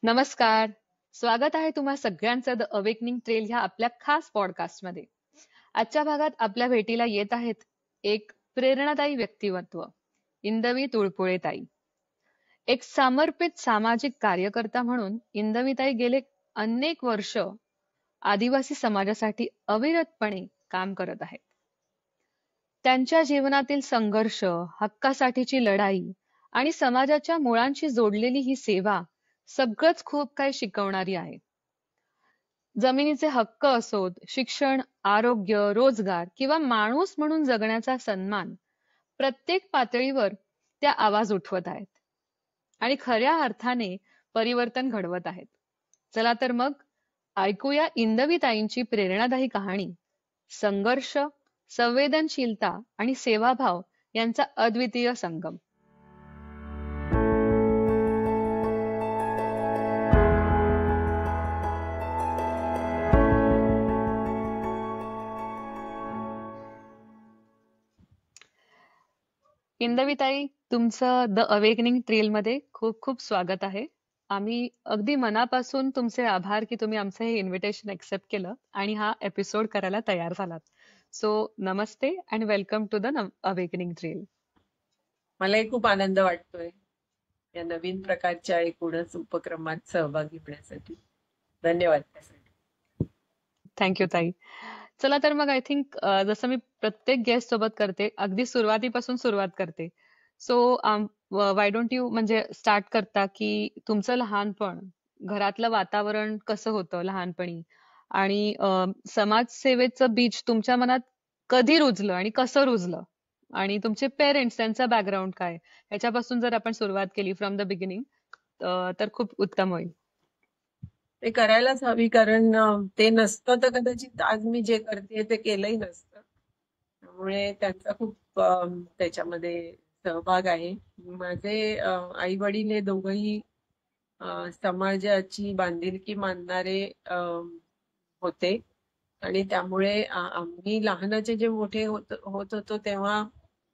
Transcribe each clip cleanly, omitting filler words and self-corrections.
नमस्कार. स्वागत आहे तुम्हा सगळ्यांचं द अवेकनिंग ट्रेल ह्या आपल्या खास पॉडकास्टमध्ये. आजच्या भागात आपल्या भेटीला येत आहेत एक प्रेरणादायी व्यक्तिमत्व, इंदवी तुळपुळेताई. एक समर्पित सामाजिक कार्यकर्ता म्हणून इंदवीताई गेले अनेक वर्ष आदिवासी समाजासाठी अविरतपणे काम करत आहेत. त्यांच्या जीवनातील संघर्ष, हक्कासाठीची लढाई आणि समाजाच्या मुळांशी जोडलेली ही सेवा सगळंच खूप काही शिकवणारी आहे. जमिनीचे हक्क असोत, शिक्षण, आरोग्य, रोजगार किंवा माणूस म्हणून जगण्याचा सन्मान, प्रत्येक पातळीवर त्या आवाज उठवत आहेत आणि खऱ्या अर्थाने परिवर्तन घडवत आहेत. चला तर मग ऐकूया इंदवीताईंची प्रेरणादायी कहाणी. संघर्ष, संवेदनशीलता आणि सेवाभाव यांचा अद्वितीय संगम. इंदवीताई, तुमचं द अवेकनिंग ट्रेल मध्ये खूप खूप स्वागत आहे. आम्ही अगदी मनापासून तुमचे आभार की तुम्ही आमचं हे इन्व्हिटेशन एक्सेप्ट केलं आणि हा एपिसोड करायला तयार झालात. सो नमस्ते and welcome to the awakening trail. मलाही खूप आनंद वाटतोय या नवीन प्रकारच्या एकूणच उपक्रमात सहभागी होण्यासाठी. धन्यवाद त्यासाठी. थँक्यू ताई. चला तर मग आय थिंक जसं मी प्रत्येक गेस्ट सोबत करते, अगदी सुरुवातीपासून सुरुवात करते. सो वाय डोंट यू म्हणजे स्टार्ट करता की तुमचं लहानपण, घरातलं वातावरण कसं होतं लहानपणी आणि समाजसेवेचं बीज तुमच्या मनात कधी रुजलं आणि कसं रुजलं आणि तुमचे पेरेंट्स त्यांचा बॅकग्राऊंड काय, ह्याच्यापासून जर आपण सुरुवात केली फ्रॉम द बिगिनिंग तर खूप उत्तम होईल. ते करायलाच हवी, कारण ते नसतं तर कदाचित आज मी जे करते ते केलंही नसतं. त्यामुळे त्यांचा खूप त्याच्यामध्ये सहभाग आहे. माझे आई वडील हे दोघंही समाजाची बांधिलकी मानणारे होते आणि त्यामुळे आम्ही लहानाचे जे मोठे होत होतो तेव्हा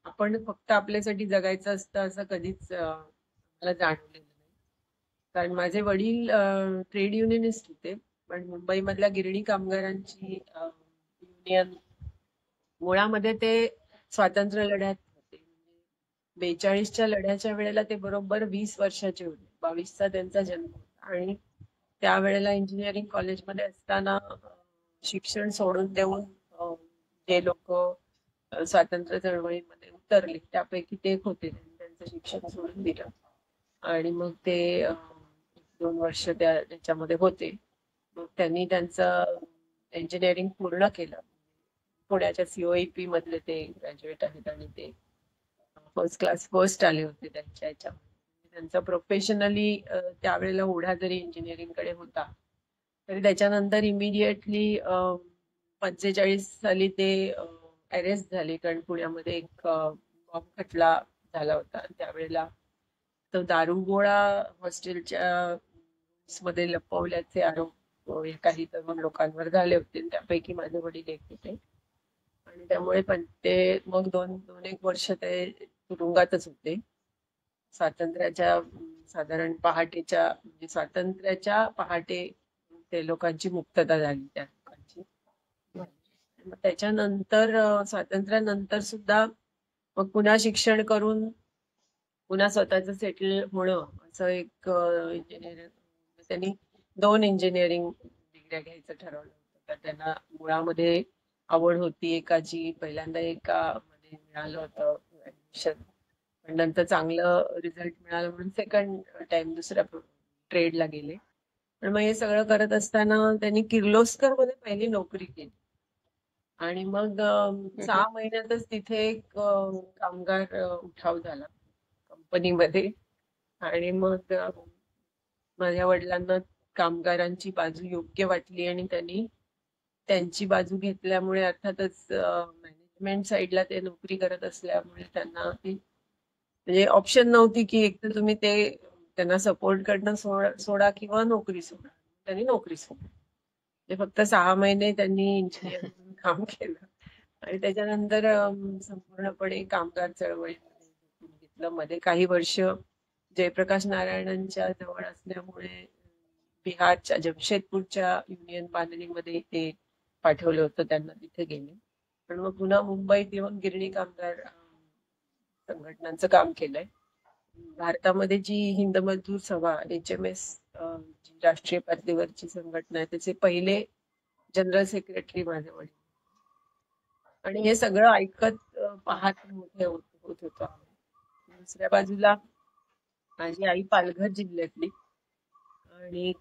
आपण फक्त आपल्यासाठी जगायचं असतं असं कधीच मला जाणवलेलं नाही. कारण माझे वडील ट्रेड युनियनिस्ट होते, पण मुंबईमधल्या गिरणी कामगारांची युनियन मुळामध्ये ते स्वातंत्र्य लढ्यात होते. 42च्या लढ्याच्या वेळेला ते बरोबर 20 वर्षाचे होते. 22चा त्यांचा जन्म होता आणि त्यावेळेला इंजिनिअरिंग कॉलेजमध्ये असताना शिक्षण सोडून देऊन जे लोक स्वातंत्र्य चळवळीमध्ये उतरले त्यापैकी ते एक होते. त्यांनी त्यांचं शिक्षण सोडून दिलं आणि मग ते 1-2 वर्ष त्याच्यामध्ये होते. मग त्यांनी त्यांचं इंजिनिअरिंग पूर्ण केलं. पुण्याच्या सीओईपी मधले ते ग्रॅज्युएट आहेत आणि ते फर्स्ट क्लास फर्स्ट आले होते त्यांच्या याच्यामध्ये. त्यांचा प्रोफेशनली त्यावेळेला ओढा जरी इंजिनिअरिंग कडे होता तरी त्याच्यानंतर इमिडिएटली 45 साली ते अरेस्ट झाले, कारण पुण्यामध्ये एक बॉम्ब खटला झाला होता. त्यावेळेला तो दारुगोळा हॉस्टेलच्या मध्ये लपवल्याचे आरोप काही तरुण लोकांवर झाले होते. त्यापैकी माझे वडील एक होते आणि त्यामुळे पण ते मग दोन एक वर्ष ते तुरुंगातच होते. स्वातंत्र्याच्या साधारण पहाटेच्या म्हणजे स्वातंत्र्याच्या पहाटे ते लोकांची मुक्तता झाली त्या लोकांची. मग त्याच्यानंतर स्वातंत्र्यानंतर सुद्धा मग पुन्हा शिक्षण करून पुन्हा स्वतःच सेटल होणं असं एक इंजिनिअरिंग त्यांनी 2 इंजिनिअरिंग डिग्र्या घ्यायचं ठरवलं होतं. तर त्यांना मुळामध्ये आवड होती एकाची, पहिल्यांदा एकामध्ये मिळालं होतं ऍडमिशन, पण नंतर चांगलं रिझल्ट मिळालं म्हणून सेकंड टाइम दुसऱ्या ट्रेडला गेले. पण मग हे सगळं करत असताना त्यांनी किर्लोस्कर मध्ये पहिली नोकरी केली आणि मग 6 महिन्यातच तिथे एक कामगार उठाव झाला कंपनीमध्ये आणि मग माझ्या वडिलांना कामगारांची बाजू योग्य वाटली आणि त्यांनी त्यांची बाजू घेतल्यामुळे अर्थातच मॅनेजमेंट साईडला ते नोकरी करत असल्यामुळे त्यांना ती म्हणजे ऑप्शन नव्हती की एकतर तुम्ही ते त्यांना सपोर्ट करणं सोडा किंवा नोकरी सोडा. त्यांनी नोकरी सोडली. ते फक्त 6 महिने त्यांनी इंजिनियर म्हणून काम केलं आणि त्याच्यानंतर संपूर्णपणे कामगार चळवळीमध्ये जोडून घेतलं. मध्ये काही वर्ष जयप्रकाश नारायणांच्या जवळ असल्यामुळे बिहारच्या जमशेदपूरच्या युनियन बांधणीमध्ये ते पाठवलं होतं, त्यांना तिथे गेले. पण मग पुन्हा मुंबईत येऊन गिरणी कामगार संघटनांचं काम केलंय. भारतामध्ये जी हिंद मजदूर सभा HMS जी राष्ट्रीय पातळीवरची संघटना आहे, त्याचे पहिले जनरल सेक्रेटरी माझे वडील. आणि हे सगळं ऐकत पाहत मोठे होत होतो आम्ही. दुसऱ्या बाजूला माझी आई पालघर जिल्ह्यातली, आणि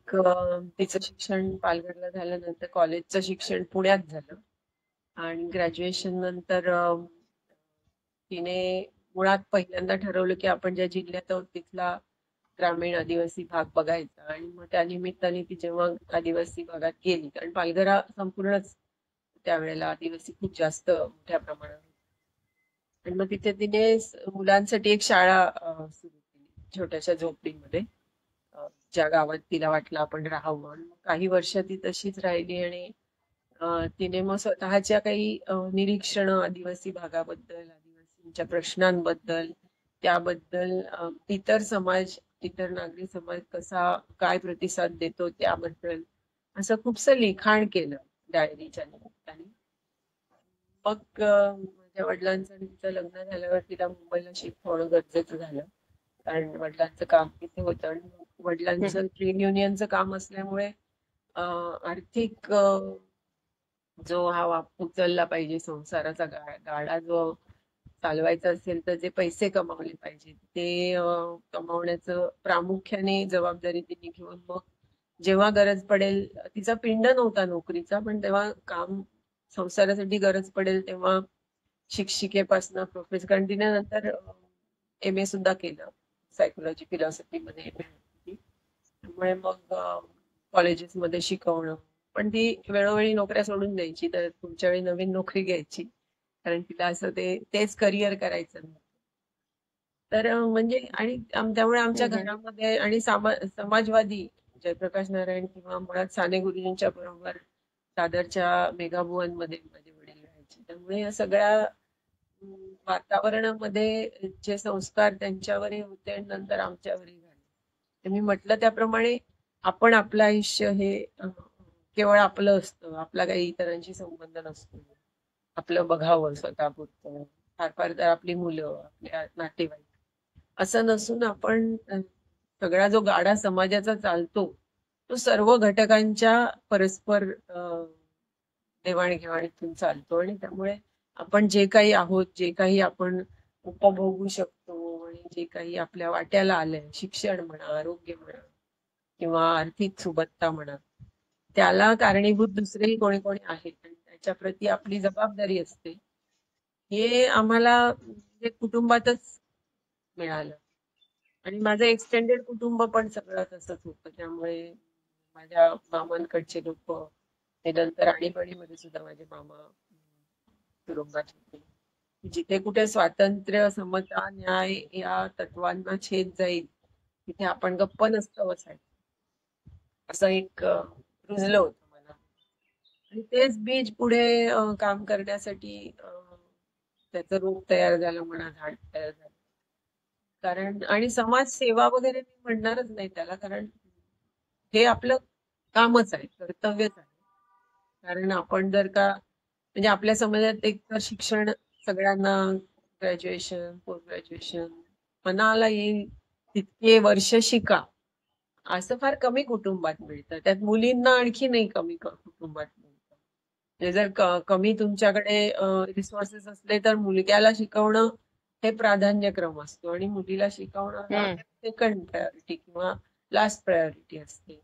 तिचं शिक्षण पालघरला झाल्यानंतर कॉलेजचं शिक्षण पुण्यात झालं, आणि ग्रॅज्युएशन नंतर तिने मुळात पहिल्यांदा ठरवलं की आपण ज्या जिल्ह्यात आहोत तिथला ग्रामीण आदिवासी भाग बघायचा. आणि मग त्या निमित्ताने ती जेव्हा आदिवासी भागात गेली, कारण पालघर हा संपूर्णच त्यावेळेला आदिवासी खूप जास्त मोठ्या प्रमाणात, आणि मग तिथे तिने मुलांसाठी एक शाळा सुरू केली छोट्याशा झोपडीमध्ये, ज्या गावात तिला वाटलं आपण राहावं. आणि मग काही वर्ष ती तशीच राहिली, आणि तिने मग स्वतःच्या काही निरीक्षण आदिवासी भागाबद्दल, आदिवासींच्या प्रश्नांबद्दल, त्याबद्दल इतर समाज, इतर नागरी समाज कसा काय प्रतिसाद देतो त्याबद्दल असं खूपसं लिखाण केलं डायरीच्या निमित्ताने. मग माझ्या वडिलांचं आणि तिचं लग्न झाल्यावर तिला मुंबईला शिफ्ट होणं गरजेचं झालं, कारण वडिलांचं काम तिथे होतं. आणि वडिलांचं ट्रेड युनियनचं काम असल्यामुळे आर्थिक जो हा उचलला पाहिजे संसाराचा गाडा जो चालवायचा असेल, तर जे पैसे कमावले पाहिजे ते कमावण्याचं प्रामुख्याने जबाबदारी तिने घेऊन, मग जेव्हा गरज पडेल, तिचा पिंड नव्हता नोकरीचा, पण तेव्हा काम संसारासाठी गरज पडेल तेव्हा शिक्षिकेपासून प्रोफेसर, कारण तिने नंतर MA सुद्धा केलं सायकोलॉजी फिलॉसॉफी मध्ये MA. त्यामुळे मग कॉलेजेसमध्ये शिकवणं, पण ती वेळोवेळी नोकऱ्या सोडून द्यायची, तर पुढच्या वेळी नवीन नोकरी घ्यायची, कारण तिला असं तेच करिअर करायचं नव्हतं. तर म्हणजे आणि त्यामुळे आमच्या घरामध्ये आणि समाजवादी जयप्रकाश नारायण किंवा मुळात साने गुरुजींच्या बरोबर दादरच्या मेगाभुवनमध्ये माझे वडील राहायचे. त्यामुळे या सगळ्या वातावरणामध्ये जे संस्कार त्यांच्यावरही होते आणि नंतर आमच्यावरही झाले. तर मी म्हटलं त्याप्रमाणे आपण आपलं आयुष्य हे केवळ आपलं असतं, आपला काही इतरांशी संबंध नसतो, आपलं बघावं स्वतःपुरतं, फार फार तर आपली मुलं, आपल्या नातेवाईक, असं नसून आपण सगळा जो गाडा समाजाचा चालतो तो सर्व घटकांच्या परस्पर देवाणघेवाणीतून चालतो. आणि त्यामुळे आपण जे काही आहोत, जे काही आपण उपभोगू शकतो, आणि जे काही आपल्या वाट्याला आलंय, शिक्षण म्हणा, आरोग्य म्हणा, किंवा आर्थिक सुबत्ता म्हणा, त्याला कारणीभूत दुसरेही कोणी कोणी आहेत, आणि त्याच्या प्रती आपली जबाबदारी असते. हे आम्हाला म्हणजे कुटुंबातच मिळालं. आणि माझं एक्सटेंडेड कुटुंब पण सगळं तसंच होतं, त्यामुळे माझ्या मामांकडचे लोक, ते नंतर आणीबाणीमध्ये सुद्धा माझे मामा तुरुंगात होते. जिथे कुठे स्वातंत्र्य, समता, न्याय या तत्वांना छेद जाईल तिथे आपण गप्प नसतं बसायचं, असं एक रुजलं होतं मला. आणि तेच बीज पुढे काम करण्यासाठी त्याचं रोप तयार झालं म्हणा, झाड तयार झालं. कारण आणि समाजसेवा वगैरे मी म्हणणारच नाही त्याला, कारण हे आपलं कामच आहे, कर्तव्यच आहे. कारण आपण जर का म्हणजे आपल्या समाजात एक तर शिक्षण सगळ्यांना, ग्रॅज्युएशन, पोस्ट ग्रॅज्युएशन, मनाला येईल तितके वर्ष शिका, असं फार कमी कुटुंबात मिळतं. त्यात मुलींना आणखी नाही कमी कुटुंबात मिळतं. म्हणजे जर कमी तुमच्याकडे रिसोर्सेस असले तर मुलग्याला शिकवणं हे प्राधान्यक्रम असतो, आणि मुलीला शिकवणं हा सेकंड प्रायोरिटी किंवा लास्ट प्रायोरिटी असते.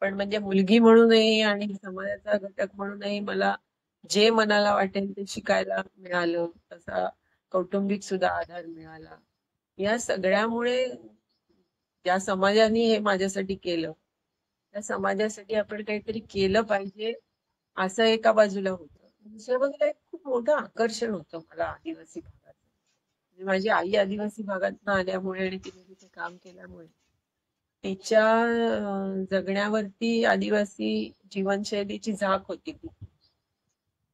पण म्हणजे मुलगी म्हणूनही आणि समाजाचा घटक म्हणूनही मला जे मनाला वाटेल ते शिकायला मिळालं, तसा कौटुंबिक सुद्धा आधार मिळाला. या सगळ्यामुळे ज्या समाजाने हे माझ्यासाठी केलं, त्या समाजासाठी आपण काहीतरी केलं पाहिजे, असं एका बाजूला होतं. दुसऱ्या बाजूला एक खूप मोठं आकर्षण होतं मला आदिवासी भागात. म्हणजे माझी आई आदिवासी भागातनं आल्यामुळे आणि तिने तिथे काम केल्यामुळे तिच्या जगण्यावरती आदिवासी जीवनशैलीची झाक होती ती.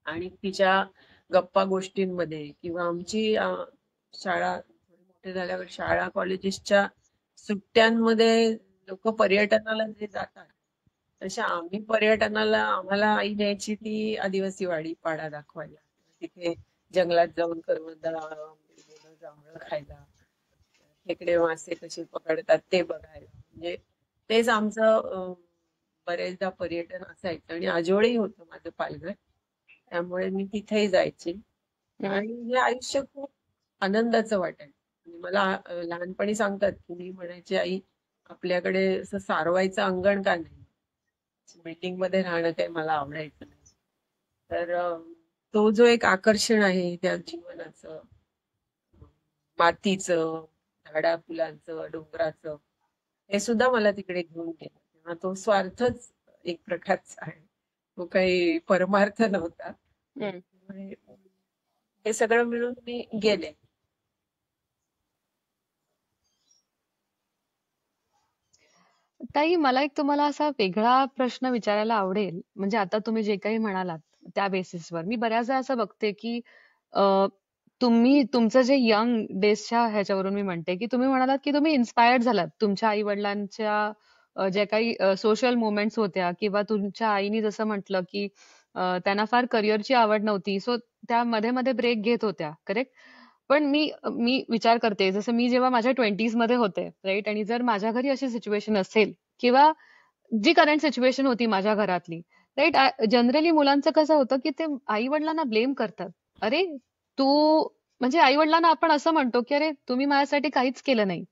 आणि तिच्या गप्पा गोष्टींमध्ये किंवा आमची शाळा मोठे झाल्यावर शाळा कॉलेजेसच्या सुट्ट्यांमध्ये लोक पर्यटनाला जे जातात तशा आम्ही पर्यटनाला आम्हाला आई न्यायची ती आदिवासी वाडी पाडा दाखवायला. तिथे जंगलात जाऊन करवंद, जांभळं खायला, खेकडे मासे कसे पकडतात ते बघायला. म्हणजे तेच आमचं बरेचदा पर्यटन असायचं. आणि आजोळही होतं माझं पालघर, त्यामुळे मी तिथेही जायचे. आणि हे आयुष्य खूप आनंदाचं वाटायचं. म्हणजे मला लहानपणी सांगतात की मी म्हणायची, आई आपल्याकडे असं सारवायचं अंगण का नाही, बिल्डिंग मध्ये राहणं काही मला आवडायचं नाही. तर तो जो एक आकर्षण आहे त्या जीवनाचं, मातीचं, झाडा फुलांचं, डोंगराचं, हे सुद्धा मला तिकडे घेऊन गेलं. तेव्हा तो स्वार्थच एक प्रकारचा आहे, तो काही परमार्थ नव्हता. त्यामुळे हे सगळं मिळून मी गेले. ताई, मला एक तुम्हाला असा वेगळा प्रश्न विचारायला आवडेल. म्हणजे आता तुम्ही जे काही म्हणालात त्या बेसिसवर मी बऱ्याचदा असं बघते की अ, तुम्ही तुमचं जे यंग डेजच्या ह्याच्यावरून मी म्हणते की तुम्ही म्हणालात की तुम्ही इन्स्पायर्ड झालात तुमच्या आई वडिलांच्या ज्या काही सोशल मुवमेंट्स होत्या, किंवा तुमच्या आईनी जसं म्हटलं की त्यांना फार करिअरची आवड नव्हती, सो त्या मध्ये मध्ये ब्रेक घेत होत्या, करेक्ट? पण मी मी विचार करते, जसं मी जेव्हा माझ्या 20s मध्ये होते, राईट, आणि जर माझ्या घरी अशी सिच्युएशन असेल, किंवा जी करंट सिच्युएशन होती माझ्या घरातली, राईट, जनरली मुलांचं कसं होतं की ते आई वडिलांना ब्लेम करतात. अरे तू, म्हणजे आई वडिलांना आपण असं म्हणतो की अरे तुम्ही माझ्यासाठी काहीच केलं नाही.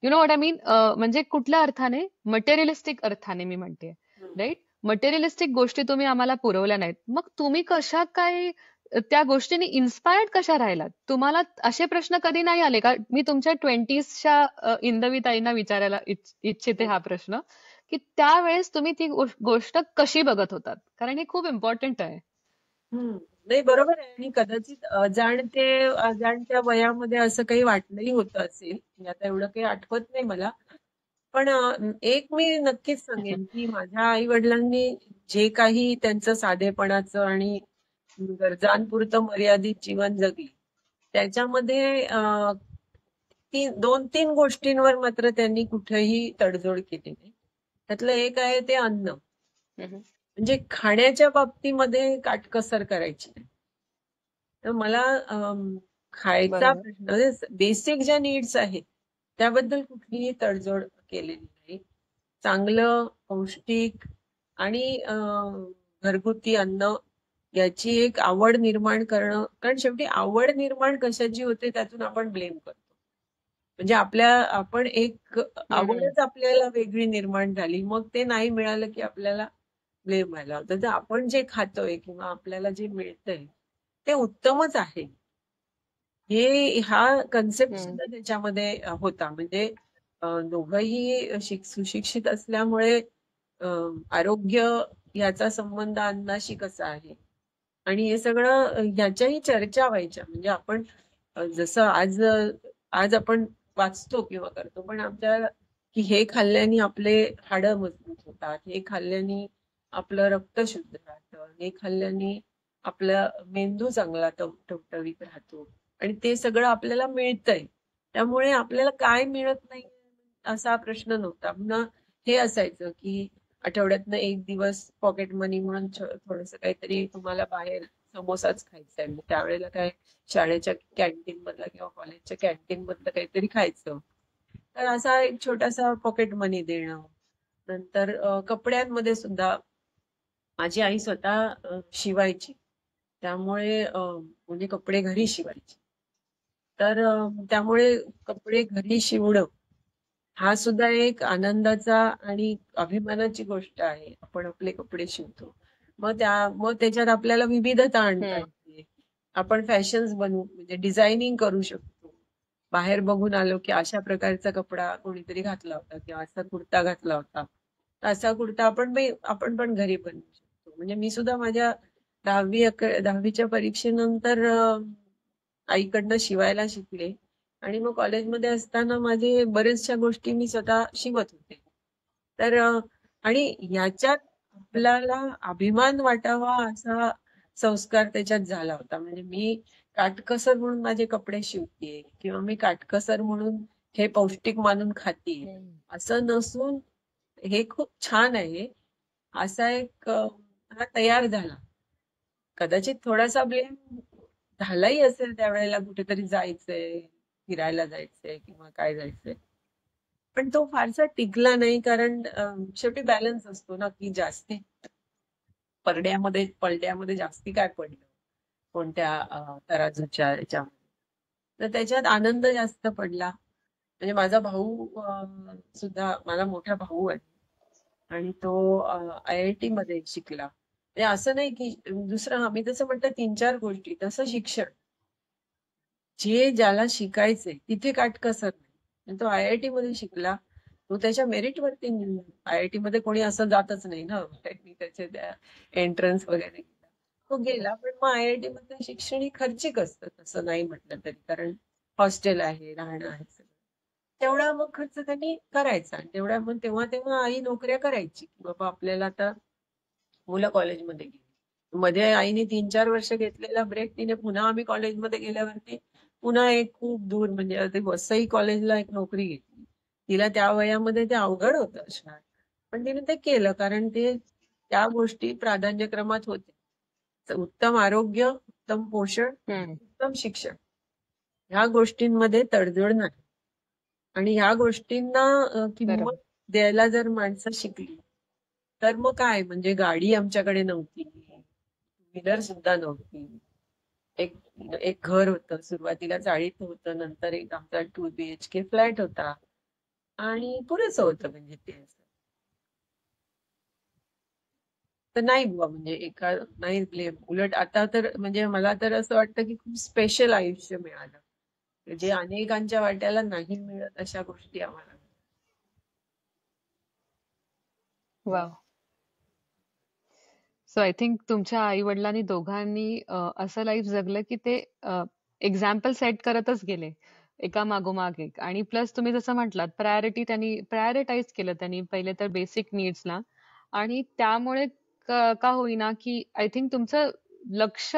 You know what I mean? म्हणजे कुठल्या अर्थाने? मटेरियलिस्टिक अर्थाने मी म्हणते, राईट. मटेरियलिस्टिक गोष्टी तुम्ही आम्हाला पुरवल्या नाहीत, मग तुम्ही कशा काय त्या गोष्टींनी इन्स्पायर्ड कशा राहिलात? तुम्हाला असे प्रश्न कधी नाही आले का? मी तुमच्या 20sच्या इंदवीताईंना विचारायला इच्छिते हा प्रश्न, की त्यावेळेस तुम्ही ती गोष्ट कशी बघत होतात, कारण हे खूप इम्पॉर्टंट आहे. नाही, बरोबर आहे. आणि कदाचित अजाणत्या वयामध्ये असं काही वाटलंही होतं असेल. म्हणजे आता एवढं काही आठवत नाही मला. पण एक मी नक्कीच सांगेन की माझ्या आई वडिलांनी जे काही त्यांचं साधेपणाचं आणि गरजांपुरतं मर्यादित जीवन जगली, त्याच्यामध्ये दोन तीन गोष्टींवर मात्र त्यांनी कुठेही तडजोड केली नाही. त्यातलं एक आहे ते अन्न. म्हणजे खाण्याच्या बाबतीमध्ये काटकसर करायची नाही. तर मला खायचा बरोबर. प्रश्न, म्हणजे बेसिक ज्या नीड्स आहेत त्याबद्दल कुठलीही तडजोड केलेली नाही. चांगलं, पौष्टिक आणि घरगुती अन्न याची एक आवड निर्माण करणं. कारण शेवटी आवड निर्माण कशाची होते त्यातून आपण ब्लेम करतो. म्हणजे आपण एक आवडच आपल्याला वेगळी निर्माण झाली, मग ते नाही मिळालं की आपल्याला ब्लेम व्हायला होतं. तर आपण जे खातोय किंवा आपल्याला जे मिळतंय ते उत्तमच आहे, हा कन्सेप्ट सुद्धा त्याच्यामध्ये होता. म्हणजे दोघंही सुशिक्षित असल्यामुळे आरोग्य याचा संबंध अन्नाशी कसा आहे, आणि हे सगळं ह्याच्याही चर्चा व्हायच्या. म्हणजे आपण जसं आज आपण वाचतो किंवा करतो, पण आमच्या की हे खाल्ल्याने आपले हाडं मजबूत होतात, हे खाल्ल्याने आपलं रक्त शुद्ध राहतं, हे खाल्ल्याने आपला मेंदू चांगला टवटवीत राहतो, आणि ते सगळं आपल्याला मिळतंय. त्यामुळे आपल्याला काय मिळत नाही असा प्रश्न नव्हता. पुन्हा हे असायचं की आठवड्यातनं एक दिवस पॉकेट मनी म्हणून थोडस काहीतरी तुम्हाला बाहेर समोसाच खायचा आहे. त्यावेळेला काय शाळेच्या कॅन्टीन मधलं किंवा कॉलेजच्या कॅन्टीन मधलं काहीतरी खायचं. तर असा एक छोटासा पॉकेट मनी देणं. नंतर कपड्यांमध्ये सुद्धा माझी आई स्वतः शिवायची, त्यामुळे म्हणजे कपडे घरी शिवायची. तर त्यामुळे कपडे घरी शिवणं हा सुद्धा एक आनंदाचा आणि अभिमानाची गोष्ट आहे. आपण आपले कपडे शिवतो. मग त्याच्यात आपल्याला विविधता आणता येते. आपण फॅशन्स बनवू, म्हणजे डिझायनिंग करू शकतो. बाहेर बघून आलो की अशा प्रकारचा कपडा कोणीतरी घातला होता किंवा असा कुर्ता घातला होता, तर असा कुर्ता आपण पण घरी बनवू शकतो. म्हणजे मी सुद्धा माझ्या 10वीच्या परीक्षेनंतर आईकडनं शिवायला शिकले. आणि मग कॉलेजमध्ये असताना माझे बरेचशा गोष्टी मी स्वतः शिवत होते. तर आणि याच्यात आपल्याला अभिमान वाटावा असा संस्कार त्याच्यात झाला होता. म्हणजे मी काटकसर म्हणून माझे कपडे शिवतीये, किंवा मी काटकसर म्हणून हे पौष्टिक मानून खातीये, असं नसून हे खूप छान आहे. असा एक हा तयार झाला. कदाचित थोडासा ब्लेम झालाही असेल त्यावेळेला, कुठेतरी जायचंय, फिरायला जायचंय किंवा काय जायचंय. पण तो फारसा टिकला नाही, कारण शेवटी बॅलन्स असतो ना, की जास्ती पलट्यामध्ये जास्ती काय पडलं, कोणत्या तराजूच्या याच्यामध्ये. तर त्याच्यात आनंद जास्त पडला. म्हणजे माझा भाऊ सुद्धा, माझा मोठा भाऊ आहे आणि तो IIT मध्ये शिकला. म्हणजे असं नाही की दुसरं, आम्ही जसं म्हटलं 3-4 गोष्टी, तसं शिक्षण जे ज्याला शिकायचंय तिथे काटकसर नाही. आणि तो IIT मध्ये शिकला. तो त्याच्या मेरिटवरती IIT मध्ये कोणी असं जातच नाही ना, त्यांनी त्याचे एंट्रन्स वगैरे दिला. तो गेला, पण मग IIT मध्ये शिक्षण ही खर्चिक असतं तसं नाही म्हटलं तरी, कारण हॉस्टेल आहे, राहणं आहे सगळं. तेवढा मग खर्च त्यांनी करायचा. आणि तेवढा मग तेव्हा तेव्हा आई नोकऱ्या करायची, की बाबा आपल्याला आता मुलं कॉलेजमध्ये गेली. मध्ये आईने 3-4 वर्ष घेतलेला ब्रेक तिने पुन्हा आम्ही कॉलेजमध्ये गेल्यावरती पुन्हा एक खूप दूर, म्हणजे ते वसई कॉलेजला एक नोकरी घेतली. तिला त्या वयामध्ये ते अवघड होतं असणार. पण तिने ते केलं, कारण ते त्या गोष्टी प्राधान्यक्रमात होते. उत्तम आरोग्य, उत्तम पोषण, हम्म. उत्तम शिक्षण, ह्या गोष्टींमध्ये तडजोड नाही. आणि ह्या गोष्टींना किंमत बरोबर. द्यायला जर माणसं शिकली, तर मग काय, म्हणजे गाडी आमच्याकडे नव्हती, व्हीलर सुद्धा नव्हती. एक एक घर होतं, सुरुवातीला चाळीत होतं, नंतर एक आमचा 2 BHK फ्लॅट होता आणि पुरेसं होतं म्हणजे ते असं. तर नाही बुवा, म्हणजे एका नाही ब्लेम. उलट आता तर म्हणजे मला तर असं वाटतं की खूप स्पेशल आयुष्य मिळालं, जे अनेकांच्या वाट्याला नाही मिळत अशा गोष्टी आम्हाला. वा. सो आय थिंक तुमच्या आई वडिलांनी दोघांनी असं लाईफ जगलं की ते एक्झाम्पल सेट करतच गेले एका मागोमाग एक. आणि प्लस तुम्ही जसं म्हटलात, त्यांनी प्रायोरिटाईज केलं, त्यांनी पहिले तर बेसिक नीड्सला. आणि त्यामुळे का होईना की आय थिंक तुमचं लक्ष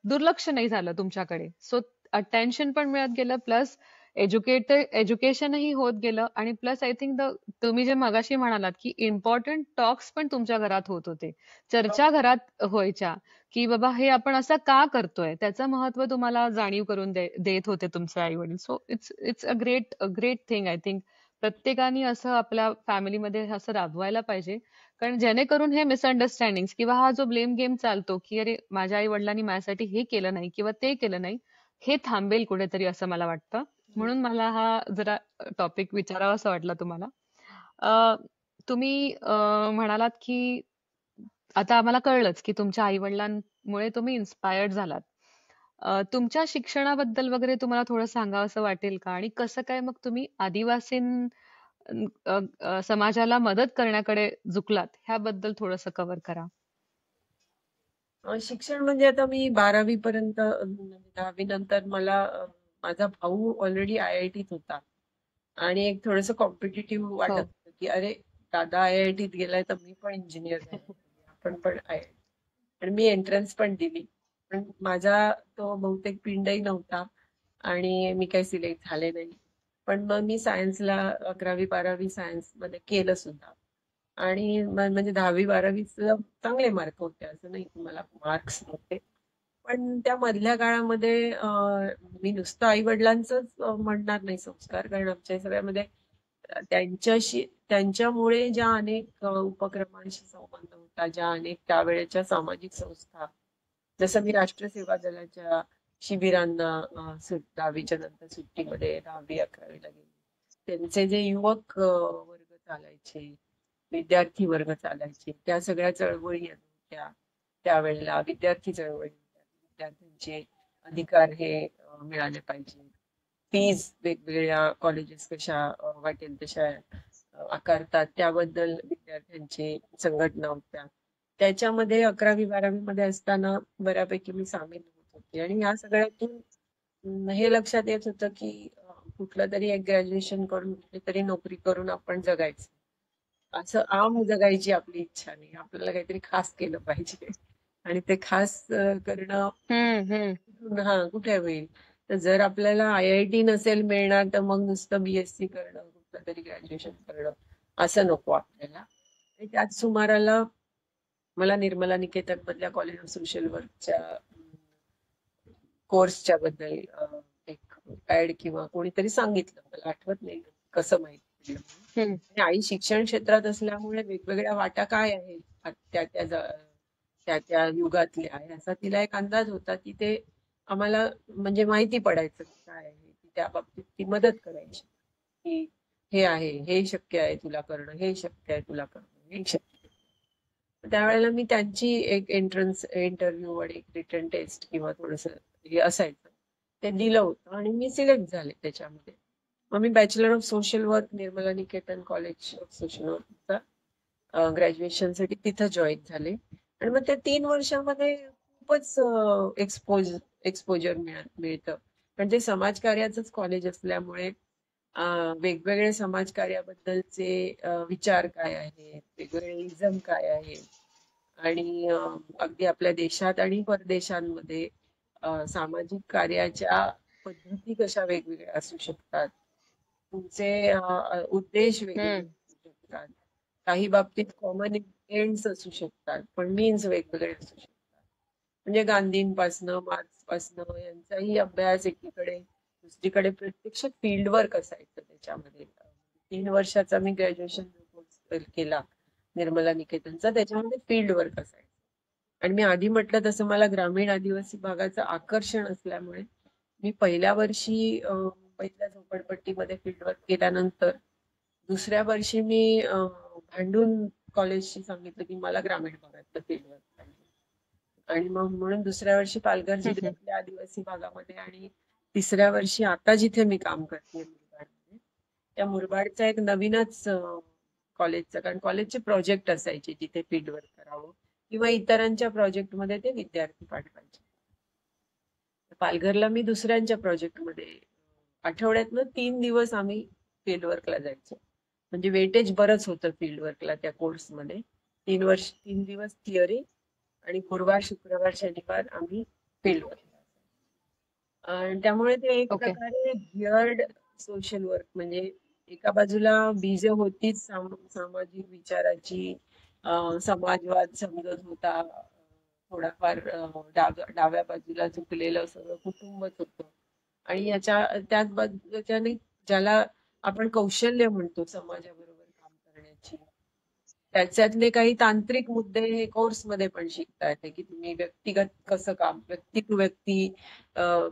दुर्लक्ष नाही झालं तुमच्याकडे. सो अटेन्शन पण मिळत गेलं, प्लस एज्युकेशनही होत गेलं. आणि प्लस आय थिंक तुम्ही जे मगाशी म्हणालात की इम्पॉर्टंट टॉक्स पण तुमच्या घरात होत होते, चर्चा घरात व्हायच्या की बाबा हे आपण असं का करतोय, त्याचं महत्व तुम्हाला जाणीव करून देत होते तुमचे आई वडील. So it's it's a great thing. I think प्रत्येकाने असं आपल्या फॅमिलीमध्ये असं राबवायला पाहिजे. कारण जेणेकरून हे मिसअंडरस्टँडिंग किंवा हा जो ब्लेम गेम चालतो की अरे माझ्या आई वडिलांनी माझ्यासाठी हे केलं नाही किंवा ते केलं नाही, हे थांबेल कुठेतरी असं मला वाटतं. म्हणून मला हा जरा टॉपिक विचारावा असं वाटलं तुम्हाला. अ, तुम्ही म्हणालात की आता आम्हाला कळलंच की तुमच्या आई-वडिलांमुळे तुम्ही इन्स्पायर्ड झालात. तुमच्या शिक्षणाबद्दल वगैरे तुम्हाला थोडं सांगावसं वाटेल का? आणि कसं काय मग तुम्ही समाजाला मदत करण्याकडे झुकलात, ह्याबद्दल थोडंसं कव्हर करा. शिक्षण म्हणजे आता मी 12वी पर्यंत, म्हणजे 10वी नंतर मला माझा भाऊ ऑलरेडी IITत होता आणि एक थोडंसं कॉम्पिटिटिव्ह वाटत हो. होतं, की अरे दादा IITत गेलाय तर मी पण इंजिनियर झाले पाहिजे. आपण पण IIT. आणि मी एंट्रन्स पण दिली. पण माझा तो बहुतेक पिंडही नव्हता आणि मी काही सिलेक्ट झाले नाही. पण मग मी सायन्सला 11वी-12वी सायन्स मध्ये केलं सुद्धा. आणि म्हणजे 10वी-12वीच चांगले मार्क होते, असं नाही की मला मार्क्स नव्हते. पण त्या मधल्या काळामध्ये मी नुसतं आई वडिलांच म्हणणार नाही संस्कार, कारण आमच्या सगळ्यामध्ये त्यांच्यामुळे ज्या अनेक उपक्रमांशी संबंध होता, ज्या अनेक त्यावेळेच्या सामाजिक संस्था, जसं मी राष्ट्रीय सेवा दलाच्या शिबिरांना 10वीच्या नंतर सुट्टीमध्ये 10वी-11वीला गेले. त्यांचे जे युवक वर्ग चालायचे, विद्यार्थी वर्ग चालायचे, त्या सगळ्या चळवळी होत्या. त्यावेळेला विद्यार्थी चळवळी होत्या. विद्यार्थ्यांचे अधिकार हे मिळाले पाहिजे. फीज वेगवेगळ्या कॉलेजेस कशा वाटेल तशा आकारतात, त्याबद्दल विद्यार्थ्यांची संघटना होत्या. त्याच्यामध्ये 11वी-12वी मध्ये असताना बऱ्यापैकी मी सामील होत होते. आणि या सगळ्यातून हे लक्षात येत होतं की कुठलं तरी एक ग्रॅज्युएशन करून कुठलीतरी नोकरी करून आपण जगायचं. असं आम जगायची आपली इच्छा नाही. आपल्याला काहीतरी खास केलं पाहिजे. आणि ते खास करणं हम्म. कुठे होईल? तर जर आपल्याला IIT नसेल मिळणार, तर मग नुसतं BSc करणं, कुठलं तरी ग्रॅज्युएशन करणं, असं नको आपल्याला. आणि त्याच सुमाराला मला निर्मला निकेतन मधल्या कॉलेज ऑफ सोशल वर्कच्या कोर्सच्या बद्दल एक ऍड किंवा कोणीतरी सांगितलं, मला आठवत नाही कसं माहिती पडलं म्हणून. आणि आई शिक्षण क्षेत्रात असल्यामुळे वेगवेगळ्या वाटा काय आहेत त्या त्या त्या त्या युगातल्या याचा तिला एक अंदाज होता की ते आम्हाला म्हणजे माहिती पडायचं की काय आहे, त्या बाबतीत ती मदत करायची की हे आहे, हे शक्य आहे तुला करणं, हे शक्य आहे तुला करणं, हे शक्य आहे. त्यावेळेला मी त्यांची एक एंट्रन्स इंटरव्ह्यू आणि एक रिटर्न टेस्ट किंवा थोडस हे असायचं, ते दिलं होतं आणि मी सिलेक्ट झाले त्याच्यामध्ये. मग मी bachelor of social work Nirmala Niketan college of social वर्कचा ग्रॅज्युएशनसाठी तिथं जॉईन झाले. आणि मग त्या 3 वर्षामध्ये खूपच एक्सपोजर मिळतं. म्हणजे समाजकार्याचंच कॉलेज असल्यामुळे वेगवेगळे समाजकार्याबद्दलचे विचार काय आहेत, वेगवेगळे इझम काय आहेत, आणि अगदी आपल्या देशात आणि परदेशांमध्ये सामाजिक कार्याच्या पद्धती कशा वेगवेगळ्या असू शकतात, तुमचे उद्देश वेगवेगळे असू शकतात, काही बाबतीत कॉमन एंड्स असू शकतात पण मीन्स वेगवेगळे असू शकतात. म्हणजे गांधींपासनं मार्क्सपासनं यांचाही अभ्यास एकीकडे, दुसरीकडे प्रत्यक्ष फील्ड वर्क असायचं त्याच्यामध्ये. 3 वर्षाचा मी ग्रॅज्युएशन कोर्स केला निर्मला निकेतनचा, त्याच्यामध्ये फील्ड वर्क असायचं. आणि मी आधी म्हटलं तसं मला ग्रामीण आदिवासी भागाचं आकर्षण असल्यामुळे मी पहिल्या वर्षी मुंबईतल्या झोपडपट्टीमध्ये फील्ड वर्क केल्यानंतर दुसऱ्या वर्षी मी भांडून कॉलेजशी सांगितलं की मला ग्रामीण भागातलं फील्ड वर्क पाहिजे. आणि मग म्हणून दुसऱ्या वर्षी पालघर जिल्ह्यातल्या आदिवासी भागामध्ये आणि तिसऱ्या वर्षी आता जिथे मी काम करते मुरबाडमध्ये, त्या मुरबाडचा एक नवीनच कॉलेजचा, कारण कॉलेजचे प्रोजेक्ट असायचे जिथे फील्ड वर्क करावं किंवा इतरांच्या प्रोजेक्टमध्ये ते विद्यार्थी पाठवायचे. पालघरला मी दुसऱ्यांच्या प्रोजेक्टमध्ये आठवड्यातनं 3 दिवस आम्ही फील्ड वर्कला जायचो. म्हणजे वेटेज बरंच होतं फील्ड वर्कला त्या कोर्समध्ये. 3 दिवस थिअरी आणि गुरुवार, शुक्रवार, शनिवार आम्ही फील्ड वर्क. आणि त्यामुळे ते एक ओके. प्रकारे गिअर्ड सोशल वर्क, म्हणजे एका बाजूला बीज होतीच सामाजिक विचाराची, समाजवाद समजत होता, थोडाफार डाव्या बाजूला झुकलेलं सगळं कुटुंबच होतं. आणि त्याच्याने ज्याला आपण कौशल्य म्हणतो समाजाबरोबर काम करण्याची, त्याच्यातले काही तांत्रिक मुद्दे हे कोर्समध्ये पण शिकता येते की तुम्ही व्यक्तिगत कसं काम, व्यक्ती टू व्यक्ती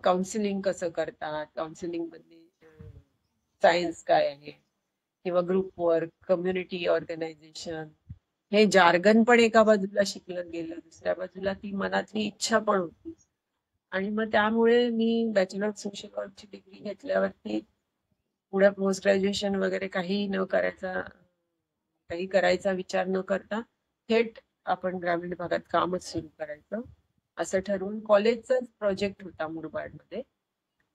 काउन्सिलिंग कसं करतात, काउन्सिलिंग मध्ये सायन्स काय आहे, किंवा ग्रुप वर्क, कम्युनिटी ऑर्गनायझेशन, हे जार्गन पण एका बाजूला शिकलं गेलं, दुसऱ्या बाजूला ती मनातली इच्छा पण होती. आणि मग त्यामुळे मी बॅचलर ऑफ सोशल वर्कची डिग्री घेतल्यावरती पुढे पोस्ट ग्रॅज्युएशन वगैरे काही करायचा विचार न करता थेट आपण ग्रामीण भागात कामच सुरू करायचं असं ठरवून कॉलेजचाच प्रोजेक्ट होता मुरबाडमध्ये,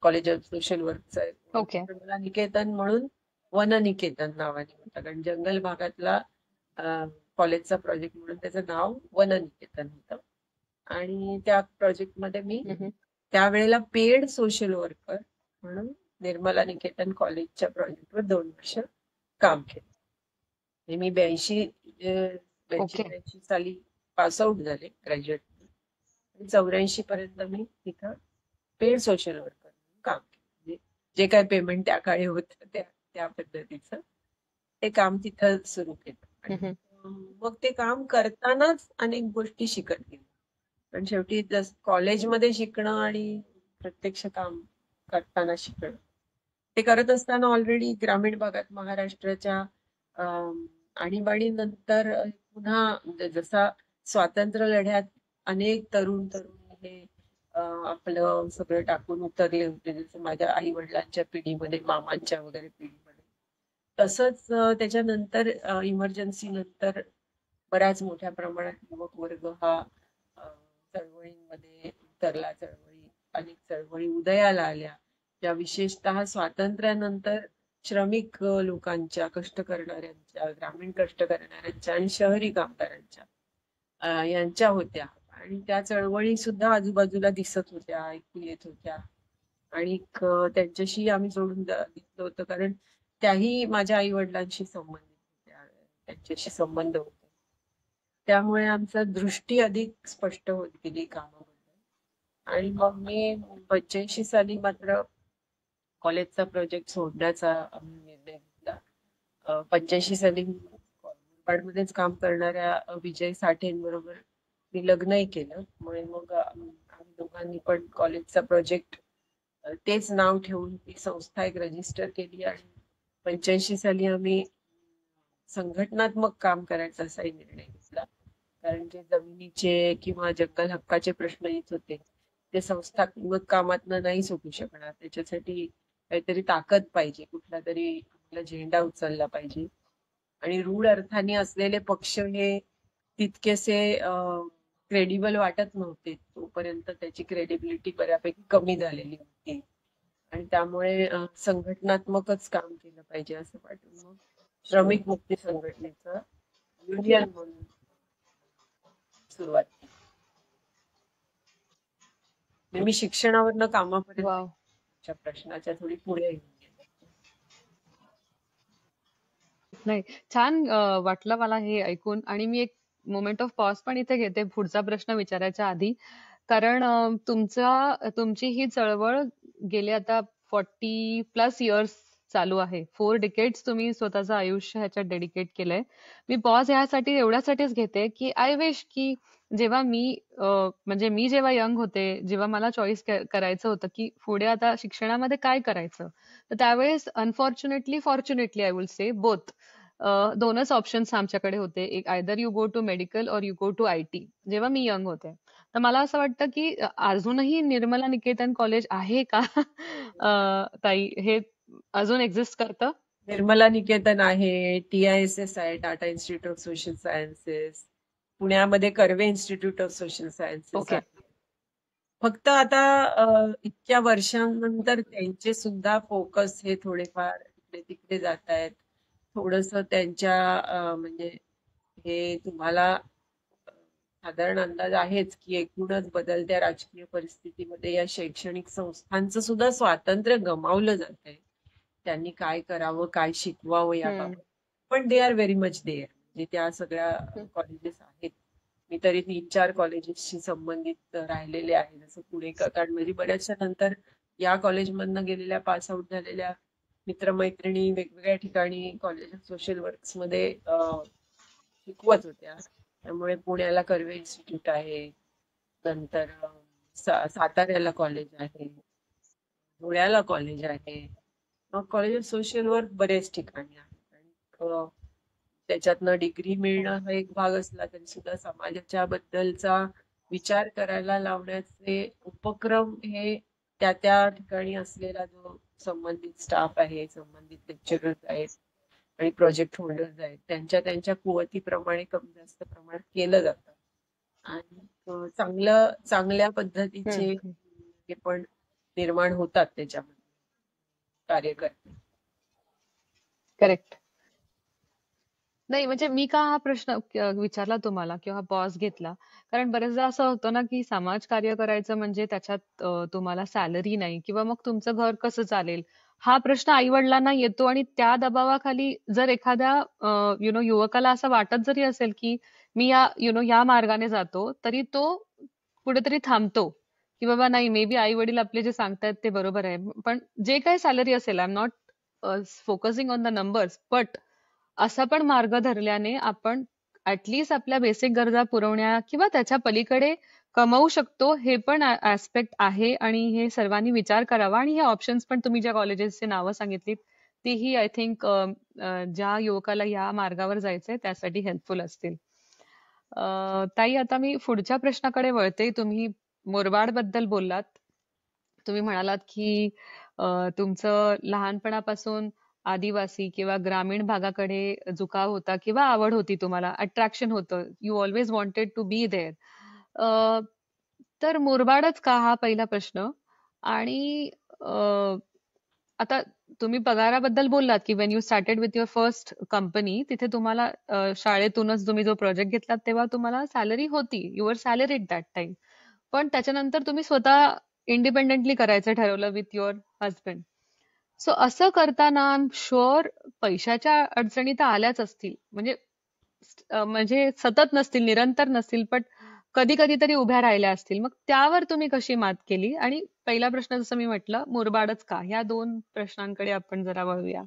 कॉलेज ऑफ सोशल वर्कचा. ओके. मला निकेतन म्हणून वननिकेतन नावाने होता, कारण जंगल भागातला कॉलेजचा प्रोजेक्ट म्हणून त्याचं नाव वननिकेतन होतं. आणि त्या प्रोजेक्टमध्ये मी त्यावेळेला पेड सोशल वर्कर म्हणून निर्मला निकेतन कॉलेजच्या प्रोजेक्टवर 2 वर्ष काम केलं. मी 82 साली पास आउट झाले ग्रॅज्युएट, आणि 84 पर्यंत मी तिथं पेड सोशल वर्कर म्हणून काम केलं. जे काय पेमेंट त्या काळी होतं त्या पद्धतीचं ते काम तिथं सुरू केलं. मग ते काम करतानाच अनेक गोष्टी शिकत गेलो. पण शेवटी कॉलेजमध्ये शिकणं आणि प्रत्यक्ष काम करताना शिकणं, ते करत असताना ऑलरेडी ग्रामीण भागात महाराष्ट्राच्या आणीबाणीनंतर पुन्हा जसा स्वातंत्र्य लढ्यात अनेक तरुण हे आपलं सगळं टाकून उतरले होते, जसं माझ्या आई वडिलांच्या पिढीमध्ये, मामांच्या वगैरे पिढीमध्ये, तसंच त्याच्यानंतर इमर्जन्सी नंतर बऱ्याच मोठ्या प्रमाणात युवक वर्ग हा चळवळींमध्ये उतरला. अनेक चळवळी उदयाला आल्या, ज्या विशेषतः स्वातंत्र्यानंतर श्रमिक लोकांच्या, कष्ट करणाऱ्यांच्या, ग्रामीण कष्ट करणाऱ्यांच्या आणि शहरी कामगारांच्या यांच्या होत्या. आणि त्या चळवळी सुद्धा आजूबाजूला दिसत होत्या, ऐकू येत होत्या. आणि त्यांच्याशी आम्ही जोडून घेतलं होतं, कारण त्याही माझ्या आई वडिलांशी संबंधित होत्या. त्यांच्याशी संबंध होते. त्यामुळे आमचा दृष्टी अधिक स्पष्ट होत गेली कामाबद्दल. आणि मग मी 85 साली मात्र कॉलेजचा प्रोजेक्ट सोडण्याचा आम्ही निर्णय घेतला. 85 साली मुंबईमध्येच काम करणाऱ्या विजय साठेंबरोबर मी लग्नही केलं. मुळे मग आम्ही दोघांनी पण कॉलेजचा प्रोजेक्ट तेच नाव ठेवून ती संस्था एक रजिस्टर केली आणि 85 साली आम्ही संघटनात्मक काम करायचा असाही निर्णय घेतला. कारण जे जमिनीचे किंवा जंगल हक्काचे प्रश्न येत होते ते संस्थात्मक कामातनं नाही सुटू शकणार. त्याच्यासाठी काहीतरी ताकद पाहिजे, कुठला तरी आपला झेंडा उचलला पाहिजे. आणि रूढ अर्थाने असलेले पक्ष हे तितकेसे क्रेडिबल वाटत नव्हते तोपर्यंत. त्याची क्रेडिबिलिटी बऱ्यापैकी कमी झालेली होती आणि त्यामुळे संघटनात्मकच काम केलं पाहिजे असं वाटून मग श्रमिक मुक्ती संघटनेचं युनियन म्हणून सुरुवात केली. मी शिक्षणावरनं कामापर्यंत वाव. प्रश्नाच्या थोडी पुढे येऊन गेले. नाही, छान वाटलं मला हे ऐकून. आणि मी एक मोमेंट ऑफ पॉज पण इथे घेते पुढचा प्रश्न विचारायच्या आधी. कारण तुमची ही चळवळ गेले आता 40+ इयर्स चालू आहे. 4 डिकेड्स तुम्ही स्वतःचं आयुष्य ह्याच्यात डेडिकेट केलंय. मी पॉज ह्यासाठी एवढ्यासाठीच घेते की आय विश की जेव्हा म्हणजे मी जेव्हा यंग होते, जेव्हा मला चॉईस करायचं होतं की पुढे आता शिक्षणामध्ये काय करायचं, तर त्यावेळेस unfortunately fortunately I will say both दोनच ऑप्शन्स आमच्याकडे होते. एक either you go to medical or you go to IT, जेव्हा मी यंग होते. तर मला असं वाटतं की अजूनही निर्मला निकेतन कॉलेज आहे का ताई, हे अजून एक्झिस्ट करतं? निर्मला निकेतन आहे, TISS आहे, Tata institute of social sciences. पुण्यामध्ये Karve institute of social sciences okay. आहे. फक्त आता इतक्या वर्षांनंतर त्यांचे सुद्धा फोकस हे थोडेफार इकडे तिकडे जात आहेत. थोडस त्यांच्या म्हणजे हे तुम्हाला साधारण अंदाज आहेच की एकूणच बदलत्या राजकीय परिस्थितीमध्ये या शैक्षणिक संस्थांचं सुद्धा स्वातंत्र्य गमावलं जात आहे. त्यांनी काय करावं, काय शिकवावं याबाबत. पण they are very much there. म्हणजे त्या सगळ्या कॉलेजेस आहेत. मी तरी 3-4 कॉलेजेसशी संबंधित राहिलेले आहे. जसं पुणे, कारण म्हणजे बऱ्याचशा नंतर या कॉलेजमधनं गेलेल्या पास आउट झालेल्या मित्रमैत्रिणी वेगवेगळ्या ठिकाणी कॉलेज ऑफ सोशल वर्क्स मध्ये शिकवत होत्या. त्यामुळे पुण्याला कर्वे इन्स्टिट्यूट आहे, नंतर साताऱ्याला कॉलेज आहे, धुळ्याला कॉलेज आहे. मग कॉलेज ऑफ सोशल वर्क बरेच ठिकाणी आहे. आणि त्याच्यातनं डिग्री मिळणं हा एक भाग असला तरी सुद्धा समाजाच्या बद्दलचा विचार करायला लावण्याचे उपक्रम हे त्या त्या ठिकाणी असलेला जो संबंधित स्टाफ आहे, संबंधित लेक्चरर्स आहेत आणि प्रोजेक्ट होल्डर्स आहेत, त्यांच्या त्यांच्या कुवतीप्रमाणे कमी जास्त प्रमाणात केलं जातं. आणि चांगल्या पद्धतीचे हे पण निर्माण होतात त्याच्यामध्ये कार्यकर्ते. करेक्ट. नाही, म्हणजे मी का हा प्रश्न विचारला तुम्हाला किंवा पॉज घेतला, कारण बरेचदा असं होतं ना की समाज कार्य करायचं म्हणजे त्याच्यात तुम्हाला सॅलरी नाही किंवा मग तुमचं घर कसं चालेल हा प्रश्न आई वडिलांना येतो. आणि त्या दबावाखाली जर एखाद्या युवकाला असं वाटत जरी असेल की मी या मार्गाने जातो, तरी तो कुठेतरी थांबतो की बाबा नाही, मे बी आई वडील आपले जे सांगतायत ते बरोबर आहे, पण जे काही सॅलरी असेल, I am not focusing on the numbers, but असा पण मार्ग धरल्याने आपण ऍटलिस्ट आपल्या बेसिक गरजा पुरवण्या किंवा त्याच्या पलीकडे कमवू शकतो, हे पण ऍस्पेक्ट आहे. आणि हे सर्वांनी विचार करावा. आणि हे ऑप्शन्स पण तुम्ही ज्या कॉलेजेसची नावं सांगितलीत तीही आय थिंक ज्या युवकाला या मार्गावर जायचंय त्यासाठी हेल्पफुल असतील. ताई, आता मी पुढच्या प्रश्नाकडे वळते. तुम्ही मोरबाड बद्दल बोललात. तुम्ही म्हणालात की तुमचं लहानपणापासून आदिवासी किंवा ग्रामीण भागाकडे झुकाव होता किंवा आवड होती, तुम्हाला अट्रॅक्शन होतं, you always wanted to be there. तर मुरबाडच का, हा पहिला प्रश्न. आणि आता तुम्ही पगाराबद्दल बोललात की Wien you started with your first company, तिथे तुम्हाला शाळेतूनच तुम्ही जो प्रोजेक्ट घेतलात तेव्हा तुम्हाला सॅलरी होती, you were salaried that time. पण त्याच्यानंतर तुम्ही स्वतः इंडिपेंडेंटली करायचं ठरवलं विथ युअर हजबंड. सो असं करताना आय एम शुअर पैशाच्या अडचणी तर आल्याच असतील. म्हणजे म्हणजे सतत नसतील, निरंतर नसतील, पण कधी कधी तरी उभ्या राहिल्या असतील. मग त्यावर तुम्ही कशी मात केली? आणि पहिला प्रश्न जसं मी म्हटलं, मुरबाडच का? ह्या दोन प्रश्नांकडे आपण जरा वळूया.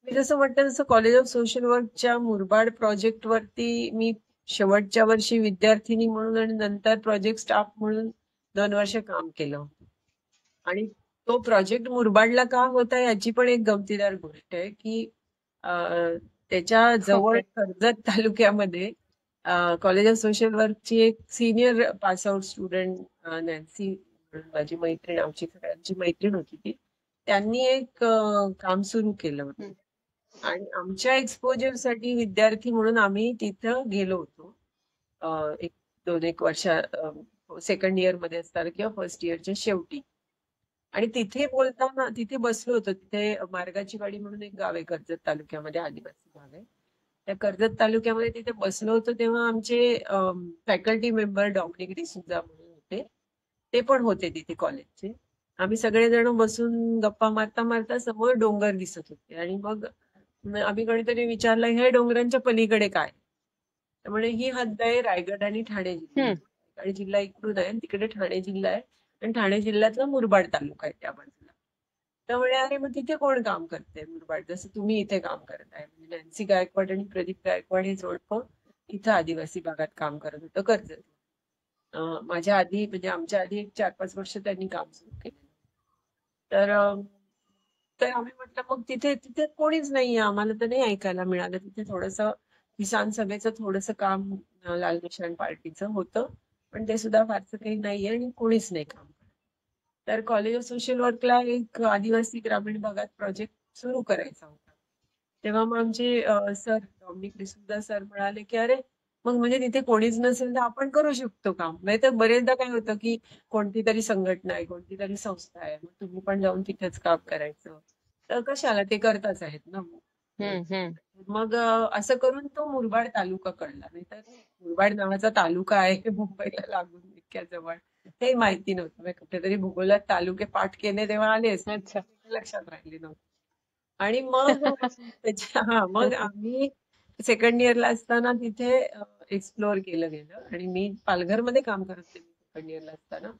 मी जसं म्हटलं तसं कॉलेज ऑफ सोशल वर्कच्या मुरबाड प्रोजेक्ट वरती मी शेवटच्या वर्षी विद्यार्थिनी म्हणून आणि नंतर प्रोजेक्ट स्टाफ म्हणून 2 वर्ष काम केलं. आणि तो प्रोजेक्ट मुरबाडला का होता याची पण एक गमतीदार गोष्ट आहे की त्याच्या जवळ ओके. कर्जत तालुक्यामध्ये कॉलेज ऑफ सोशल वर्कची एक senior pass out student Nancy म्हणून माझी मैत्रीण, आमची सगळ्यांची मैत्रीण होती ती. त्यांनी एक काम सुरू केलं होतं. आणि आमच्या एक्सपोजर साठी विद्यार्थी म्हणून आम्ही तिथं गेलो होतो. एक 2-1 वर्षा सेकंड इयर मध्ये असताना किंवा फर्स्ट इयरच्या शेवटी. आणि तिथे बोलताना तिथे बसलो होतो. तिथे मार्गाची वाडी म्हणून एक गाव आहे कर्जत तालुक्यामध्ये, आदिवासी भाग आहे. त्या कर्जत तालुक्यामध्ये तिथे बसलो होतो तेव्हा आमचे फॅकल्टी मेंबर डॉमिनिक डिसूजा म्हणून होते. ते पण होते तिथे कॉलेजचे. आम्ही सगळेजण बसून गप्पा मारता मारता समोर डोंगर दिसत होते आणि मग आम्ही कोणीतरी विचारलं, हे डोंगरांच्या पलीकडे काय? त्यामुळे ही हद्द आहे रायगड आणि ठाणे जिल्ह्याची. आणि जिल्हा इकडून आहे आणि तिकडे ठाणे जिल्हा आहे. आणि ठाणे जिल्ह्यातला मुरबाड तालुका आहे त्या बाजूला. त्यामुळे अरे मग तिथे कोण काम करते मुरबाड, जसं तुम्ही इथे काम करत आहे. म्हणजे नॅन्सी गायकवाड आणि प्रदीप गायकवाड हे जोडपं इथं आदिवासी भागात काम करत होतं कर्जत. माझ्या आधी म्हणजे आमच्या आधी एक 4-5 वर्ष त्यांनी काम सुरू केलं. तर तर आम्ही म्हटलं मग तिथे तिथे कोणीच नाहीये, आम्हाला तर नाही ऐकायला मिळालं. तिथे थोडंसं किसान सभेचं थोडंसं काम लाल निशाण पार्टीचं होतं, पण ते सुद्धा फारसं काही नाहीये आणि कोणीच नाही काम करत. तर कॉलेज ऑफ सोशल वर्कला एक आदिवासी ग्रामीण भागात प्रोजेक्ट सुरू करायचा होता. तेव्हा मग आमचे सर डॉमिनिक डिसूजा सर म्हणाले की अरे मग म्हणजे तिथे कोणीच नसेल तर आपण करू शकतो काम. नाही तर बरेचदा काय होतं की कोणती तरी संघटना आहे, कोणती तरी संस्था आहे, मग तुम्ही पण जाऊन तिथेच काम करायचं. तर कशाला, ते करताच आहेत ना. मग असं करून तो मुरबाड तालुका कळला. नाही तर मुरबाड नावाचा तालुका आहे मुंबईला लागून इतक्या जवळ, हे माहिती नव्हतं. मी कुठेतरी भूगोलात तालुके पाठ केले तेव्हा आलेच, अच्छा. लक्षात राहिले नव्हते. आणि मग मग आम्ही सेकंड इयरला असताना तिथे एक्सप्लोअर केलं गेलं. आणि मी पालघरमध्ये काम करत होते सेकंड इयरला असताना.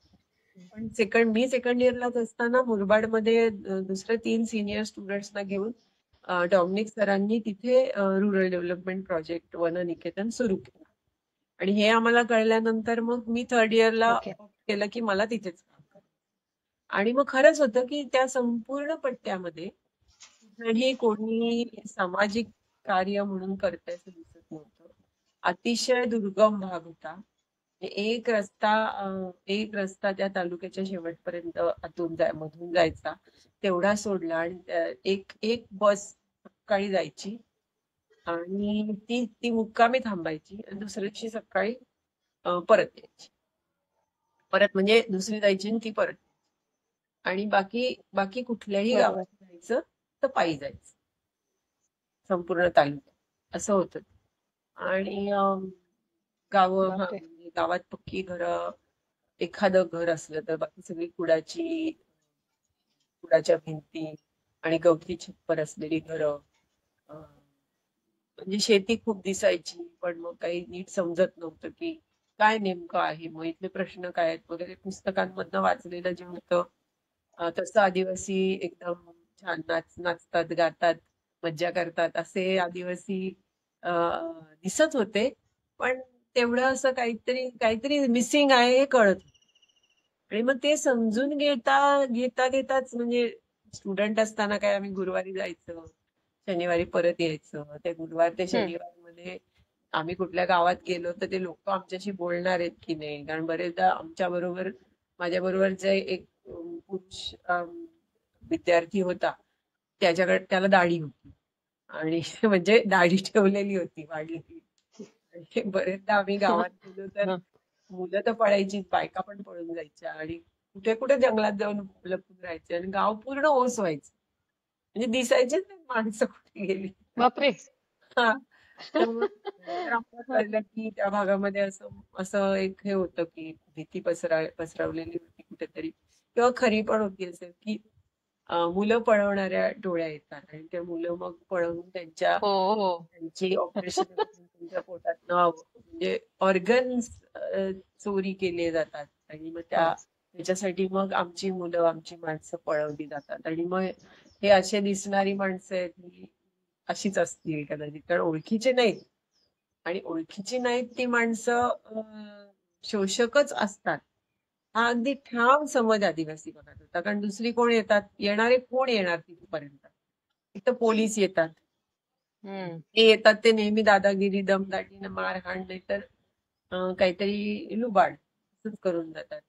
पण मी सेकंड इयरलाच असताना मुरबाडमध्ये दुसऱ्या 3 सिनियर स्टुडंट्सना घेऊन डॉमिनिक सरांनी तिथे रुरल डेव्हलपमेंट प्रोजेक्ट वननिकेतन सुरू केलं. आणि हे आम्हाला कळल्यानंतर मग मी थर्ड इयरला ओके. केलं की मला तिथेच काम करायचं. आणि मग खरंच होतं की त्या संपूर्ण पट्ट्यामध्ये कुठेही कोणी सामाजिक कार्य म्हणून करतंय असं दिसत नव्हतं. अतिशय दुर्गम भाग होता. एक रस्ता त्या तालुक्याच्या शेवटपर्यंत मधून जायचा, तेवढा सोडला. आणि एक एक बस सकाळी जायची आणि ती ती मुक्कामी थांबायची आणि दुसऱ्या दिवशी सकाळी परत यायची. परत म्हणजे दुसरी जायची आणि ती परत यायची. आणि बाकी बाकी कुठल्याही गावात बरोबर. जायचं तर पायी जायचं संपूर्ण तालुक्यात, असं होतं. आणि बापरे. म्हणजे गावात पक्की घरं, एखादं घर असलं तर बाकी सगळी कुडाच्या भिंती आणि गवती छप्पर असलेली घरं. म्हणजे शेती खूप दिसायची, पण मग काही नीट समजत नव्हतं की काय नेमकं आहे, मग इथले प्रश्न काय आहेत वगैरे. पुस्तकांमधनं वाचलेलं जे होतं तसं आदिवासी एकदम छान नाचतात, गातात, मज्जा करतात असे आदिवासी दिसत होते. पण तेवढं असं काहीतरी काहीतरी मिसिंग आहे हे कळत होतं. आणि मग ते समजून घेताच म्हणजे स्टुडंट असताना काय आम्ही गुरुवारी जायचं, शनिवारी परत यायचं. ते गुरुवार ते शनिवार मध्ये आम्ही कुठल्या गावात गेलो तर ते लोक आमच्याशी बोलणार आहेत की नाही. कारण बरेचदा माझ्या बरोबर जे एक पुरुष विद्यार्थी होता, त्याला दाढी होती आणि म्हणजे दाढी ठेवलेली होती, वाढलेली. आणि बरेचदा आम्ही गावात गेलो तर मुलं तर पळायची, बायका पण पळून जायच्या आणि कुठे कुठे जंगलात जाऊन लपून राहायचे आणि गाव पूर्ण ओस व्हायचं. म्हणजे दिसायचीच नाही माणसं कुठे गेली. बापरे. हा. तर मग नंतर आम्हाला कळलं की त्या भागामध्ये असं असं एक हे होतं की भीती पसरवलेली होती कुठेतरी, किंवा खरी पण होती असेल की मुलं पळवणाऱ्या टोळ्या येतात आणि ते मुलं मग पळवून हो हो. त्यांची ऑपरेशन करून त्यांच्या पोटातनं म्हणजे ऑर्गन्स चोरी केले जातात आणि मग खरंच. त्याच्यासाठी मग आमची मुलं आमची माणसं पळवली जातात आणि मग हे असे दिसणारी माणसं आहेत ही अशीच असतील कदाचित कारण ओळखीचे नाहीत आणि ओळखीची नाहीत ती माणसं शोषकच असतात. हा अगदी ठाम समज आदिवासी भागात होता कारण दुसरी कोण येतात येणारे कोण येणार तिथपर्यंत एक तर पोलीस येतात हम्म. ते येतात ते नेहमी दादागिरी दमदाटी मारहाण नाही तर काहीतरी लुबाड असंच करून जातात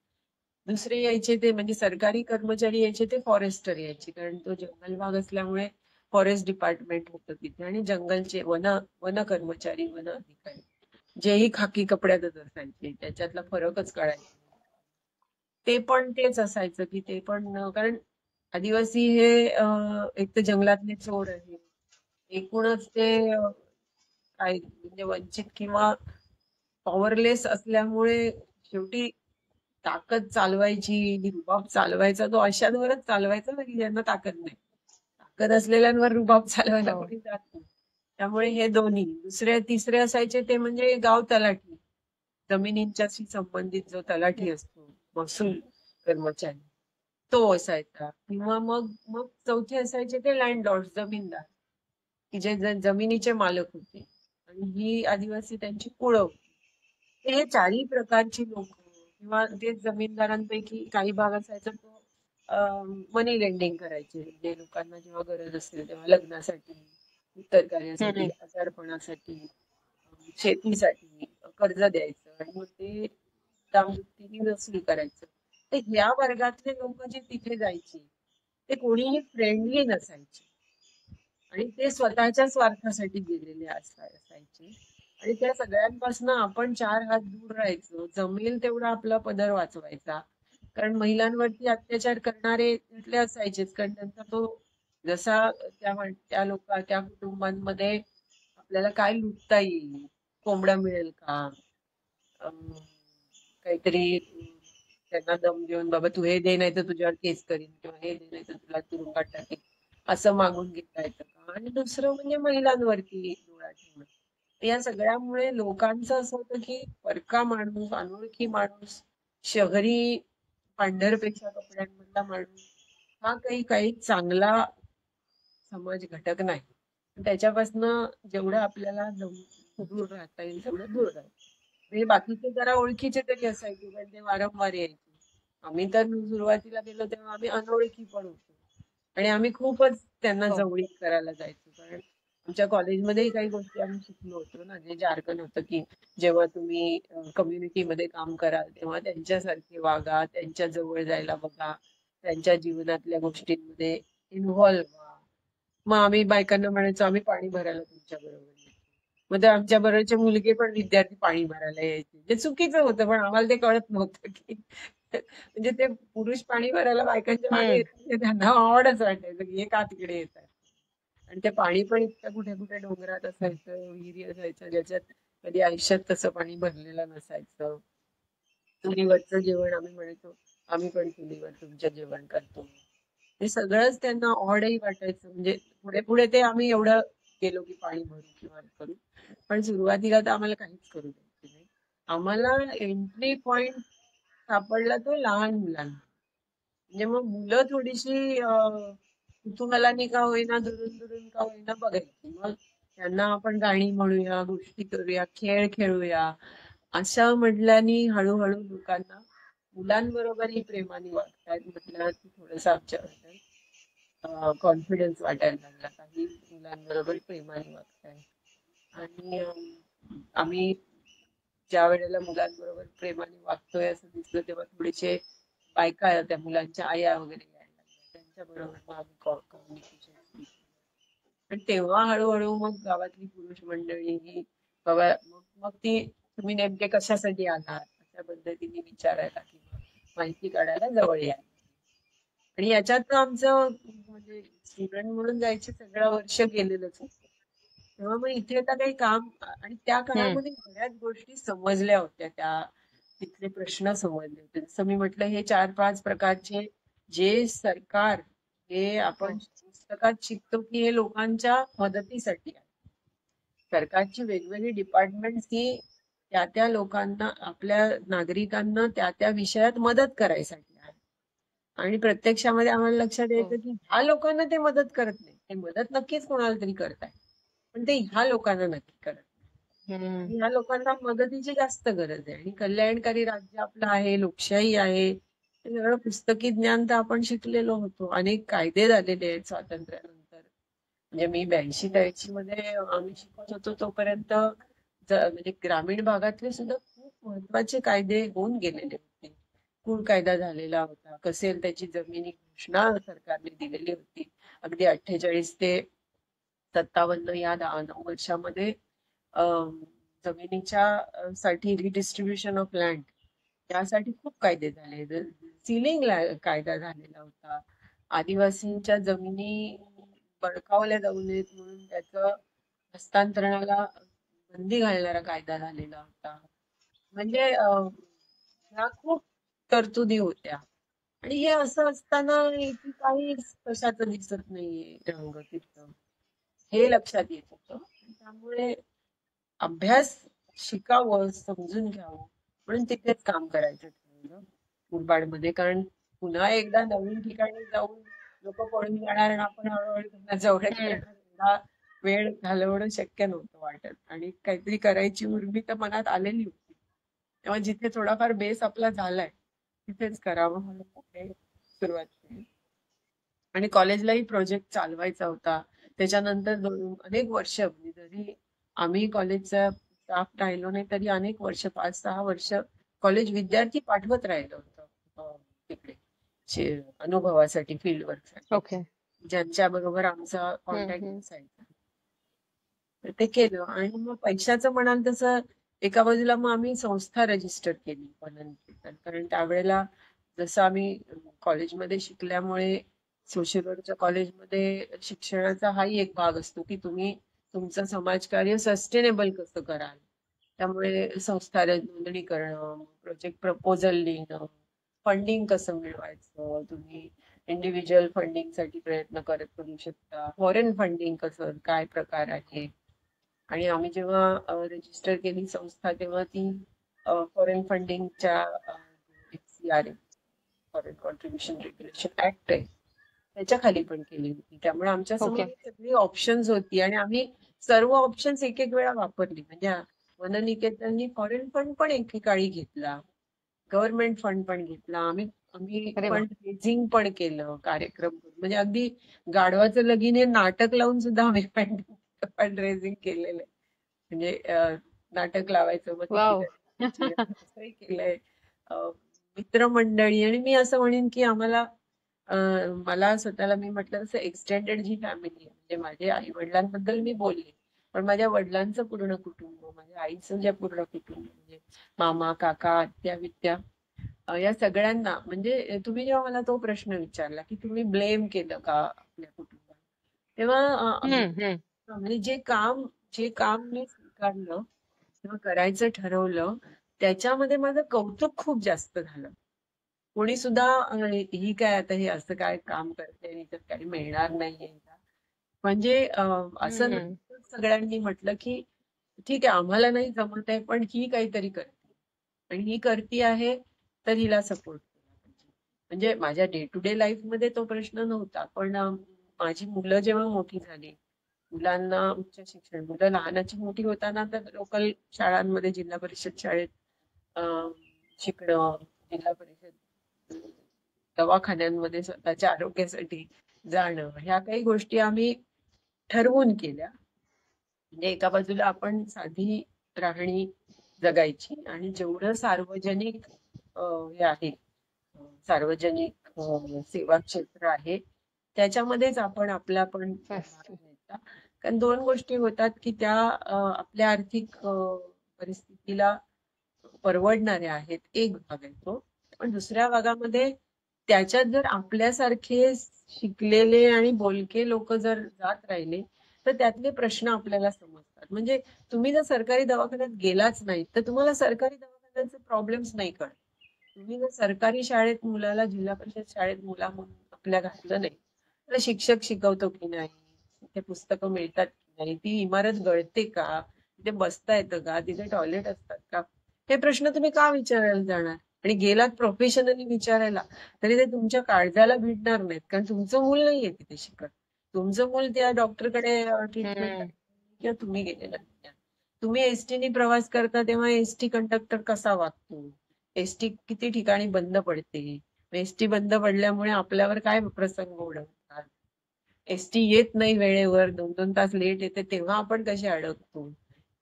दुसरे यायचे ते म्हणजे सरकारी कर्मचारी यायचे ते फॉरेस्टर यायचे कारण तो जंगल भाग असल्यामुळे फॉरेस्ट डिपार्टमेंट होतं तिथे आणि जंगलचे वन कर्मचारी वन अधिकारी जेही खाकी कपड्यातच असायचे त्याच्यातला फरकच कळायचा नाही. ते पण तेच असायचं की ते पण कारण आदिवासी हे एक तर जंगलातले चोर आहे एकूणच ते काय म्हणजे वंचित किंवा पॉवरलेस असल्यामुळे शेवटी ताकद चालवायची रुबाब चालवायचा तो अशांवरच चालवायचा ना की ज्यांना ताकद नाही ताकद असलेल्यांवर रुबाब चालवायला हो. कोणी जात नाही त्यामुळे हे दोन्ही दुसरे तिसरे असायचे ते म्हणजे गाव तलाठी जमिनींच्याशी संबंधित जो तलाठी असतो महसूल कर्मचारी तो असायचा किंवा मग मग चौथे असायचे ते लँडलॉर्ड जमीनदार की जे जमिनीचे मालक होते आणि ही आदिवासी त्यांची कुळं होती हे चारही प्रकारची लोक किंवा ते जमीनदारांपैकी काही भाग असायचा तो मनी लेंडिंग करायचे जे लोकांना जेव्हा गरज असेल तेव्हा लग्नासाठी इतर कार्यासाठी हम्म. आजारपणासाठी शेतीसाठी कर्ज द्यायचं आणि मग ते दामदुपटीने वसूल करायचं तर ह्या वर्गातले लोक जे तिथे जायचे ते कोणीही फ्रेंडली नसायचे आणि ते स्वतःच्या स्वार्थासाठी गेलेले असायचे आणि त्या सगळ्यांपासून आपण चार हात दूर राहायचो जमेल तेवढा आपला पदर वाचवायचा कारण महिलांवरती अत्याचार करणारे तिथले असायचेच कारण त्यांचा तो जसा त्या कुटुंबांमध्ये आपल्याला काय लुटता येईल कोंबडा मिळेल का काहीतरी त्यांना दम देऊन बाबा तू हे दे नाही तर तुझ्यावर केस करीन किंवा हे दे नाही तर तुला तुरुंगात टाकेन असं मागून घेता येतं का आणि दुसरं म्हणजे महिलांवरती डोळा ठेवणं या सगळ्यामुळे लोकांचं असं होतं की परका माणूस अनोळखी माणूस शहरी पांढरपेशा कपड्यांमधला माणूस हा काही चांगला समाज घटक नाही त्याच्यापासनं जेवढं आपल्याला दूर राहता येईल तेवढं दूर राहायचं म्हणजे बाकीचे जरा ओळखीचे तरी असायचे पण ते वारंवार यायचे आम्ही तर सुरुवातीला गेलो तेव्हा आम्ही अनोळखी पण होतो आणि आम्ही खूपच त्यांना हो. जवळीक करायला जायचो कारण आमच्या कॉलेजमध्येही काही गोष्टी आम्ही शिकलो होतो ना जे जार्गन होतं की जेव्हा तुम्ही कम्युनिटीमध्ये काम कराल तेव्हा त्यांच्यासारखे वागा त्यांच्या जवळ जायला बघा त्यांच्या जीवनातल्या गोष्टींमध्ये इन्व्हॉल्व्ह व्हा मग आम्ही बायकांना म्हणायचो आम्ही पाणी भरायला तुमच्या बरोबर येतो मग ते आमच्या बरोबरचे मुलगे पण विद्यार्थी पाणी भरायला यायचे जे चुकीचं होतं पण आम्हाला ते कळत नव्हतं की म्हणजे ते पुरुष पाणी भरायला बायकांच्या मागे हम्म. येतात म्हणजे त्यांना आवडच वाटायचं की हे का तिकडे येत आहे आणि ते पाणी पण इतकं कुठे कुठे डोंगरात असायचं विहिरी असायचं ज्याच्यात कधी आयुष्यात तसं पाणी भरलेलं नसायचं चुलीवरचं जेवण आम्ही म्हणायचो आम्ही पण चुलीवर तुमच्या जेवण करतो हे सगळंच त्यांना ऑडही वाटायचं म्हणजे पुढे पुढे ते आम्ही एवढं गेलो की पाणी भरू किंवा हे करू पण सुरुवातीला तर आम्हाला काहीच करू द्यायचे नाही आम्हाला एंट्री पॉइंट सापडला तो लहान मुलांना म्हणजे मग मुलं थोडीशी कुतूहलाने का होईना दुरून दुरून का होईना बघायची मग त्यांना आपण गाणी म्हणूया गोष्टी करूया खेळ खेळूया अशा म्हटल्यानी हळूहळू लोकांना मुलांबरोबरही प्रेमाने वागतायत म्हटल्यावरती थोडस आमच्याबद्दल कॉन्फिडन्स वाटायला लागला काही मुलांबरोबर प्रेमाने वागताय आणि आम्ही ज्या वेळेला मुलांबरोबर प्रेमाने वागतोय असं दिसलं तेव्हा थोडेसे बायका त्या मुलांच्या आया वगैरे यायला लागल्या त्यांच्या बरोबर मग आम्ही कम्युनिकेशन आणि तेव्हा हळूहळू मग गावातली पुरुष मंडळी ही बाबा मग मग ती तुम्ही नेमके कशासाठी आलात अशा पद्धतीने विचारायला किंवा माहिती काढायला जवळ यायला आणि याच्यात तर आमचं म्हणजे स्टुडंट म्हणून जायचे सगळं वर्ष गेलेलंच होतं तेव्हा मग इथे आता काही काम आणि त्या हम्म. काळामध्ये बऱ्याच गोष्टी समजल्या होत्या त्या तिथले प्रश्न समजले होते जसं मी म्हटलं हे 4-5 प्रकारचे जे सरकार हे आपण हो. पुस्तकात शिकतो की हे लोकांच्या मदतीसाठी आहे. सरकारची वेगवेगळी डिपार्टमेंट्स ही त्या त्या लोकांना, आपल्या नागरिकांना त्या त्या विषयात मदत करायसाठी आहे. आणि प्रत्यक्षामध्ये आम्हाला लक्षात हो. यायचं की ह्या लोकांना ते मदत करत नाही. ते मदत नक्कीच कोणाला तरी करताय, पण ते ह्या लोकांना नक्की करत नाही. हम्म. आणि ह्या लोकांना मदतीची जास्त गरज आहे. आणि कल्याणकारी राज्य आपलं आहे, लोकशाही आहे, हे सगळं पुस्तकी ज्ञान तर आपण शिकलेलो होतो. अनेक कायदे झालेले आहेत स्वातंत्र्यानंतर. म्हणजे मी 82-83 मध्ये आम्ही शिकत होतो तोपर्यंत म्हणजे ग्रामीण भागातले सुद्धा खूप महत्वाचे कायदे होऊन गेलेले होते. कुळ कायदा झालेला होता, कसेल त्याची जमिनी घोषणा सरकारने दिलेली होती. अगदी 48 ते 57 या 10-9 वर्षामध्ये अं, जमिनीच्या साठी रिडिस्ट्रीब्युशन ऑफ लँड त्यासाठी खूप कायदे झाले. सिलिंग कायदा झालेला होता. आदिवासींच्या जमिनी बळकावल्या जाऊ नयेत म्हणून त्याचं हस्तांतरणाला बंदी घालणारा कायदा झालेला होता. म्हणजे ह्या खूप तरतुदी होत्या. आणि हे असं असताना इथे काही कशाचं दिसत नाहीये रंग तिथं, हे लक्षात येत होतं. त्यामुळे अभ्यास शिकावं, समजून घ्यावं म्हणून तिथेच काम करायचं ठरवलं मुरबाडमध्ये. कारण पुन्हा एकदा नवीन ठिकाणी जाऊन लोक पळून जाणार आणि आपण हळूहळू त्यांना जवळच हम्म. करणार, एवढा वेळ घालवणं शक्य नव्हतं वाटत. आणि काहीतरी करायची उर्मी तर मनात आलेली होती. तेव्हा जिथे थोडाफार बेस आपला झालाय तिथेच करावं म्हणून पुढे सुरुवात केली. आणि कॉलेजलाही प्रोजेक्ट चालवायचा होता. त्याच्यानंतर अनेक वर्ष, म्हणजे जरी आम्ही कॉलेजचा स्टाफ राहिलो नाही तरी अनेक वर्ष, 5-6 वर्ष कॉलेज विद्यार्थी पाठवत राहिलं होतं तिकडे अनुभवासाठी, फील्ड वर्कसाठी, ओके. ज्यांच्या बरोबर आमचा कॉन्टॅक्ट हम्म. असायचा. तर ते केलं. आणि मग पैशाचं म्हणाल तसं एका बाजूला मग आम्ही संस्था रजिस्टर केली वननिकेतन. कारण त्यावेळेला जसं आम्ही कॉलेजमध्ये शिकल्यामुळे सोशल वर्कच्या कॉलेजमध्ये शिक्षणाचा हाही एक भाग असतो की तुम्ही तुमचं समाजकार्य सस्टेनेबल कसं कराल. त्यामुळे संस्था नोंदणी करणं, प्रोजेक्ट प्रपोजल लिहिणं, फंडिंग कसं मिळवायचं, तुम्ही इंडिव्हिज्युअल फंडिंगसाठी प्रयत्न करू शकता, फॉरेन फंडिंग कसं, काय प्रकार आहे. आणि आम्ही जेव्हा रजिस्टर केली संस्था तेव्हा ती फॉरेन फंडिंगच्या FCRA, foreign contribution regulation act आहे, त्याच्या खाली पण केली होती. त्यामुळे आमच्या समोर ओके. ही सगळी ऑप्शन्स होती आणि आम्ही सर्व ऑप्शन्स एक एक वेळा वापरली. म्हणजे वननिकेतननी फॉरेन फंड पण एकेकाळी घेतला, गव्हर्नमेंट फंड पण घेतला. आम्ही आम्ही अरे वा. फंड रेझिंग पण केलं, कार्यक्रम करून. म्हणजे अगदी गाढवाचं लगीन हे नाटक लावून सुद्धा आम्ही फंड रेझिंग केलेलं आहे. म्हणजे नाटक लावायचं, मग वाव. तिकीट द्यायची, असंही केलंय. अ, मित्रमंडळी. आणि मी असं म्हणेन की आम्हाला मला स्वतःला, मी म्हटलं तसं एक्सटेंडेड जी फॅमिली आहे, म्हणजे माझ्या आई वडिलांबद्दल मी बोलले, पण माझ्या वडिलांचं पूर्ण कुटुंब, माझ्या आईचं जे पूर्ण कुटुंब, म्हणजे मामा, काका, आत्या, वित्या, या सगळ्यांना, म्हणजे तुम्ही जेव्हा मला तो प्रश्न विचारला की तुम्ही ब्लेम केलं का आपल्या कुटुंबाला, तेव्हा हम्म. म्हणजे जे काम मी स्वीकारलं किंवा करायचं ठरवलं त्याच्यामध्ये माझं कौतुक खूप जास्त झालं. कोणी सुद्धा ही काय आता हे असं काय काम करते आणि त्यात काही मिळणार नाहीये का? म्हणजे असं हम्म. नक्कीच सगळ्यांनी म्हटलं की ठीक आहे, आम्हाला नाही जमत आहे पण ही काहीतरी करते आणि ही करती आहे तर हिला सपोर्ट केला पाहिजे. म्हणजे माझ्या डे टू डे लाईफ मध्ये तो प्रश्न नव्हता, पण माझी मुलं जेव्हा मोठी झाली, मुलांना उच्च शिक्षण, मुलं लहानाची मोठी होताना तर लोकल शाळांमध्ये, जिल्हा परिषद शाळेत शिकणं, जिल्हा परिषद दवाखान्यांमध्ये स्वतःच्या आरोग्यासाठी जाणं, ह्या काही गोष्टी आम्ही ठरवून केल्या. म्हणजे एका बाजूला आपण साधी राहणी जगायची आणि जेवढं सार्वजनिक हे आहे, सार्वजनिक सेवा क्षेत्र आहे त्याच्यामध्येच आपण आपला पण भाग मस्त. न्यायचा. कारण दोन गोष्टी होतात की त्या आपल्या आर्थिक परिस्थितीला परवडणाऱ्या आहेत, एक भाग आहे तो. पण दुसऱ्या भागामध्ये त्याच्यात जर आपल्यासारखे शिकलेले आणि बोलके लोक जर जात राहिले तर त्यातले प्रश्न आपल्याला समजतात. म्हणजे तुम्ही जर सरकारी दवाखान्यात गेलाच नाही तर तुम्हाला सरकारी दवाखान्याचे प्रॉब्लेम्स नाही कळत. तुम्ही जर सरकारी शाळेत मुलाला, जिल्हा परिषद शाळेत मुला म्हणून आपल्या घातलं नाही त्याला शिक्षक शिकवतो की नाही, तिथे पुस्तकं मिळतात की नाही, ती इमारत गळते का, तिथे बसता येतं का, तिथे टॉयलेट असतात का, हे प्रश्न तुम्ही का विचारायला जाणार? आणि गेलात प्रोफेशनली विचारायला तरी ते तुमच्या काळजाला भिडणार नाहीत, कारण तुमचं मूल नाहीये तिथे शिकत. तुमचं मूल त्या डॉक्टरकडे ट्रीटमेंट हम्म. किंवा तुम्ही गेलेला नाही. तुम्ही एसटीने प्रवास करता तेव्हा एसटी कंडक्टर कसा वागतो, एसटी किती ठिकाणी बंद पडते, एसटी बंद पडल्यामुळे आपल्यावर काय प्रसंग ओढवतात, एसटी येत नाही वेळेवर, 2-2 तास लेट येते, तेव्हा आपण कसे अडकतो,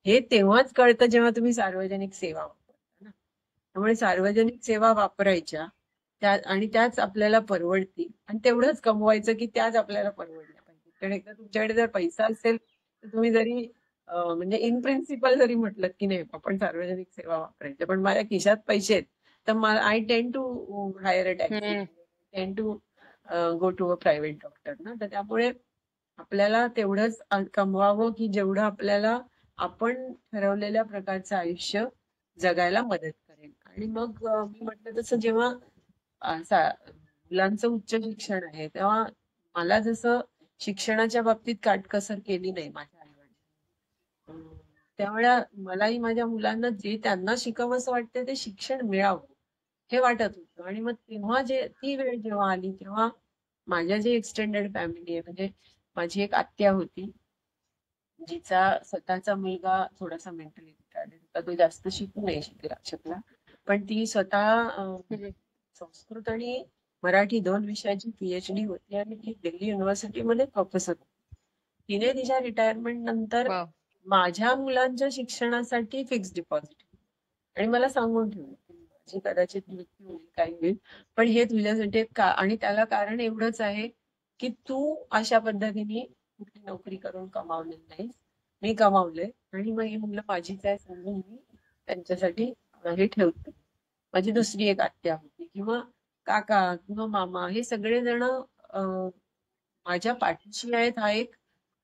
हे तेव्हाच कळतं जेव्हा तुम्ही सार्वजनिक सेवा वापरता ना. त्यामुळे सार्वजनिक सेवा वापरायच्या त्या, आणि त्याच आपल्याला परवडतील, आणि तेवढंच कमवायचं की त्याच आपल्याला परवडल्या पाहिजे. कारण एकदा तुमच्याकडे जर पैसा असेल तर तुम्ही जरी म्हणजे इन प्रिन्सिपल जरी म्हटलं की नाही आपण सार्वजनिक सेवा वापरायच्या, पण माझ्या खिशात पैसे आहेत, तर मला I tend to hire a taxi, hmm. Tend to go to a private doctor ना. तर त्यामुळे आपल्याला तेवढंच कमवावं की जेवढं आपल्याला आपण ठरवलेल्या प्रकारचं आयुष्य जगायला मदत करेल. आणि मग मी म्हटलं तसं जेव्हा मुलांचं उच्च शिक्षण आहे तेव्हा मला जसं शिक्षणाच्या बाबतीत काटकसर केली नाही माझ्या आईवडिलांनी, त्यामुळे मलाही माझ्या मुलांना जे त्यांना शिकावंसं वाटतं ते शिक्षण मिळावं हे वाटत होतं. आणि मग तेव्हा ती वेळ जेव्हा आली तेव्हा माझ्या जे एक्सटेंडेड फॅमिली आहे, म्हणजे माझी एक आत्या होती जिचा स्वतःचा मुलगा थोडासा मेंटली रिटार्डेड होता, तो जास्त शिकू नाही शकला, पण ती स्वतः हम्म. संस्कृत आणि मराठी 2 विषयाची PhD होती आणि ती दिल्ली युनिव्हर्सिटीमध्ये प्रोफेसर होती. तिने तिच्या रिटायरमेंट नंतर वाव. माझ्या मुलांच्या शिक्षणासाठी फिक्स डिपॉझिट आणि मला सांगून ठेवलं की माझी कदाचित मृत्यू होईल काही होईल, पण हे तुझ्यासाठी का, आणि त्याला कारण एवढंच आहे की तू अशा पद्धतीने कुठली नोकरी करून कमावलेली नाहीस, मी कमावलंय आणि मग ही मुलं माझीच आहे समजून मी त्यांच्यासाठी हे ठेवते. माझी दुसरी एक आत्या होती किंवा काका किंवा मामा हे सगळेजण माझ्या पाठीशी आहेत, हा एक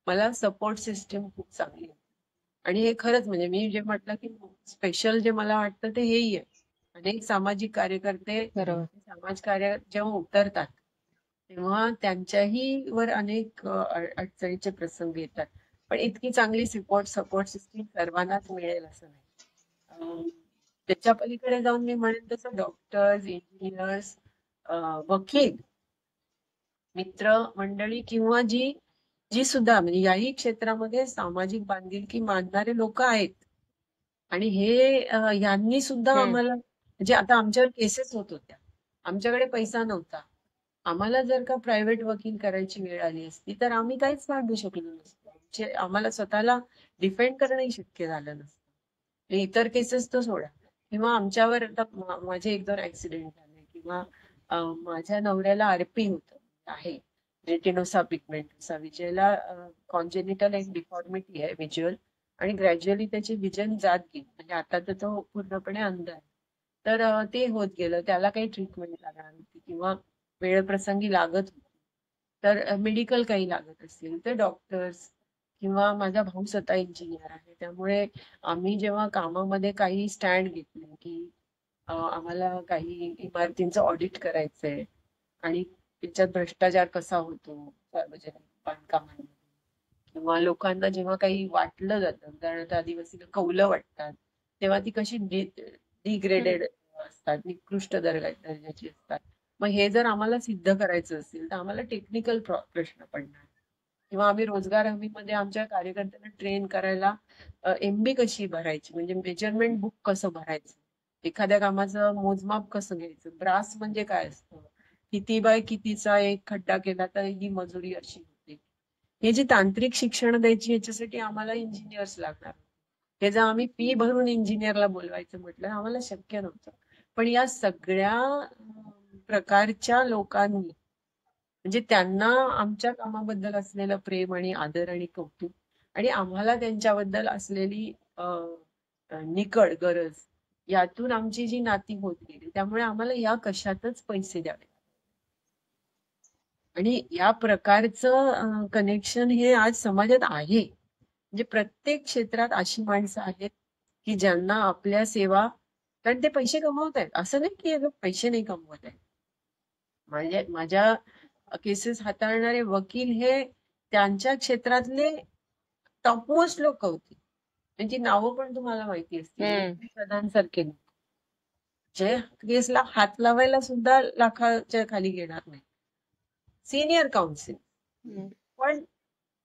मला सपोर्ट सिस्टीम खूप चांगली आहे. आणि हे खरंच म्हणजे मी जे म्हटलं की स्पेशल जे मला वाटतं ते हेही आहे. अनेक सामाजिक कार्यकर्ते बरोबर. समाजकार्यात जेव्हा उतरतात तेव्हा त्यांच्याही वर अनेक अडचणीचे प्रसंग येतात, पण इतकी चांगली सपोर्ट सिस्टीम सर्वांनाच मिळेल असं नाही. अं, त्याच्या पलीकडे जाऊन मी म्हणेन तसं डॉक्टर्स, इंजिनियर्स, वकील मित्र मंडळी किंवा जी जी सुद्धा म्हणजे याही क्षेत्रामध्ये सामाजिक बांधिलकी मानणारे लोक आहेत. आणि हे यांनी सुद्धा हम्म. आम्हाला म्हणजे आता आमच्यावर केसेस होत होत्या, आमच्याकडे पैसा नव्हता, आम्हाला जर का प्रायव्हेट वकील करायची वेळ आली असती तर आम्ही काहीच मांडू शकलो नसतो, आम्हाला स्वतःला डिफेंड करणंही शक्य झालं नसतं. आणि इतर केसेस तर सोडा, किंवा आमच्यावर आता माझे 1-2 ऍक्सिडेंट झाले किंवा माझ्या नवऱ्याला RP होतं आहे, रेटिनोसा पिगमेंटोसा, विजयला कॉन्जेनिटल एक डिफॉर्मिटी आहे व्हिज्युअल, आणि ग्रॅज्युअली त्याची विजन जात गेली, म्हणजे आता तर तो पूर्णपणे अंध आहे. तर ते होत गेलं, त्याला काही ट्रीटमेंट लागणार होती किंवा वेळप्रसंगी लागत होती, तर मेडिकल काही लागत असेल तर डॉक्टर्स, किंवा माझा भाऊ स्वतः इंजिनियर आहे, त्यामुळे आम्ही जेव्हा कामामध्ये काही स्टँड घेतले की आम्हाला काही इमारतींचं ऑडिट करायचंय आणि त्याच्यात भ्रष्टाचार कसा होतो सार्वजनिक बांधकामांमध्ये, किंवा लोकांना जेव्हा काही वाटलं जातं, उदाहरणार्थ आदिवासीला कौलं वाटतात तेव्हा ती कशी हम्म. डिग्रेडेड असतात, निकृष्ट दर्जाची असतात. मग हे जर आम्हाला सिद्ध करायचं असेल तर आम्हाला टेक्निकल प्रश्न पडणार, किंवा आम्ही रोजगार हमीमध्ये आमच्या कार्यकर्त्यांना ट्रेन करायला MB कशी भरायची, म्हणजे मेजरमेंट बुक कसं भरायचं, एखाद्या कामाचं मोजमाप कसं घ्यायचं, ब्रास म्हणजे काय असतं, किती बाय कितीचा एक खड्डा केला तर ही मजुरी अशी होते, हे जे तांत्रिक शिक्षण द्यायची याच्यासाठी आम्हाला इंजिनियर्स लागणार. हे जर आम्ही फी भरून इंजिनियरला बोलवायचं म्हटलं आम्हाला शक्य नव्हतं. पण या सगळ्या प्रकारच्या लोकांनी म्हणजे त्यांना आमच्या कामाबद्दल असलेलं प्रेम आणि आदर आणि कौतुक, आणि आम्हाला त्यांच्याबद्दल असलेली निकड गरज, यातून आमची जी नाती होत गेली, त्यामुळे आम्हाला या कशातच पैसे द्यावे, आणि या प्रकारचं कनेक्शन हे आज समाजात आहे. म्हणजे प्रत्येक क्षेत्रात अशी माणसं आहेत की ज्यांना आपल्या सेवा, कारण ते पैसे कमवत आहेत, असं नाही की हे लोक पैसे नाही कमवत आहेत. माझ्या केसेस हाताळणारे वकील हे त्यांच्या क्षेत्रातले टॉपमोस्ट लोक होती. त्यांची नावं पण तुम्हाला माहिती असतील. हम्म. प्रधान सारखे लोक जे केसला हात लावायला सुद्धा लाखाच्या खाली घेणार नाही. Senior council. पण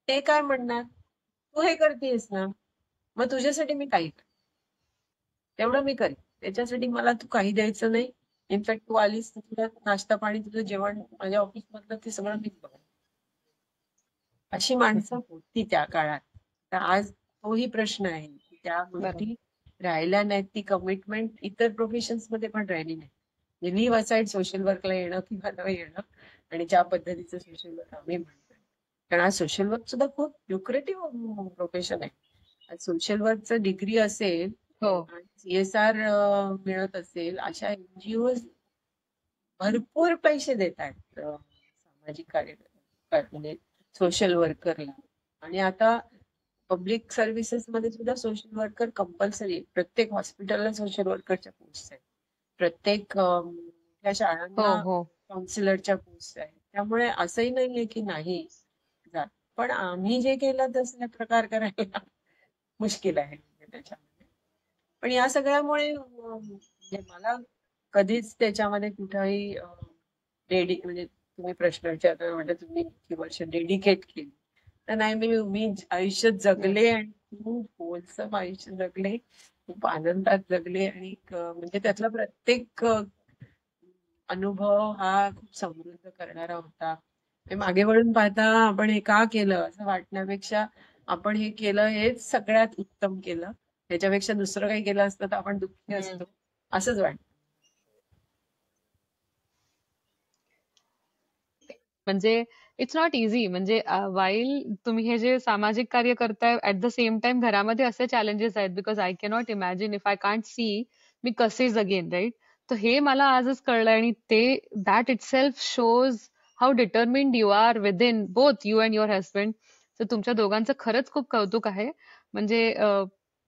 ते काय म्हणणार, तू हे करतेस ना, मग तुझ्यासाठी मी काही करेन, तेवढं मी करेन, त्याच्यासाठी मला तू काही द्यायचं नाही. इनफॅक्ट तू आलीस तर तुला नाश्ता पाणी, तुझं जेवण माझ्या ऑफिस मधलं ते सगळं मीच बघेन. अशी माणसं होती त्या काळात. तर आज तोही प्रश्न आहे की त्या गोष्टी राहिल्या नाहीत. ती कमिटमेंट इतर प्रोफेशन्स मध्ये पण राहिली नाही. लिव्ह असाइड सोशल वर्कला येणं किंवा न येणं, आणि ज्या पद्धतीचं सोशल वर्क आम्ही म्हणतोय, कारण आज सोशल वर्क सुद्धा खूप ल्युक्रेटिव्ह प्रोफेशन आहे. सोशल वर्कचं डिग्री असेल हो. आणि CSR मिळत असेल, अशा NGO भरपूर पैसे देत आहेत सामाजिक कार्य म्हणजे सोशल वर्करला. आणि आता पब्लिक सर्व्हिसेस मध्ये सुद्धा सोशल वर्कर कंपल्सरी. प्रत्येक हॉस्पिटलला सोशल वर्करच्या पोस्ट आहेत. प्रत्येक मोठ्या हो शाळांना हो काउन्सिलरच्या पोस्ट आहेत. त्यामुळे असंही नाहीये की नाही जात. पण आम्ही जे केलं तसले प्रकार करायला मुश्किल आहे त्याच्यामध्ये. पण या सगळ्यामुळे म्हणजे मला कधीच त्याच्यामध्ये कुठेही म्हणजे तुम्ही प्रश्न विचारता म्हणजे तुम्ही इतकी वर्ष डेडिकेट केली, तर नाही. मी आयुष्य जगले आणि खूप होलसम आयुष्य जगले, खूप आनंदात जगले, आणि म्हणजे त्यातला प्रत्येक अनुभव हा खूप समृद्ध करणारा होता. मागे वळून पाहता आपण हे का केलं असं वाटण्यापेक्षा आपण हे केलं हेच सगळ्यात उत्तम केलं, त्याच्यापेक्षा दुसरं काही केलं असतं तर आपण दुःखी असतो, असंच वाटतं. म्हणजे इट्स नॉट इझी. म्हणजे वाईल तुम्ही हे जे सामाजिक कार्य करताय, ऍट द सेम टाइम घरामध्ये असे चॅलेंजेस आहेत. Because I cannot imagine if I can't see, मी कसे जगेन, राईट? तर हे मला आजच कळलंय, आणि ते that itself shows how determined you are within both you and your husband. तर तुमच्या दोघांचं खरंच खूप कौतुक आहे. म्हणजे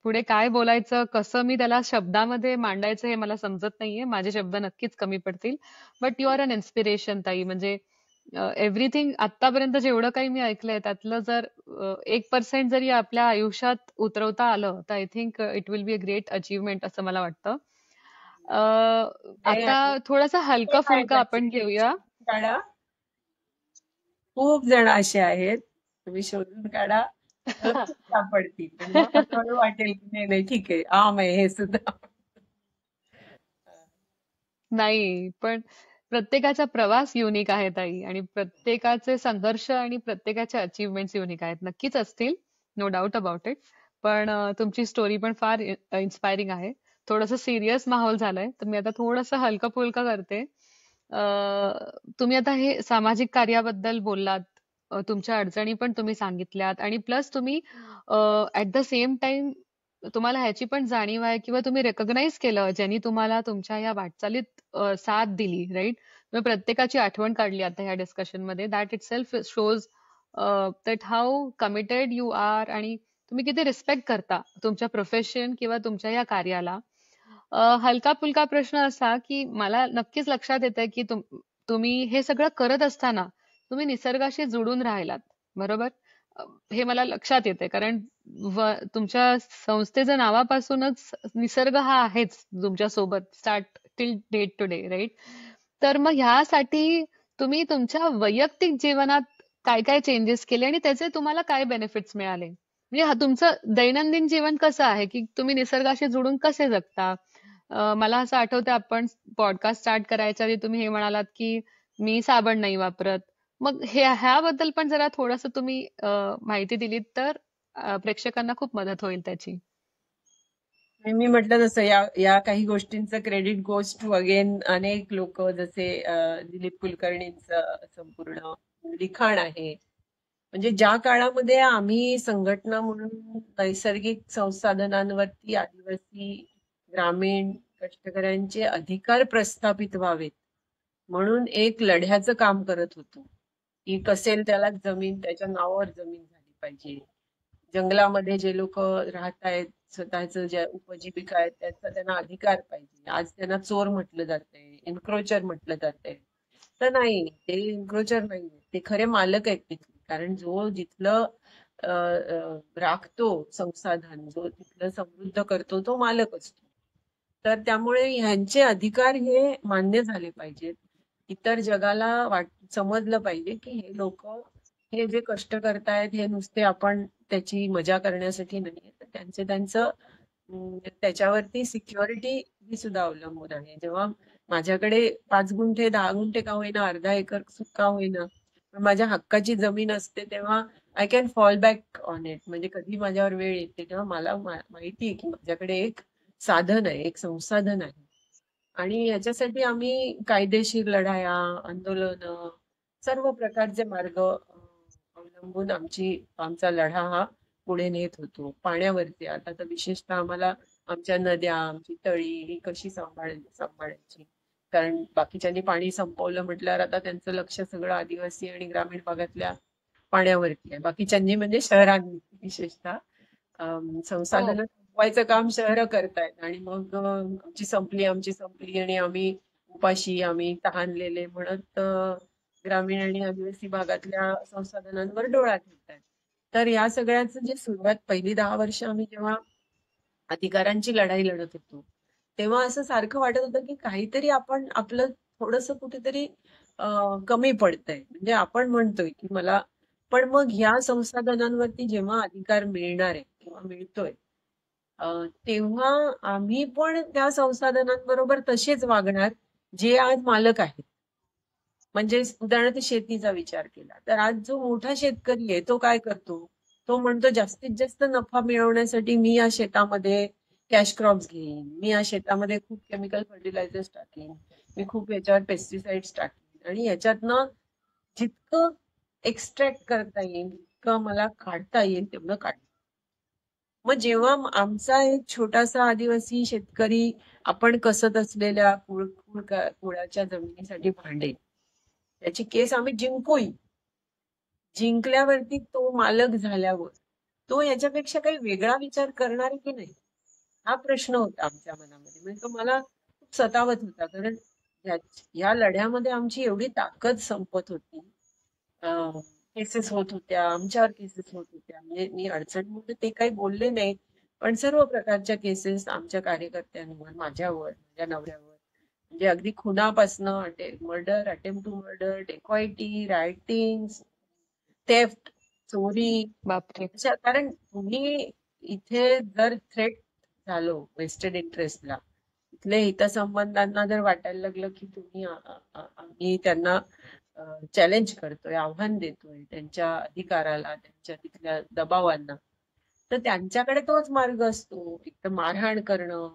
पुढे काय बोलायचं, कसं मी त्याला शब्दामध्ये मांडायचं हे मला समजत नाहीये. माझे शब्द नक्कीच कमी पडतील. But you are an inspiration, ताई. म्हणजे एव्हरीथिंग आतापर्यंत जेवढं काही मी ऐकलंय त्यातलं जर 1% जरी आपल्या आयुष्यात उतरवता आलं, तर I think it will be a great achievement असं मला वाटतं. हे आता आहे. थोडासा हलका पण आहेत फुलका असे. आपण घेऊया. काढा, खूप जण असे आहेत, तुम्ही शोधून काढा, तुम्हाला खूप सापडतील. आणि मग हळूहळू वाटेल की नाही नाही ठीक आहे, आहे हे सुद्धा. नाही, पण प्रत्येकाचा प्रवास युनिक आहे, ताई. आणि प्रत्येकाचे संघर्ष आणि प्रत्येकाचे अचीवमेंट्स युनिक आहेत. नक्कीच असतील, नो डाऊट अबाउट इट. पण तुमची स्टोरी पण फार इन्स्पायरिंग आहे. थोडंसं सिरियस माहोल झालाय, तर मी आता थोडंसं हलकं फुलकं करते. तुम्ही आता हे सामाजिक कार्याबद्दल बोललात, तुमच्या अडचणी पण तुम्ही सांगितल्यात, आणि प्लस तुम्ही ऍट द सेम टाइम तुम्हाला ह्याची पण जाणीव आहे, किंवा तुम्ही रेकॉग्नाइज केलं ज्यांनी तुम्हाला तुमच्या या वाटचालीत साथ दिली, राईट? तुम्ही प्रत्येकाची आठवण काढली आता ह्या डिस्कशन मध्ये. That itself shows that how committed you are, आणि तुम्ही किती रिस्पेक्ट करता तुमच्या प्रोफेशन किंवा तुमच्या या कार्याला. हलका फुलका प्रश्न असा की मला नक्कीच लक्षात येतंय की तुम्ही हे सगळं करत असताना तुम्ही निसर्गाशी जुडून राहिलात, बरोबर? हे मला लक्षात येतंय, कारण तुमच्या संस्थेच्या नावापासूनच निसर्ग हा आहेच तुमच्या सोबत, start till date today, right? तर मग ह्यासाठी तुम्ही तुमच्या वैयक्तिक जीवनात काय काय चेंजेस केले, आणि त्याचे तुम्हाला काय बेनिफिट्स मिळाले? म्हणजे तुमचं दैनंदिन जीवन कसं आहे, की तुम्ही निसर्गाशी जुडून कसे जगता? मला असं आठवतं, आपण पॉडकास्ट स्टार्ट करायच्या आधी तुम्ही हे म्हणालात की मी साबण नाही वापरत. मग ह्याबद्दल पण जरा थोडंसं तुम्ही माहिती दिलीत तर प्रेक्षकांना खूप मदत होईल त्याची. मी म्हटलं तसं या काही गोष्टींचं क्रेडिट गोज टू अगेन अनेक लोक, जसे दिलीप कुलकर्णींचं संपूर्ण लिखाण आहे. म्हणजे ज्या काळामध्ये आम्ही संघटना म्हणून नैसर्गिक संसाधनांवरती आदिवासी ग्रामीण कष्टकऱ्यांचे अधिकार प्रस्थापित व्हावेत म्हणून एक लढ्याचं काम करत होतो, की कसेल त्याला जमीन, त्याच्या नावावर जमीन झाली पाहिजे. जंगलामध्ये जे लोक राहत आहेत, स्वतःचं ज्या उपजीविका आहेत त्याचा त्यांना अधिकार पाहिजे. आज त्यांना चोर म्हटलं जातंय, एन्क्रोचर म्हटलं जातंय. तर नाही, ते एन्क्रोचर नाही, ते खरे मालक आहेत तिथले. कारण जो जिथलं राखतो संसाधन, जो तिथलं समृद्ध करतो, तो मालक असतो. तर त्यामुळे ह्यांचे अधिकार हे मान्य झाले पाहिजेत. इतर जगाला समजलं पाहिजे की हे लोक हे जे कष्ट करतायत हे नुसते आपण त्याची मजा करण्यासाठी नाही, तर त्यांचं त्याच्यावरती सिक्युरिटी ही सुद्धा अवलंबून आहे. जेव्हा माझ्याकडे 5 गुंठे 10 गुंठे का होईना, अर्धा एकर का होईना, पण माझ्या हक्काची जमीन असते, तेव्हा I can fall back on it. म्हणजे कधी माझ्यावर वेळ येते तेव्हा मला माहिती आहे की माझ्याकडे एक साधन आहे, एक संसाधन आहे. आणि याच्यासाठी आम्ही कायदेशीर लढाया, आंदोलन, सर्व प्रकारचे मार्ग अवलंबून आमचा लढा हा पुढे नेत होतो. पाण्यावरती आता तर विशेषतः आम्हाला आमच्या नद्या, आमची तळी ही कशी सांभाळायची. कारण बाकीच्यांनी पाणी संपवलं म्हटल्यावर आता त्यांचं लक्ष सगळं आदिवासी आणि ग्रामीण भागातल्या पाण्यावरती आहे. बाकीच्यांनी म्हणजे शहरांनी विशेषतः हो. संसाधनं संपवायचं काम शहरं करतायत आणि मग आमची संपली आणि आम्ही उपाशी, आम्ही तहानलेले म्हणत ग्रामीण आणि आदिवासी भागातल्या संसाधनांवर डोळा ठेवतायत. तर या सगळ्याचं जे सुरुवात पहिली 10 वर्ष आम्ही जेव्हा अधिकारांची लढाई लढत होतो, तेव्हा असं सारखं वाटत होतं की काहीतरी आपण आपलं थोडंसं कुठेतरी कमी पडतंय. म्हणजे आपण म्हणतोय की मला, पण मग ह्या संसाधनांवरती जेव्हा अधिकार मिळणार आहे किंवा मिळतोय, तेव्हा आम्ही पण त्या संसाधनांबरोबर तसेच वागणार जे आज मालक आहेत. म्हणजे उदाहरणार्थ शेतीचा विचार केला तर आज जो मोठा शेतकरी आहे तो काय करतो? तो म्हणतो जास्तीत जास्त नफा मिळवण्यासाठी मी या शेतामध्ये कॅश क्रॉप्स घेईन, मी या शेतामध्ये खूप केमिकल फर्टिलायझर्स टाकेन, मी खूप याच्यावर पेस्टिसाइड्स टाकेन आणि याच्यातनं जितकं एक्स्ट्रॅक्ट करता येईल, जितकं मला काढता येईल तेवढं काढ. मग जेव्हा आमचा एक छोटासा आदिवासी शेतकरी आपण कसत असलेल्या कुळाच्या जमिनीसाठी भांडेल, त्याची केस आम्ही जिंकूही. जिंकल्यावरती तो मालक झाल्यावर तो याच्यापेक्षा काही वेगळा विचार करणार की नाही, हा प्रश्न होता आमच्या मनामध्ये. म्हणजे तो मला खूप सतावत होता. कारण या लढ्यामध्ये आमची एवढी ताकद संपत होती. केसेस होत होत्या, आमच्यावर केसेस होत होत्या. म्हणजे मी अडचणीमध्ये ते काही बोलले नाही, पण सर्व प्रकारच्या केसेस आमच्या कार्यकर्त्यांवर, माझ्यावर, माझ्या नवऱ्यावर, म्हणजे अगदी खुनापासनं murder, attempt to murder, dacoity, rioting, theft, चोरी, बापरे. अशा. कारण तुम्ही इथे जर थ्रेट झालो वेस्टेड इंटरेस्टला, इथले हितसंबंधांना जर वाटायला लागलं की आम्ही त्यांना चॅलेंज करतोय, आव्हान देतोय त्यांच्या अधिकाराला, त्यांच्या तिथल्या दबावांना, तर त्यांच्याकडे तोच मार्ग असतो, एक तर मारहाण करणं,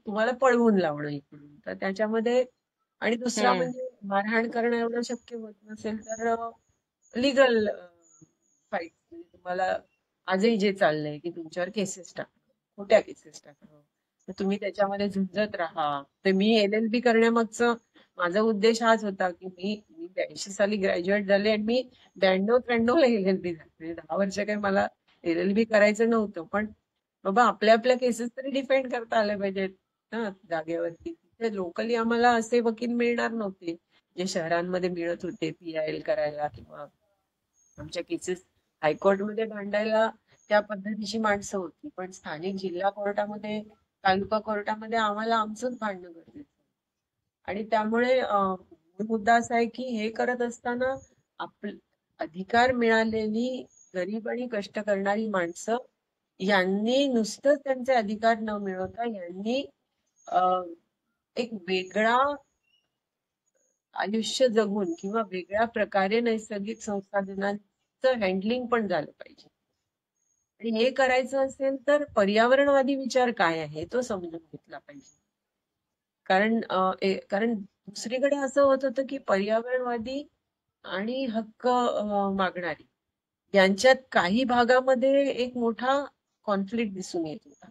तुम्हाला पळवून लावणं इकडून. तर त्याच्यामध्ये आणि दुसरा हम्म. म्हणजे मारहाण करणं एवढं शक्य होत नसेल तर लिगल फाईट, म्हणजे तुम्हाला आजही जे चाललंय की तुमच्यावर केसेस टाकणं, खोट्या केसेस टाकणं, तर तुम्ही त्याच्यामध्ये झुंजत राहा. तर मी LLB करण्यामागचं माझा उद्देश हाच होता की मी मी 82 साली ग्रॅज्युएट झाले आणि मी 92-93 ला LLB झाले. म्हणजे 10 वर्ष काही मला LLB करायचं नव्हतं, पण बाबा आपल्या आपल्या केसेस तरी डिफेंड करता आल्या पाहिजेत ना जागेवरती. तिथे लोकली आम्हाला असे वकील मिळणार नव्हते जे शहरांमध्ये मिळत होते PIL करायला, किंवा आमच्या केसेस हायकोर्टमध्ये भांडायला त्या पद्धतीची माणसं होती. पण स्थानिक जिल्हा कोर्टामध्ये, तालुका कोर्टामध्ये आम्हाला आमचंच भांडणं गरजेचं. आणि त्यामुळे मूळ मुद्दा असा आहे की हे करत असताना अधिकार मिळालेली गरीब आणि कष्ट करणारी माणसं यांनी नुसतंच त्यांचे अधिकार न मिळवता यांनी अं, एक वेगळा आयुष्य जगून किंवा वेगळ्या प्रकारे नैसर्गिक संसाधनांचं हँडलिंग पण झालं पाहिजे. आणि हे करायचं असेल तर पर्यावरणवादी विचार काय आहे तो समजून घेतला पाहिजे. कारण दुसरीकडे असं होत होतं की पर्यावरणवादी आणि हक्क मागणारी यांच्यात काही भागामध्ये एक मोठा कॉन्फ्लिक्ट दिसून येत होता.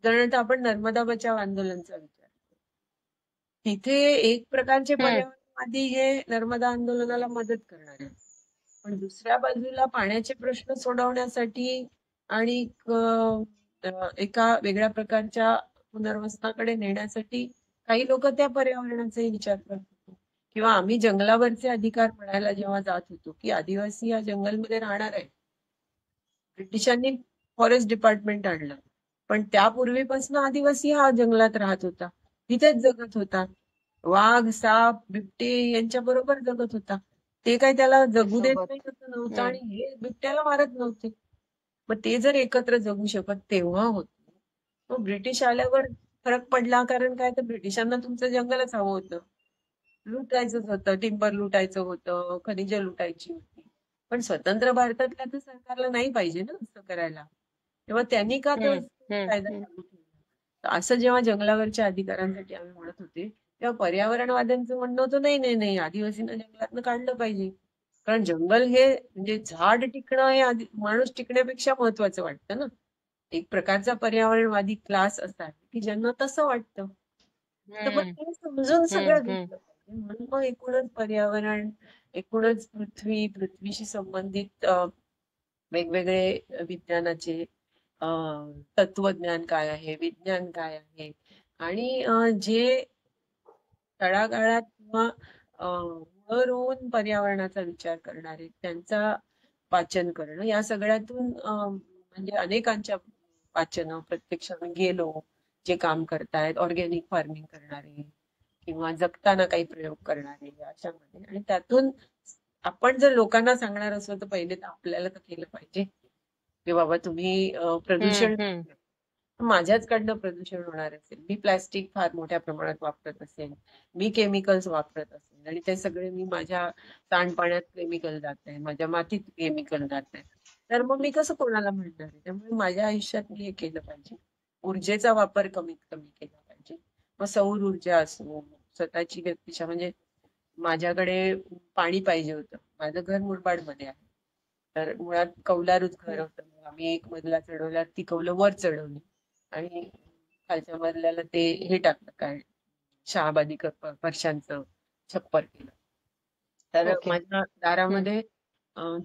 उदाहरणार्थ आपण नर्मदा बचाव आंदोलनचा विचार करू. तिथे एक प्रकारचे हम्म. पर्यावरणवादी हे नर्मदा आंदोलनाला मदत करणारे, पण दुसऱ्या बाजूला पाण्याचे प्रश्न सोडवण्यासाठी आणि एका वेगळ्या प्रकारच्या पुनर्वसनाकडे नेण्यासाठी काही लोक त्या पर्यावरणाचाही विचार करत होते. किंवा आम्ही जंगलावरचे अधिकार म्हणायला जेव्हा जात होतो, की आदिवासी या जंगलमध्ये राहणार आहे. ब्रिटिशांनी फॉरेस्ट डिपार्टमेंट आणलं. पण त्यापूर्वीपासून आदिवासी हा जंगलात राहत होता. तिथेच जगत होता. वाघ, साप, बिबटे यांच्या बरोबर जगत होता. ते काय त्याला जगू देत सोबत. नाही असं नव्हतं हम्म. आणि हे बिबट्याला मारत नव्हते. मग ते जर एकत्र जगू शकत तेव्हा होत. मग ब्रिटिश आल्यावर फरक पडला कारण काय तर ब्रिटिशांना तुमचं जंगलच हवं होतं. लुटायचंच होतं, टिंबर लुटायचं होतं, खनिजं लुटायची होती. पण स्वतंत्र भारतातल्या तर सरकारला नाही पाहिजे ना असं करायला. तेव्हा त्यांनी का तो हम्म. हम्म. कायदा हम्म. लागू ठेवला? तर असं जेव्हा जंगलावरच्या अधिकारांसाठी आम्ही म्हणत होते, तेव्हा पर्यावरणवाद्यांचं म्हणणं होतं, नाही, नाही, नाही, आदिवासींना जंगलातनं काढलं पाहिजे. कारण जंगल हे म्हणजे झाड टिकणं हे माणूस टिकण्यापेक्षा महत्वाचं वाटतं ना. एक प्रकारचा पर्यावरणवादी क्लास असा आहे, की ज्यांना तसं वाटतं. तर मग हम्म. ते समजून हम्म. सगळं हम्म. घेतलं पाहिजे. म्हणून मग एकूणच पर्यावरण, एकूणच पृथ्वीशी संबंधित वेगवेगळे विज्ञानाचे अ, तत्वज्ञान काय आहे, विज्ञान काय आहे आणि जे तळागाळात किंवा वर होऊन पर्यावरणाचा विचार करणारे त्यांचा वाचन करणं या सगळ्यातून म्हणजे अनेकांच्या वाचन प्रत्यक्ष आम्ही गेलो जे काम करतायत ऑर्गॅनिक फार्मिंग करणारे किंवा जगताना काही प्रयोग करणारे अशामध्ये आणि त्यातून आपण जर लोकांना सांगणार असलो तर पहिले तर आपल्याला तर केलं पाहिजे की बाबा तुम्ही हम्म. प्रदूषण हम्म. माझ्याचकडनं प्रदूषण होणार असेल मी प्लॅस्टिक फार मोठ्या प्रमाणात वापरत असेल मी केमिकल्स वापरत असेल आणि ते सगळे मी माझ्या सांडपाण्यात केमिकल जात आहे माझ्या मातीत केमिकल जात आहे तर मग मी कसं कोणाला म्हणणार आहे त्यामुळे माझ्या आयुष्यात मी हे केलं पाहिजे ऊर्जेचा वापर कमीत कमी केला पाहिजे मग सौर ऊर्जा असो स्वतःची व्यक्तिशा म्हणजे माझ्याकडे पाणी पाहिजे होतं माझं घर मुरबाडमध्ये आहे तर मुळात कौलारूच घर होतं मग आम्ही एक मजला चढवला ती कौलं वर चढवली आणि खालच्या मजल्याला ते हे टाकलं काय शहाबादी फरशांचं छप्पर केलं तर ओके. माझ्या हम्म. दारामध्ये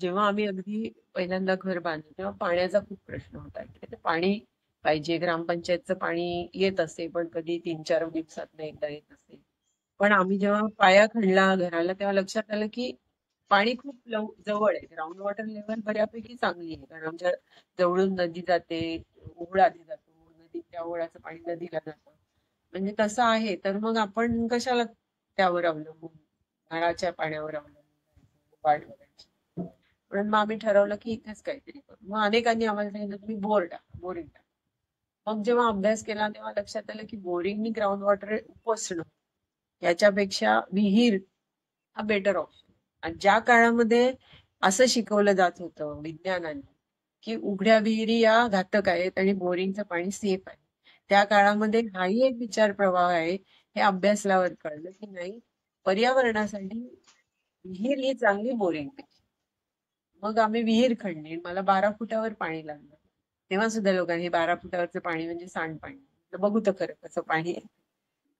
जेव्हा आम्ही अगदी पहिल्यांदा घर बांधलं तेव्हा पाण्याचा खूप प्रश्न होता इकडे. पाणी पाहिजे ग्रामपंचायतचं पाणी येत असे पण कधी 3-4 दिवसात एकदा येत असे पण आम्ही जेव्हा पाया खणला घराला तेव्हा लक्षात आलं की पाणी खूप जवळ आहे ग्राउंड वॉटर लेवल बऱ्यापैकी चांगली आहे कारण आमच्या जवळून नदी जाते ओढ आधी जातो नदी त्या ओढाचं पाणी नदीला जातं म्हणजे तसं आहे तर मग आपण कशाला त्यावर अवलंबून नळाच्या पाण्यावर अवलंबून वाट बघायची म्हणून मग आम्ही ठरवलं की इथेच काहीतरी करू मग अनेकांनी आम्हाला सांगितलं तुम्ही बोर टाका बोरिंग टाका मग जेव्हा अभ्यास केला तेव्हा लक्षात आलं की बोरिंगनी ग्राउंड वॉटर उपसणं याच्यापेक्षा विहीर हा बेटर ऑप्शन आणि ज्या काळामध्ये असं शिकवलं जात होतं विज्ञानाने की उघड्या विहिरी या घातक आहेत आणि बोरिंगचं पाणी सेफ आहे त्या काळामध्ये हाही एक विचार प्रवाह आहे हे अभ्यासल्यावर कळलं की नाही पर्यावरणासाठी विहीर ही चांगली बोरिंग मग आम्ही विहीर खणली मला 12 फुटावर पाणी लागलं तेव्हा सुद्धा लोकांनी 12 फुटावरचं पाणी म्हणजे सांडपाणी तर बघू तर खरं कसं पाणी आहे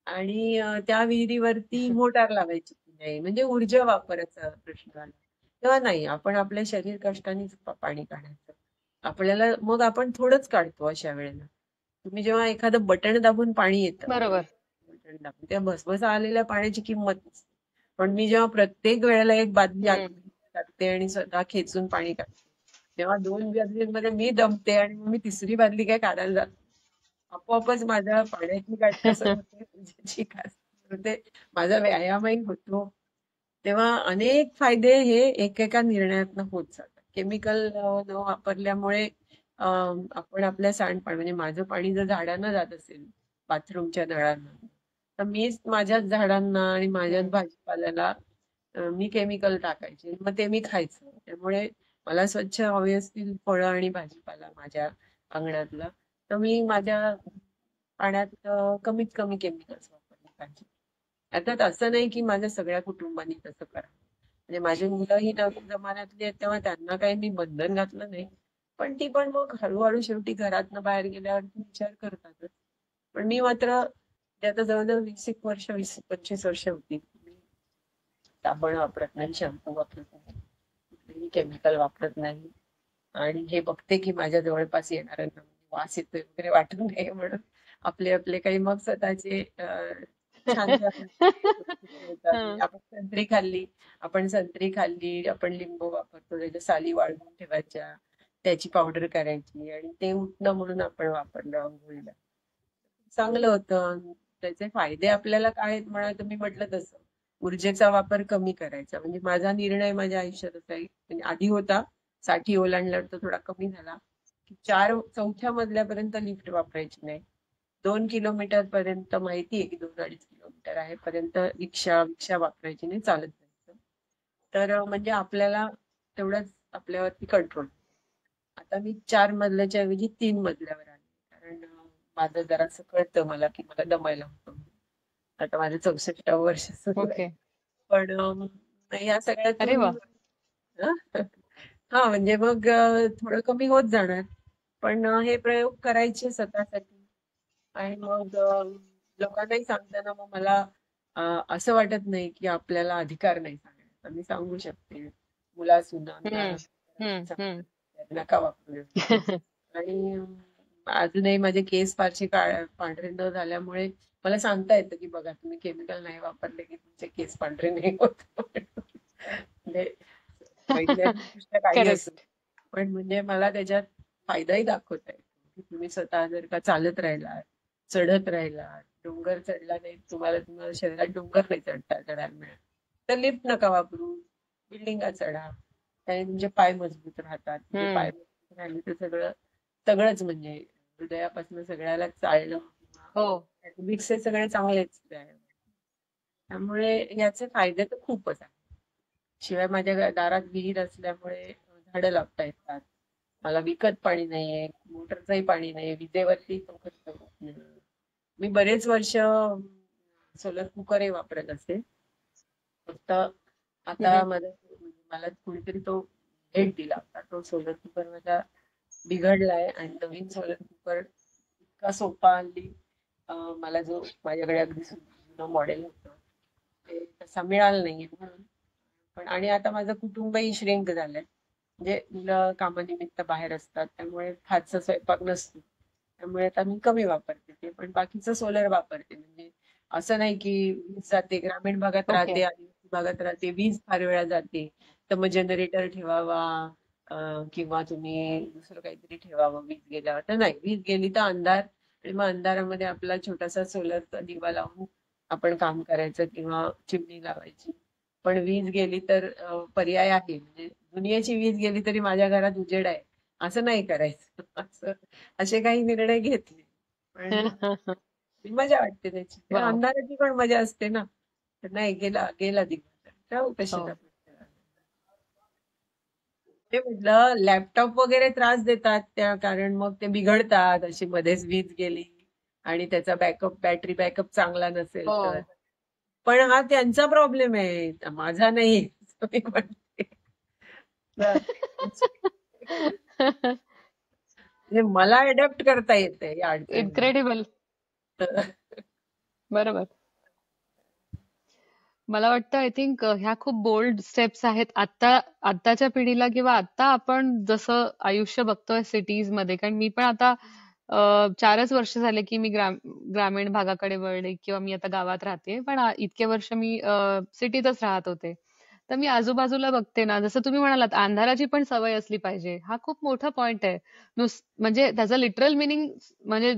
आणि त्या विहिरीवरती मोटार लावायची की नाही म्हणजे ऊर्जा वापरायचा प्रश्न आला तेव्हा नाही आपण आपल्या शरीर कष्टानेच पाणी काढायचं आपल्याला मग आपण थोडंच काढतो अशा वेळेला तुम्ही जेव्हा एखादं बटण दाबून पाणी येतं बरोबर. बटण दाबून त्या भसभसा आलेल्या पाण्याची किंमत नसते पण मी जेव्हा प्रत्येक वेळेला एक बादली हम्म. आत टाकते आणि स्वतः खेचून पाणी काढते तेव्हा 2 बादलींमध्ये मी दमते आणि मग मी तिसरी बादली काय काढायला जात आपोआपच माझ्या पाण्याची गाठ कसर होते, पूजेची कसर होते, माझा व्यायामही होतो. तेव्हा अनेक फायदे हे एकेका निर्णयातनं होत जातात. केमिकल न वापरल्यामुळे आपण आपल्या सांडपाणी म्हणजे माझं पाणी जर झाडांना जात असेल बाथरूमच्या नळांना तर मीच माझ्याच झाडांना आणि माझ्याच हम्म. भाजीपाल्याला मी केमिकल टाकायचे मग ते मी खायचं त्यामुळे मला स्वच्छ हवे असतील फळं आणि भाजीपाला माझ्या अंगणातला तर मी माझ्या पाण्यात कमीत कमी केमिकल्स वापरले पाहिजे. अर्थात असं नाही की माझ्या सगळ्या कुटुंबानी तसं करा. म्हणजे माझी मुलं ही नवीन जमान्यातली आहेत तेव्हा त्यांना काही मी बंधन घातलं नाही. पण ती पण मग हळूहळू शेवटी घरातनं बाहेर गेल्यावर विचार करतातच. पण मी मात्र ते आता जवळजवळ 20 एक वर्ष 20-25 वर्ष होती. मी साबण वापरत नाही, शॅम्पू वापरत नाही, कुठलेही केमिकल वापरत नाही. आणि हे बघते की माझ्या जवळपास येणाऱ्यांना वास येतोय वगैरे वाटू नये म्हणून आपले आपले काही मग स्वतःचे छान छान गोष्टी मिळतात. म्हणजे हं. आपण संत्री खाल्ली, आपण लिंबू वापरतो, त्याच्या साली वाळवून ठेवायच्या, त्याची पावडर करायची आणि ते उठणं म्हणून आपण वापरलं अंघोळीला. चांगलं होतं. त्याचे फायदे आपल्याला काय आहेत म्हणा, तुम्ही म्हटलं तसं. ऊर्जेचा वापर कमी करायचा. म्हणजे माझा निर्णय माझ्या आयुष्यात असा आहे, म्हणजे आधी होता, 60 ओलांडल्यावर तो थोडा कमी झाला, की 4-4थ्या मजल्यापर्यंत लिफ्ट वापरायची नाही. 2 किलोमीटर पर्यंत माहिती आहे की 2-2.5 किलोमीटर आहे पर्यंत रिक्षा रिक्षा वापरायची नाही, चालत जायचं. तर म्हणजे आपल्याला तेवढंच आपल्यावरती कंट्रोल. आता मी 4 मजल्याच्या ऐवजी 3 मजल्यावर आले. कारण माझं जरासं कळतं मला की मला दमायला होतं. आता माझं 64 वर्ष सुरू आहे. ओके. पण या अरे सगळ्यातून वा. हा म्हणजे मग थोडं कमी होत जाणार. पण हे प्रयोग करायचे स्वतःसाठी. आणि मग लोकांनाही सांगताना मग मला असं वाटत नाही की आपल्याला अधिकार नाही सांगायचा. मी सांगू शकते मुला-सुनांना हम्म. हम्म. हम्म. नका वापरू. आणि अजूनही माझे केस फारसे पांढरे न झाल्यामुळे मला सांगता येतं की बघा तुम्ही केमिकल नाही वापरले की तुमचे केस पांढरे नाही होत. म्हणजे वैज्ञानिकदृष्ट्या काही असो. करेक्ट. पण म्हणजे मला त्याच्यात फायदाही दाखवता येतो की तुम्ही स्वतः जर का चालत राहिलात, चढत राहिलात, डोंगर चढला नाही, तुम्हाला शरीरात डोंगर नाही चढायला मिळत, तर लिफ्ट नका वापरू, बिल्डिंगा चढा. त्याने तुमचे पाय मजबूत राहतात. म्हणजे पाय हम्म. मजबूत राहिले तर सगळंच म्हणजे हृदयापासून सगळ्याला चालणं किंवा हो. ॲरोबिक्स हे सगळे चांगलेच व्यायाम. त्यामुळे याचे फायदे तर खूपच आहेत. शिवाय माझ्या दारात विहीर असल्यामुळे झाडं लावता येतात. मला विकत पाणी नाहीये, मोटरचंही पाणी नाहीये, विजेवरती तो खर्च होत नाही. मी बरेच वर्ष सोलर कुकरही वापरत असे. फक्त आता हम्म. मला कुणीतरी तो भेट दिला होता. तो सोलर कुकर माझा बिघडलाय आणि नवीन सोलर कुकर इतका सोपा हल्ली मला जो माझ्याकडे अगदी जुनं मॉडेल होतं ते तसा मिळाला नाहीये म्हणून. पण आणि आता माझं कुटुंबही श्रिंक झालंय. म्हणजे मुलं कामानिमित्त बाहेर असतात त्यामुळे फारसा स्वयंपाक नसतो. त्यामुळे आता मी कमी वापरते ते. पण बाकीचं सोलर वापरते. म्हणजे असं नाही की वीज जाते, ग्रामीण भागात ओके. राहते, आदिवासी भागात राहते, वीज फार वेळा जाते. तर मग जनरेटर ठेवावा किंवा तुम्ही दुसरं काहीतरी ठेवावं वीज गेल्यावर. तर नाही, वीज गेली तर अंधार आणि मग अंधारामध्ये आपला छोटासा सोलरचा दिवा लावून आपण काम करायचं किंवा चिमणी लावायची. पण वीज गेली तर पर्याय आहे. म्हणजे दुनियेची वीज गेली तरी माझ्या घरात उजेड आहे. असं नाही करायचं. असे काही निर्णय घेतले. पण मजा वाटते त्याची. त्या वाव. अंधाराची पण मजा असते ना. तर नाही गेला गेला दिवस. राहू हो. कशाला. ते म्हटलं लॅपटॉप वगैरे त्रास देतात त्या कारण मग ते बिघडतात अशी मध्येच वीज गेली आणि त्याचा बॅटरी बॅकअप चांगला नसेल हो. तर. पण हा त्यांचा प्रॉब्लेम आहे माझा नाही. असं मी म्हणते. तर म्हणजे मला अडॅप्ट करता येते या अडचणींना. इनक्रेडिबल. बरोबर. मला वाटतं आय थिंक ह्या खूप बोल्ड स्टेप्स आहेत. आत्ताच्या पिढीला किंवा आता आपण जसं आयुष्य बघतोय सिटीज मध्ये, कारण मी पण आता 4च वर्ष झाले की मी ग्रामीण भागाकडे वळले किंवा मी आता गावात राहते. पण इतके वर्ष मी सिटीतच राहत होते. तर मी आजूबाजूला बघते ना, जसं तुम्ही म्हणालात अंधाराची पण सवय असली पाहिजे. हा खूप मोठा पॉइंट आहे. म्हणजे त्याचं लिटरल मिनिंग म्हणजे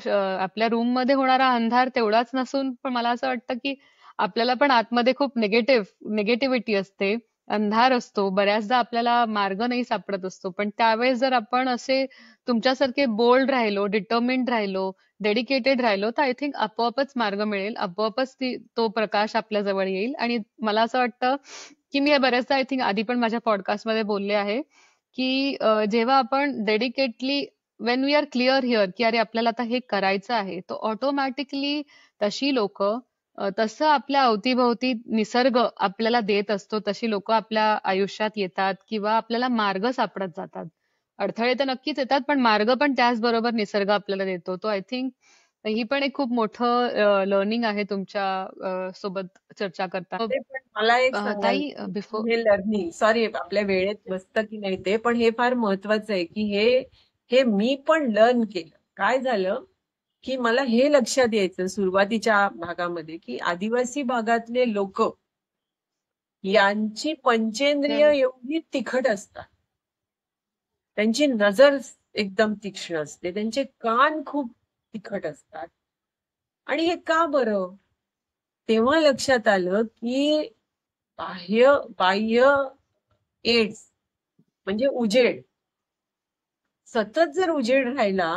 आपल्या रूम मध्ये होणारा अंधार तेवढाच नसून, पण मला असं वाटतं की आपल्याला पण आतमध्ये खूप निगेटिव्हिटी असते, अंधार असतो, बऱ्याचदा आपल्याला मार्ग नाही सापडत असतो. पण त्यावेळेस जर आपण असे तुमच्यासारखे बोल्ड राहिलो, डिटर्मिन्ड राहिलो, डेडिकेटेड राहिलो, तर आय थिंक आपोआपच मार्ग मिळेल, आपोआपच तो प्रकाश आपल्या जवळ येईल. आणि मला असं वाटतं की मी बऱ्याचदा आय थिंक आधी पण माझ्या पॉडकास्टमध्ये बोलले आहे की जेव्हा आपण dedicatedly when we are clear here की अरे आपल्याला आता हे करायचं आहे, तो ऑटोमॅटिकली तशी लोक तसं आपल्या अवतीभोवती निसर्ग आपल्याला देत असतो, तशी लोक आपल्या आयुष्यात येतात किंवा आपल्याला मार्ग सापडत जातात. अडथळे तर नक्कीच येतात, पण मार्ग पण त्याचबरोबर निसर्ग आपल्याला देतो. तो आय थिंक ही पण एक खूप मोठं लर्निंग आहे तुमच्या सोबत चर्चा करता. ते पण मला एक सांगाल ताई की बिफोर. हे लर्निंग सॉरी आपल्या वेळेत बसतं की नाही ते पण हे फार महत्वाचं आहे की हे हे मी पण लर्न केलं. काय झालं की मला हे लक्षात यायचं सुरुवातीच्या भागामध्ये, की आदिवासी भागातले लोक यांची पंचेंद्रिय हम्म. एवढी तिखट असतात. त्यांची नजर एकदम तीक्ष्ण असते, त्यांचे कान खूप तिखट असतात. आणि हे का बरं? तेव्हा लक्षात आलं, की बाह्य एड्स म्हणजे उजेड. सतत जर उजेड राहिला,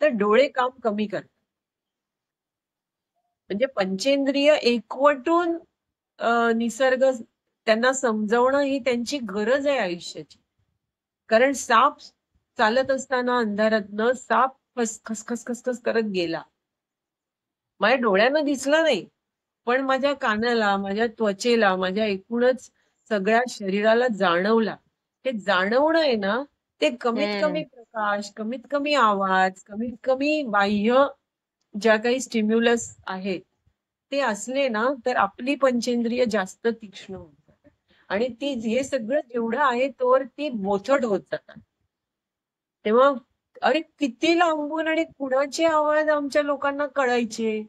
तर डोळे काम कमी करतात. म्हणजे पंचेंद्रिय एकवटून निसर्ग त्यांना समजवणं ही त्यांची गरज आहे आयुष्याची. कारण साप चालत असताना अंधारातनं साप खसखस खसखस करत गेला. माझ्या डोळ्यांना दिसलं नाही. पण माझ्या कानाला, माझ्या त्वचेला, माझ्या एकूणच सगळ्या शरीराला जाणवला. हे जाणवणं आहे ना, ते कमीत कमी हम्म. प्रकाश, कमीत कमी आवाज, कमीत कमी बाह्य ज्या काही स्टिम्युलस आहेत, ते असले ना, तर आपली पंचेंद्रिय जास्त तीक्ष्ण होत जातात. आणि ती हे सगळं जेवढं आहे तोवर ती बोथट होत जातात. तेव्हा अरे किती लांबून आणि कुणाचे आवाज आमच्या लोकांना कळायचे.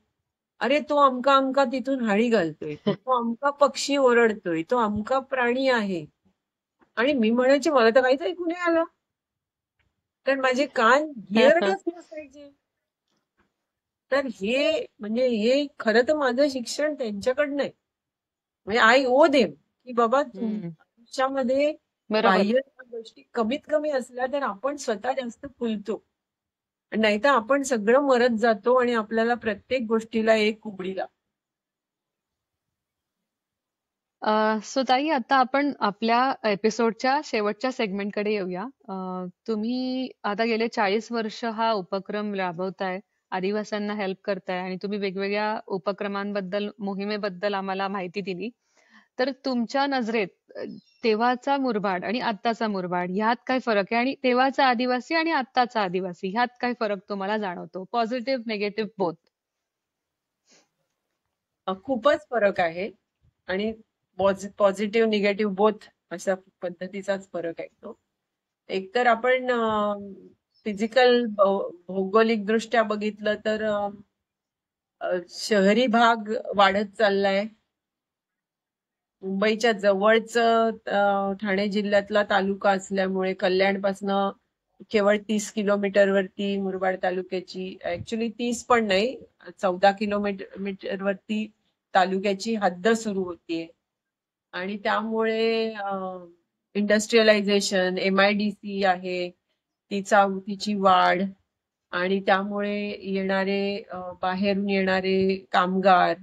अरे तो अमका अमका तिथून हाळी घालतोय, तो अमका पक्षी ओरडतोय, तो अमका प्राणी आहे. आणि मी म्हणायचे मला तर काहीच ऐकू नाही आलं. कारण माझे कान गिअरडच नसायचे. तर हे म्हणजे हे खरं तर माझं शिक्षण त्यांच्याकडनं आहे. म्हणजे आय ओ देम की बाबा हम्म. तुमच्यामध्ये बरोबर. बाह्य गोष्टी कमीत कमी असल्या तर आपण स्वतः जास्त फुलतो. नाहीतर आपण सगळं मरत जातो आणि आपल्याला प्रत्येक गोष्टीला एक उघडी लागते. सो ताई, आता आपण आपल्या एपिसोडच्या शेवटच्या सेगमेंटकडे येऊया. तुम्ही आता गेले 40 वर्ष हा उपक्रम राबवताय, आदिवासींना हेल्प करताय आणि तुम्ही वेगवेगळ्या उपक्रमांबद्दल, मोहिमेबद्दल आम्हाला माहिती दिली. तर तुमच्या नजरेत तेव्हाचा मुरबाड आणि आत्ताचा मुरबाड ह्यात काय फरक आहे? आणि तेव्हाचा आदिवासी आणि आत्ताचा आदिवासी ह्यात काय फरक तुम्हाला जाणवतो? Positive, negative, both. खूपच फरक आहे आणि पॉझिटिव्ह निगेटिव्ह बोथ अशा पद्धतीचाच फरक आहे तो. एकतर आपण फिजिकल भौगोलिक दृष्ट्या बघितलं तर शहरी भाग वाढत चाललाय. मुंबईच्या जवळचं ठाणे जिल्ह्यातला तालुका असल्यामुळे कल्याणपासनं केवळ 30 किलोमीटरवरती मुरबाड तालुक्याची ऍक्च्युली 30 पण नाही 14 किलोमीटरवरती तालुक्याची हद्द सुरू होतीये. आणि त्यामुळे इंडस्ट्रियलायझेशन, MIDC आहे, तिची वाढ आणि त्यामुळे येणारे बाहेरून येणारे कामगार,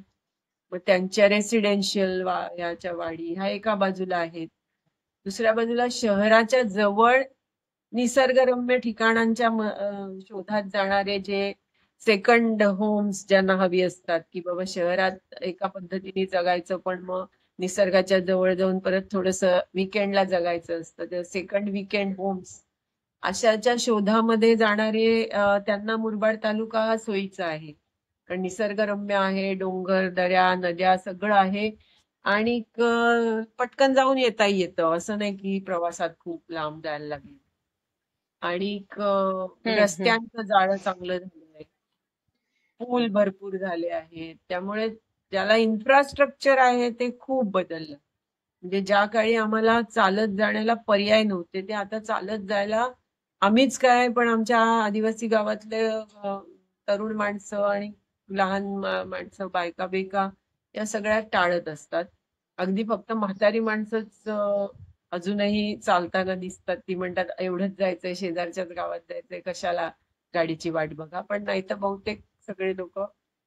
मग त्यांच्या रेसिडेन्शियल याच्या वाढी ह्या एका बाजूला आहेत. दुसऱ्या बाजूला शहराच्या जवळ निसर्गरम्य ठिकाणांच्या शोधात जाणारे जे सेकंड होम्स ज्यांना हवी असतात, की बाबा शहरात एका पद्धतीने जगायचं पण मग निसर्गाच्या जवळ जाऊन परत थोडंसं विकेंडला जगायचं असतं. तर सेकंड विकेंड होम्स अशाच्या शोधामध्ये जाणारे त्यांना मुरबाड तालुका हा सोयीचा आहे. कारण निसर्गरम्य आहे, डोंगर, दऱ्या, नद्या सगळं आहे आणि पटकन जाऊन येता येतं. असं नाही की प्रवासात खूप लांब जायला लागेल. आणि हम्म. हम्म. रस्त्यांचं जाळं चांगलं झालंय. पूल भरपूर झाले आहेत. त्यामुळे ज्याला इन्फ्रास्ट्रक्चर आहे ते खूप बदललं. म्हणजे ज्या काळी आम्हाला चालत जाण्याला पर्याय नव्हते, ते आता चालत जायला आम्हीच काय पण आमच्या आदिवासी गावातले तरुण माणसं आणि लहान माणसं, बायका-बियका या सगळ्या टाळत असतात. अगदी फक्त म्हातारी माणसंच अजूनही चालताना दिसतात. ती म्हणतात एवढंच जायचंय, शेजारच्याच गावात जायचंय, कशाला गाडीची वाट बघा. पण नाहीतर बहुतेक सगळे लोक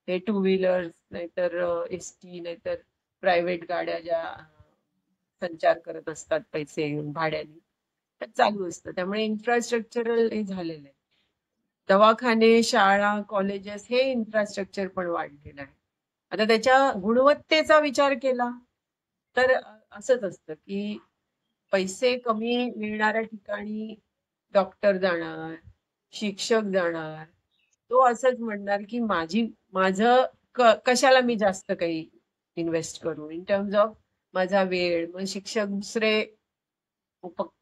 हे टू व्हीलर्स नाहीतर एसटी नाहीतर प्रायव्हेट गाड्या ज्या संचार करत असतात पैसे घेऊन भाड्याने, तर चालू असतं. त्यामुळे इन्फ्रास्ट्रक्चरल हे झालेलं आहे. दवाखाने, शाळा, कॉलेजेस हे इन्फ्रास्ट्रक्चर पण वाढलेलं आहे. आता त्याच्या गुणवत्तेचा विचार केला तर असंच असतं की पैसे कमी मिळणाऱ्या ठिकाणी डॉक्टर जाणार, शिक्षक जाणार. तो असंच म्हणणार की माझं कशाला मी जास्त काही इन्व्हेस्ट करू इन टर्म्स ऑफ माझा वेळ. मग शिक्षक दुसरे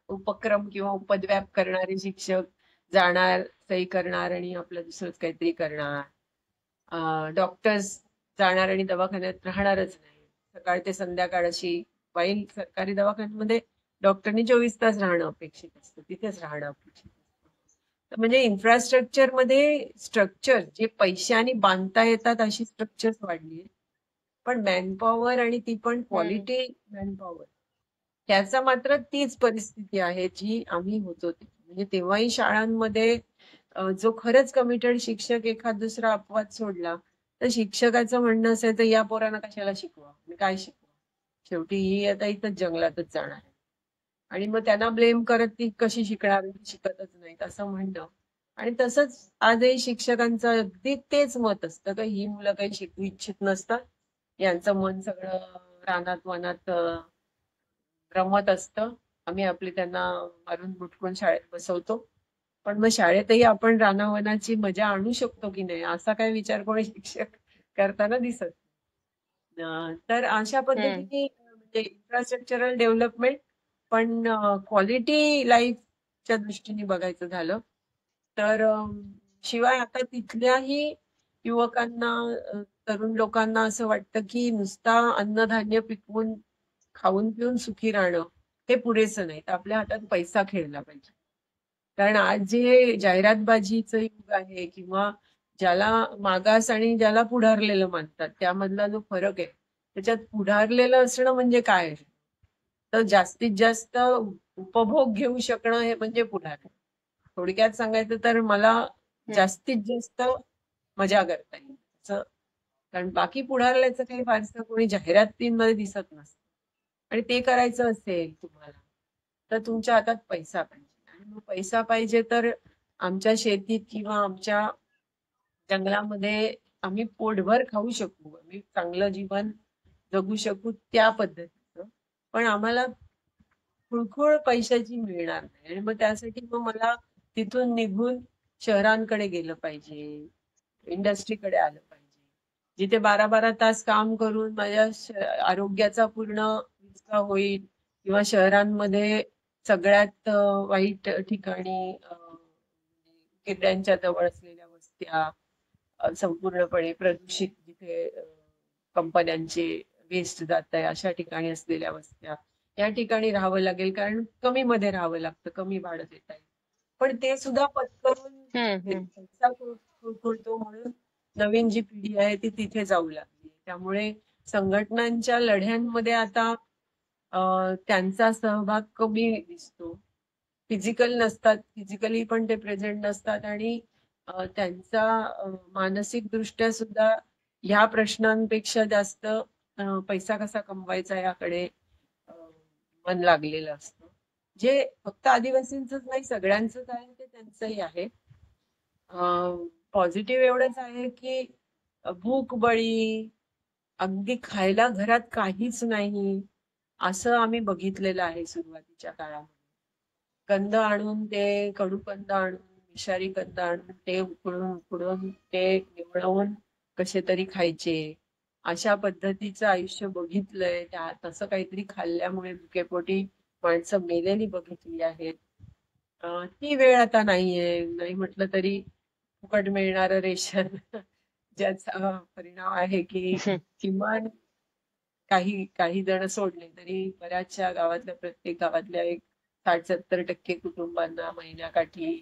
उपक्रम किंवा उपद्व्याप करणारे शिक्षक जाणार, सही करणार आणि आपलं दुसरंच काहीतरी करणार. डॉक्टर्स जाणार आणि दवाखान्यात राहणारच नाही. सकाळ ते संध्याकाळ अशी, वाईल सरकारी दवाखान्यामध्ये डॉक्टरनी 24 तास राहणं अपेक्षित असतं, तिथेच राहणं अपेक्षित असतं. तर म्हणजे इन्फ्रास्ट्रक्चर मध्ये स्ट्रक्चर जे पैशाने बांधता येतात अशी स्ट्रक्चर्स वाढली, पण मॅनपॉवर आणि ती पण क्वालिटी मॅनपॉवर, त्याचा मात्र तीच परिस्थिती आहे जी आम्ही होतो म्हणजे तेव्हाही शाळांमध्ये जो खरंच कमिटेड शिक्षक एखाद दुसरा अपवाद सोडला तर शिक्षकाचं म्हणणं असायचं या पोरांना कशाला शिकवा आणि काय शिकवा, शेवटी ही आता इथंच जंगलातच जाणार आहे. आणि मग त्यांना ब्लेम करत ती कशी शिकणार, शिकतच नाहीत असं म्हणणं. आणि तसंच आजही शिक्षकांचं अगदी तेच मत असतं का ही मुलं काही शिकू इच्छित नसतात, यांचं मन सगळं रानात वनात रमत असतं, आम्ही आपली त्यांना मारून बुटकून शाळेत बसवतो. पण मग शाळेतही आपण रानावनाची मजा आणू शकतो की नाही असा काही विचार कोणी शिक्षक करताना दिसत तर अशा पद्धतीने म्हणजे इन्फ्रास्ट्रक्चरल डेव्हलपमेंट पण क्वालिटी लाईफच्या दृष्टीने बघायचं झालं तर शिवाय आता तिथल्याही युवकांना तरुण लोकांना असं वाटतं की नुसता अन्नधान्य पिकवून खाऊन पिऊन सुखी राहणं हे पुरेसं नाही, तर आपल्या हातात पैसा खेळला पाहिजे. कारण आज जे जाहिरातबाजीचं युग आहे किंवा ज्याला मागास आणि ज्याला पुढारलेलं मानतात त्यामधला जो फरक आहे, त्याच्यात पुढारलेलं असणं म्हणजे काय आहे? तर जास्तीत जास्त उपभोग घेऊ शकणं हे म्हणजे पुढार. थोडक्यात सांगायचं तर मला जास्तीत जास्त मजा करता येईल असं. कारण बाकी पुढारल्याचं काही फारसं कोणी जाहिरातींमध्ये दिसत नसतं. आणि ते करायचं असेल तुम्हाला तर तुमच्या हातात पैसा पाहिजे आणि मग पैसा पाहिजे तर आमच्या शेतीत किंवा आमच्या जंगलामध्ये आम्ही पोटभर खाऊ शकू, आम्ही चांगलं जीवन जगू शकू त्या पद्धतीचं. पण आम्हाला खुळखुळ पैशाची मिळणार नाही आणि मग त्यासाठी मग मला तिथून निघून शहरांकडे गेलं पाहिजे, इंडस्ट्रीकडे आलं पाहिजे, जिथे 12-12 तास काम करून माझ्या आरोग्याचा पूर्ण विचका होईल किंवा शहरांमध्ये सगळ्यात वाईट ठिकाणी किल्ल्यांच्या जवळ असलेल्या वस्त्या, संपूर्णपणे प्रदूषित जिथे कंपन्यांचे वेस्ट जात आहे अशा ठिकाणी असलेल्या वस्त्या, या ठिकाणी राहावं लागेल कारण कमी मध्ये राहावं लागतं, कमी भाडं देता येईल. पण ते सुद्धा पत्करून पैसा खुळखुळतो म्हणून नवीन जी पिढी आहे ती तिथे जाऊ लागली. त्यामुळे संघटनांच्या लढ्यांमध्ये आता त्यांचा सहभाग कमी दिसतो. फिजिकल नसतात, फिजिकली पण ते प्रेझेंट नसतात आणि त्यांचा मानसिक दृष्ट्या सुद्धा ह्या प्रश्नांपेक्षा जास्त पैसा कसा कमवायचा याकडे मन लागलेलं असतं. जे फक्त आदिवासींच नाही सगळ्यांचंच आहे ते त्यांचंही आहे. पॉझिटिव्ह एवढंच आहे की भूक बळी, अगदी खायला घरात काहीच नाही असं आम्ही बघितलेलं आहे सुरुवातीच्या काळामध्ये. कंद आणून ते कडूकंद आणून विषारी कंद आणून ते उकडून ते निवडवून कसे तरी खायचे, अशा पद्धतीचं आयुष्य बघितलंय. त्या तसं काहीतरी खाल्ल्यामुळे भुकेपोटी माणसं मेलेली बघितली आहेत. ती वेळ आता नाहीये, नाही म्हटलं तरी फुकट मिळणारं रेशन ज्याचा परिणाम आहे की किमान काही काही जण सोडले तरी बऱ्याचशा गावातल्या प्रत्येक गावातल्या एक 60-70% कुटुंबांना महिन्याकाठी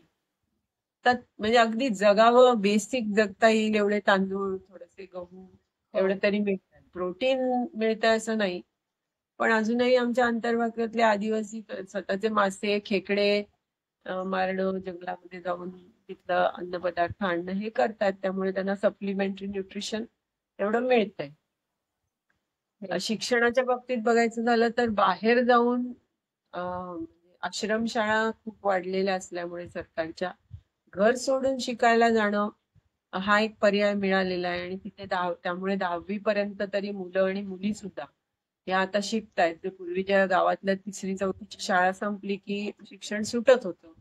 तर म्हणजे अगदी जगावं, बेसिक जगता येईल एवढे तांदूळ, थोडेसे गहू एवढे तरी मिळतात. प्रोटीन मिळतं असं नाही. पण अजूनही आमच्या अंतर्भागातले आदिवासी स्वतःचे मासे, खेकडे मारणं, जंगलामध्ये जाऊन तिथलं अन्नपदार्थ आणणं हे करतात. त्यामुळे त्यांना सप्लिमेंटरी न्यूट्रिशन एवढं मिळतंय. शिक्षणाच्या बाबतीत बघायचं झालं तर बाहेर जाऊन आश्रमशाळा खूप वाढलेल्या असल्यामुळे सरकारच्या घर सोडून शिकायला जाणं हा एक पर्याय मिळालेला आहे आणि तिथे त्यामुळे 10वी पर्यंत तरी मुलं आणि मुली सुद्धा या आता शिकतायत. ते पूर्वीच्या गावातल्या 3री-4थीची शाळा संपली की शिक्षण सुटत होतं,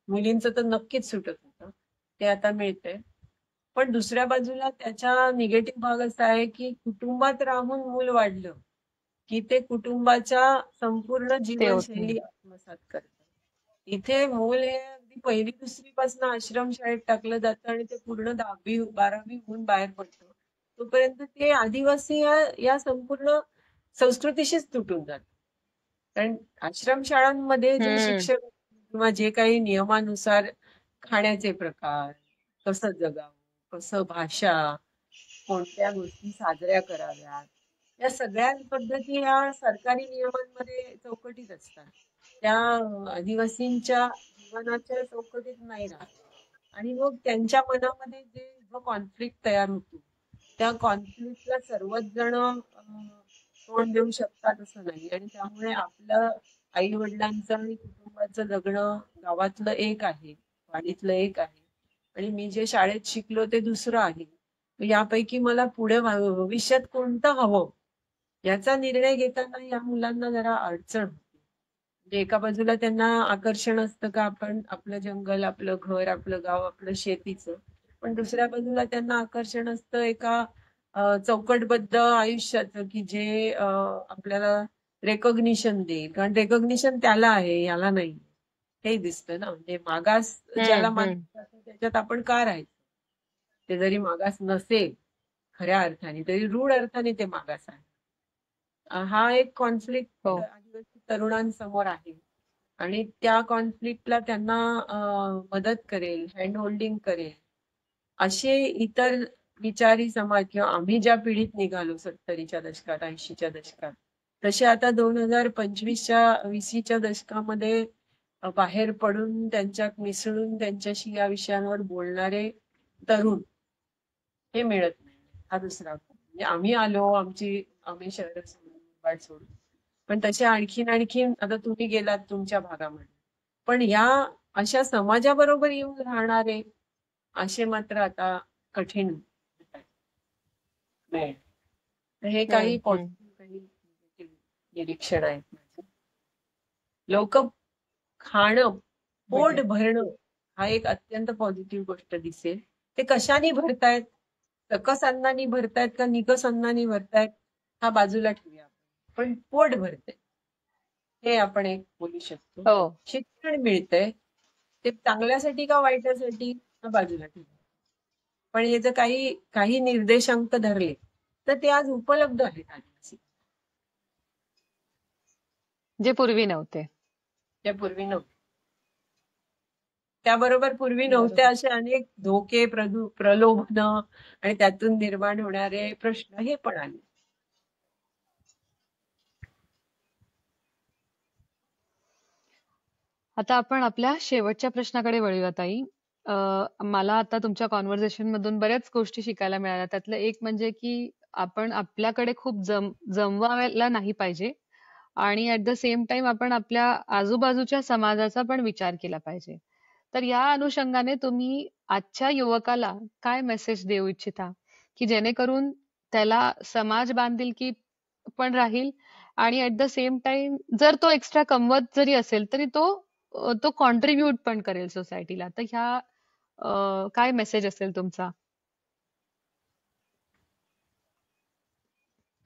मुलींचं तर नक्कीच सुटत होतं, ते आता मिळतंय. पण दुसऱ्या बाजूला त्याचा निगेटिव्ह भाग असा आहे की कुटुंबात राहून मूल वाढलं की ते कुटुंबाच्या संपूर्ण ते होत नाही. जीवनशैली आत्मसात करतं. इथे मूल हे अगदी 1ली-दुसरी पासून आश्रमशाळेत टाकलं जातं आणि ते पूर्ण 10वी-12वी होऊन बाहेर पडतं. तोपर्यंत ते आदिवासी या संपूर्ण संस्कृतीशीच तुटून जातात. कारण आश्रमशाळांमध्ये जे हम्म. शिक्षक किंवा जे काही नियमानुसार खाण्याचे प्रकार, कसं जगावं, कसं भाषा, कोणत्या गोष्टी साजऱ्या कराव्यात, या सगळ्या पद्धती ह्या सरकारी नियमांमध्ये चौकटीत असतात. त्या आदिवासींच्या जीवनाच्या चौकटीत नाही राहत. आणि मग त्यांच्या मनामध्ये जो कॉन्फ्लिक्ट तयार होतो, त्या कॉन्फ्लिक्टला सर्वच जण तोंड देऊ शकतात असं नाही. आणि त्यामुळे आपलं आई वडिलांचं आणि कुटुंबाचं जगणं गावातलं एक आहे, वाडीतलं एक आहे आणि मी जे शाळेत शिकलो ते दुसरं आहे. यापैकी मला पुढे भविष्यात कोणतं हवं याचा निर्णय घेताना या मुलांना जरा अडचण होते. म्हणजे एका बाजूला त्यांना आकर्षण असतं का आपण आपलं जंगल, आपलं घर, आपलं गाव, आपलं शेतीचं. पण दुसऱ्या बाजूला त्यांना आकर्षण असतं एका चौकटबद्ध आयुष्याचं की जे आपल्याला रेकॉग्निशन देईल. कारण रेकॉग्निशन त्याला आहे, याला नाही. हे दिसतं ना. म्हणजे मागास ज्याला हम्म. मानलं जातं त्याच्यात आपण का राहायचं? ते जरी मागास नसेल खऱ्या अर्थाने, तरी रूढ अर्थाने ते मागास आहे. हा एक कॉन्फ्लिक्ट हो. आदिवासी तरुणांसमोर आहे. आणि त्या कॉन्फ्लिक्टला त्यांना मदत करेल, हँड होल्डिंग करेल, असे इतर विचारी समाज किंवा आम्ही ज्या पिढीत निघालो 70च्या दशकात, 80च्या दशकात, तसे आता 2025च्या 20च्या दशकामध्ये बाहेर पडून त्यांच्यात मिसळून त्यांच्याशी या विषयांवर बोलणारे तरुण हे मिळत नाही. हा दुसरा म्हणजे आम्ही आलो, आम्ही शहर सोडून, वाट सोडून. पण तसे आणखीन आता तुम्ही गेलात तुमच्या भागामध्ये. पण या अशा समाजाबरोबर येऊन राहणारे असे मात्र आता कठीण मिळेल. तर हे काही हम्म. पॉझिटिव्ह काही निगेटिव्ह निरीक्षण आहेत माझे. लोक खाणं, पोट बरोबर. भरणं हा एक अत्यंत पॉझिटिव्ह गोष्ट दिसेल. ते कशाने भरतायत? सकस अन्नाने भरतायत का निकस अन्नाने भरतायत हा बाजूला ठेवूया. पण पोट भरते हे आपण एक बोलू शकतो. हो. शिक्षण मिळतंय ते चांगल्यासाठी का वाईटासाठी हा बाजूला ठेवूया. पण हे जर काही काही निर्देशांक धरले तर ते आज उपलब्ध आहेत आदिवासी जे पूर्वी नव्हते. त्या पूर्वी नव्हते. त्याबरोबर पूर्वी नव्हते बरोबर. असे अनेक धोके, प्रलोभनं आणि त्यातून निर्माण होणारे प्रश्न हे पण आले. आता आपण आपल्या शेवटच्या प्रश्नाकडे वळूया ताई. मला आता तुमच्या कॉन्व्हर्सेशन मधून बऱ्याच गोष्टी शिकायला मिळाल्या. त्यातलं एक म्हणजे की आपण आपल्याकडे खूप जमवायला नाही पाहिजे आणि ऍट द सेम टाइम आपण आपल्या आजूबाजूच्या समाजाचा पण विचार केला पाहिजे. तर या अनुषंगाने तुम्ही आजच्या युवकाला काय मेसेज देऊ इच्छिता की जेणेकरून त्याला समाज बांधिलकी पण राहील आणि ऍट द सेम टाइम जर तो एक्स्ट्रा कमवत जरी असेल तरी तो कॉन्ट्रीब्युट पण करेल सोसायटीला. तर ह्या काय मेसेज असेल तुमचा?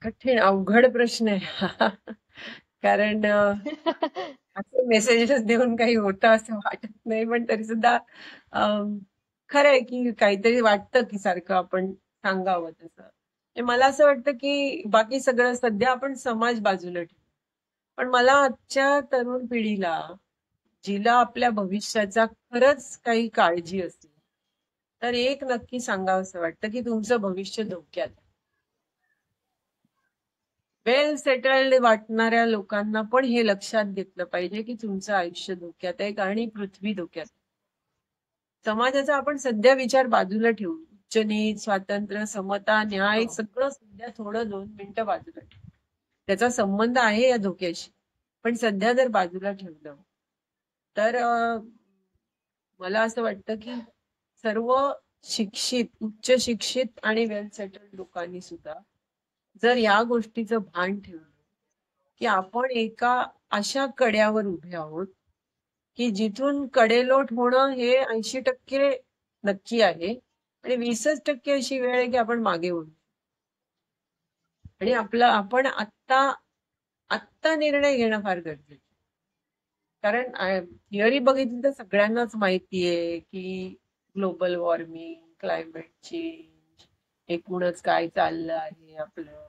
कठीण अवघड प्रश्न आहे हा. कारण असे मेसेजेस देऊन काही होतं असं वाटत नाही. पण तरी सुद्धा खरं आहे की काहीतरी वाटतं की सारखं आपण सांगावं तसं. म्हणजे मला असं वाटतं की बाकी सगळं सध्या आपण समाज बाजूला ठेवू. पण मला आजच्या तरुण पिढीला जिला आपल्या भविष्याचा खरंच काही काळजी असेल, तर एक नक्की सांगावंसं वाटतं की तुमचं भविष्य धोक्यात आहे. वेल सेटल्ड वाटणाऱ्या लोकांना पण हे लक्षात घेतलं पाहिजे की तुमचं आयुष्य धोक्यात आहे आणि पृथ्वी धोक्यात आहे. समाजाचा आपण सध्या विचार बाजूला ठेवू. उच्च-नीच, स्वातंत्र्य, समता, न्याय हो. सगळं सध्या थोडं 2 मिनिटं बाजूला ठेवू. त्याचा संबंध आहे या धोक्याशी. पण सध्या जर बाजूला ठेवलं तर मला असं वाटतं की सर्व शिक्षित, उच्च शिक्षित आणि वेल सेटल्ड लोकांनी सुद्धा जर या गोष्टीचं भान ठेवलं की आपण एका अशा कड्यावर उभे आहोत की जिथून कडेलोट होणं हे 80% नक्की आहे आणि 20% अशी वेळ आहे की आपण मागे वळू. आणि आपण आत्ता निर्णय घेणं फार गरजेचं. कारण थिअरी बघितली तर सगळ्यांनाच माहितीये की ग्लोबल वॉर्मिंग, क्लायमेट चेंज, एकूणच काय चाललं आहे आपलं,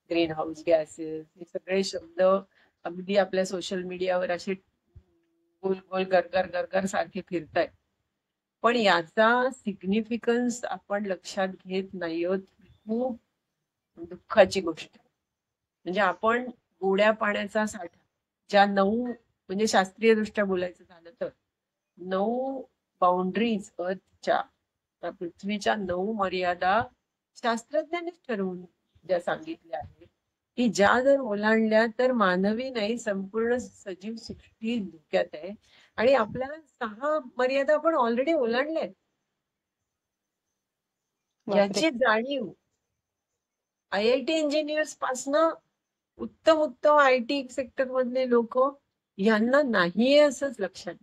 ग्रीन हाऊस गॅसेस, हे सगळे शब्द अगदी आपल्या सोशल मीडियावर असे गोल गोल गरगर गरगर सारखे फिरतायत. पण याचा सिग्निफिकन्स आपण लक्षात घेत नाही आहोत. खूप दुःखाची गोष्ट. म्हणजे आपण गोड्या पाण्याचा साठा, ज्या 9, म्हणजे शास्त्रीय दृष्ट्या बोलायचं झालं तर 9 बाउंड्रीज अर्थच्या, पृथ्वीच्या 9 मर्यादा शास्त्रज्ञांनीच ठरवून ज्या सांगितल्या आहेत, की ज्या जर ओलांडल्या तर मानवी नाही संपूर्ण सजीव सृष्टी धोक्यात आहे. आणि आपल्याला 6 मर्यादा आपण ऑलरेडी ओलांडल्या, बापरे. याची जाणीव IIT इंजिनियर्स पासनं उत्तम उत्तम IT सेक्टर मधले लोक यांना नाहीये असंच लक्षात.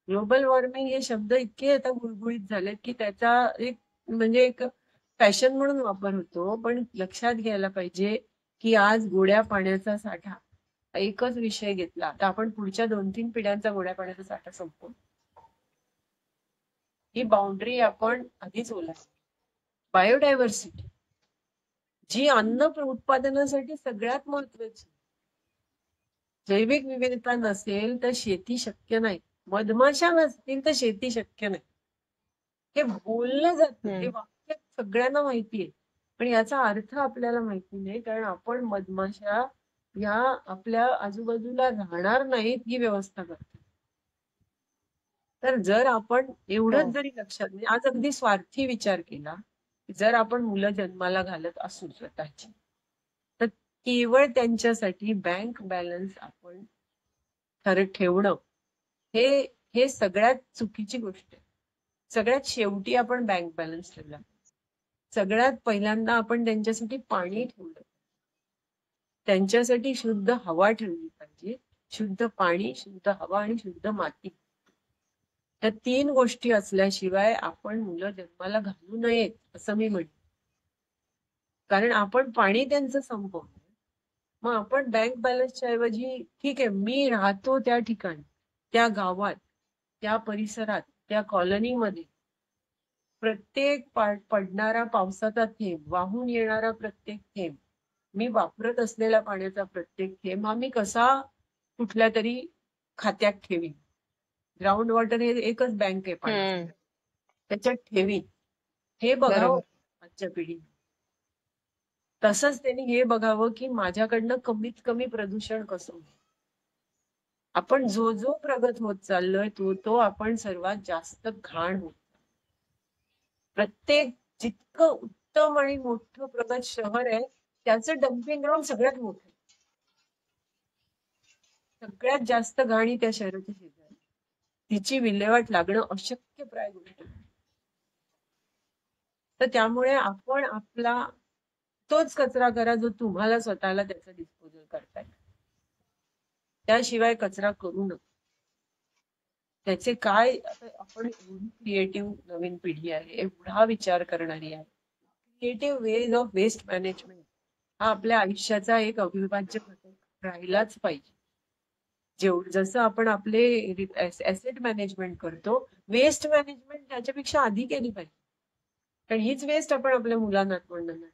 ग्लोबल वॉर्मिंग हे शब्द इतके आता गुळगुळीत झालेत की त्याचा एक म्हणजे एक फॅशन म्हणून वापर होतो. पण लक्षात घ्यायला पाहिजे की आज गोड्या पाण्याचा साठा एकच विषय घेतला तर आपण पुढच्या 2-3 पिढ्यांचा गोड्या पाण्याचा साठा संपवू. ही बाउंड्री आपण आधीच ओलांडली. बायोडायव्हर्सिटी जी अन्न उत्पादनासाठी सगळ्यात महत्वाची. जैविक विविधता नसेल तर शेती शक्य नाही. मधमाशा नसतील तर शेती शक्य नाही. हे बोललं जातं, हे वाक्य सगळ्यांना माहितीये, पण याचा अर्थ आपल्याला माहिती नाही. कारण आपण मधमाशा या आपल्या आजूबाजूला राहणार नाहीत ही व्यवस्था करतो. तर जर आपण एवढंच जरी लक्षात, म्हणजे आज अगदी स्वार्थी विचार केला, जर आपण मुलं जन्माला घालत असू स्वतःची, तर केवळ त्यांच्यासाठी बँक बॅलन्स आपण ठेवणं हे हे सगळ्यात चुकीची गोष्ट आहे. सगळ्यात शेवटी आपण बँक बॅलन्स ठेवला. सगळ्यात पहिल्यांदा आपण त्यांच्यासाठी पाणी ठेवलं, त्यांच्यासाठी शुद्ध हवा ठेवली पाहिजे. शुद्ध पाणी, शुद्ध हवा आणि शुद्ध माती, या 3 गोष्टी असल्याशिवाय आपण मुलं जन्माला घालू नयेत असं मी म्हणते. कारण आपण पाणी त्यांचं संपवलं, मग आपण बँक बॅलन्सच्या ऐवजी ठीक आहे मी राहतो त्या ठिकाणी, त्या गावात, त्या परिसरात, त्या कॉलनीमध्ये प्रत्येक पडणारा पावसाचा थेंब, वाहून येणारा प्रत्येक थेंब, मी वापरत असलेल्या पाण्याचा प्रत्येक थेंब हा मी कसा कुठल्या तरी खात्यात ठेवीन. ग्राउंड वॉटर हे एकच बँक आहे पाण्याची, त्याच्यात ठेवीन. हे बघावं आजच्या पिढीने. तसंच त्यांनी हे बघावं की माझ्याकडनं कमीत कमी प्रदूषण कसं होईल. आपण जो जो प्रगत होत चाललोय तो आपण सर्वात जास्त घाण होत. प्रत्येक जितकं उत्तम आणि मोठं प्रगत शहर आहे त्याचं डम्पिंग ग्राउंड सगळ्यात मोठं. सगळ्यात जास्त घाणी त्या शहराची शेजारी, तिची विल्हेवाट लागणं अशक्यप्राय गोष्ट. तर त्यामुळे आपण आपला तोच कचरा करा जो तुम्हाला स्वतःला त्याचा डिस्पोजल करताय. त्याशिवाय कचरा करू नका. त्याचे काय, आपण एवढी क्रिएटिव्ह नवीन पिढी आहे, एवढा विचार करणारी आहे. Creative ways of waste management हा आपल्या आयुष्याचा एक अविभाज्य घटक राहिलाच पाहिजे. जसं आपण आपले ऍसेट मॅनेजमेंट करतो, वेस्ट मॅनेजमेंट त्याच्यापेक्षा आधी केली पाहिजे. कारण हीच वेस्ट आपण आपल्या मुलांना नातवंडांना.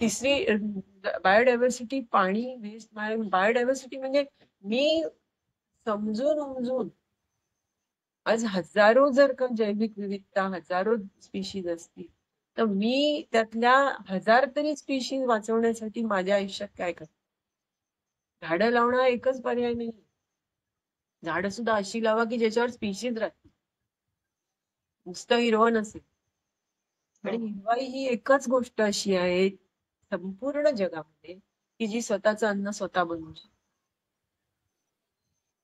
तिसरी बायोडायव्हर्सिटी, पाणी वेस्ट. बायोडायव्हर्सिटी म्हणजे मी समजून उमजून आज हजारो जर का जैविक विविधता, हजारो स्पीशीज असतील तर मी त्यातल्या 1000 तरी स्पीशीज वाचवण्यासाठी माझ्या आयुष्यात काय करतो. झाडं लावणं एकच पर्याय नाही. झाडं सुद्धा अशी लावा की ज्याच्यावर स्पीशीज राहतील, नुसतं हिरवं नसेल. आणि हिरवाई ही एकच गोष्ट अशी आहे संपूर्ण जगामध्ये की जी स्वतःचं अन्न स्वतः बनवू शकते.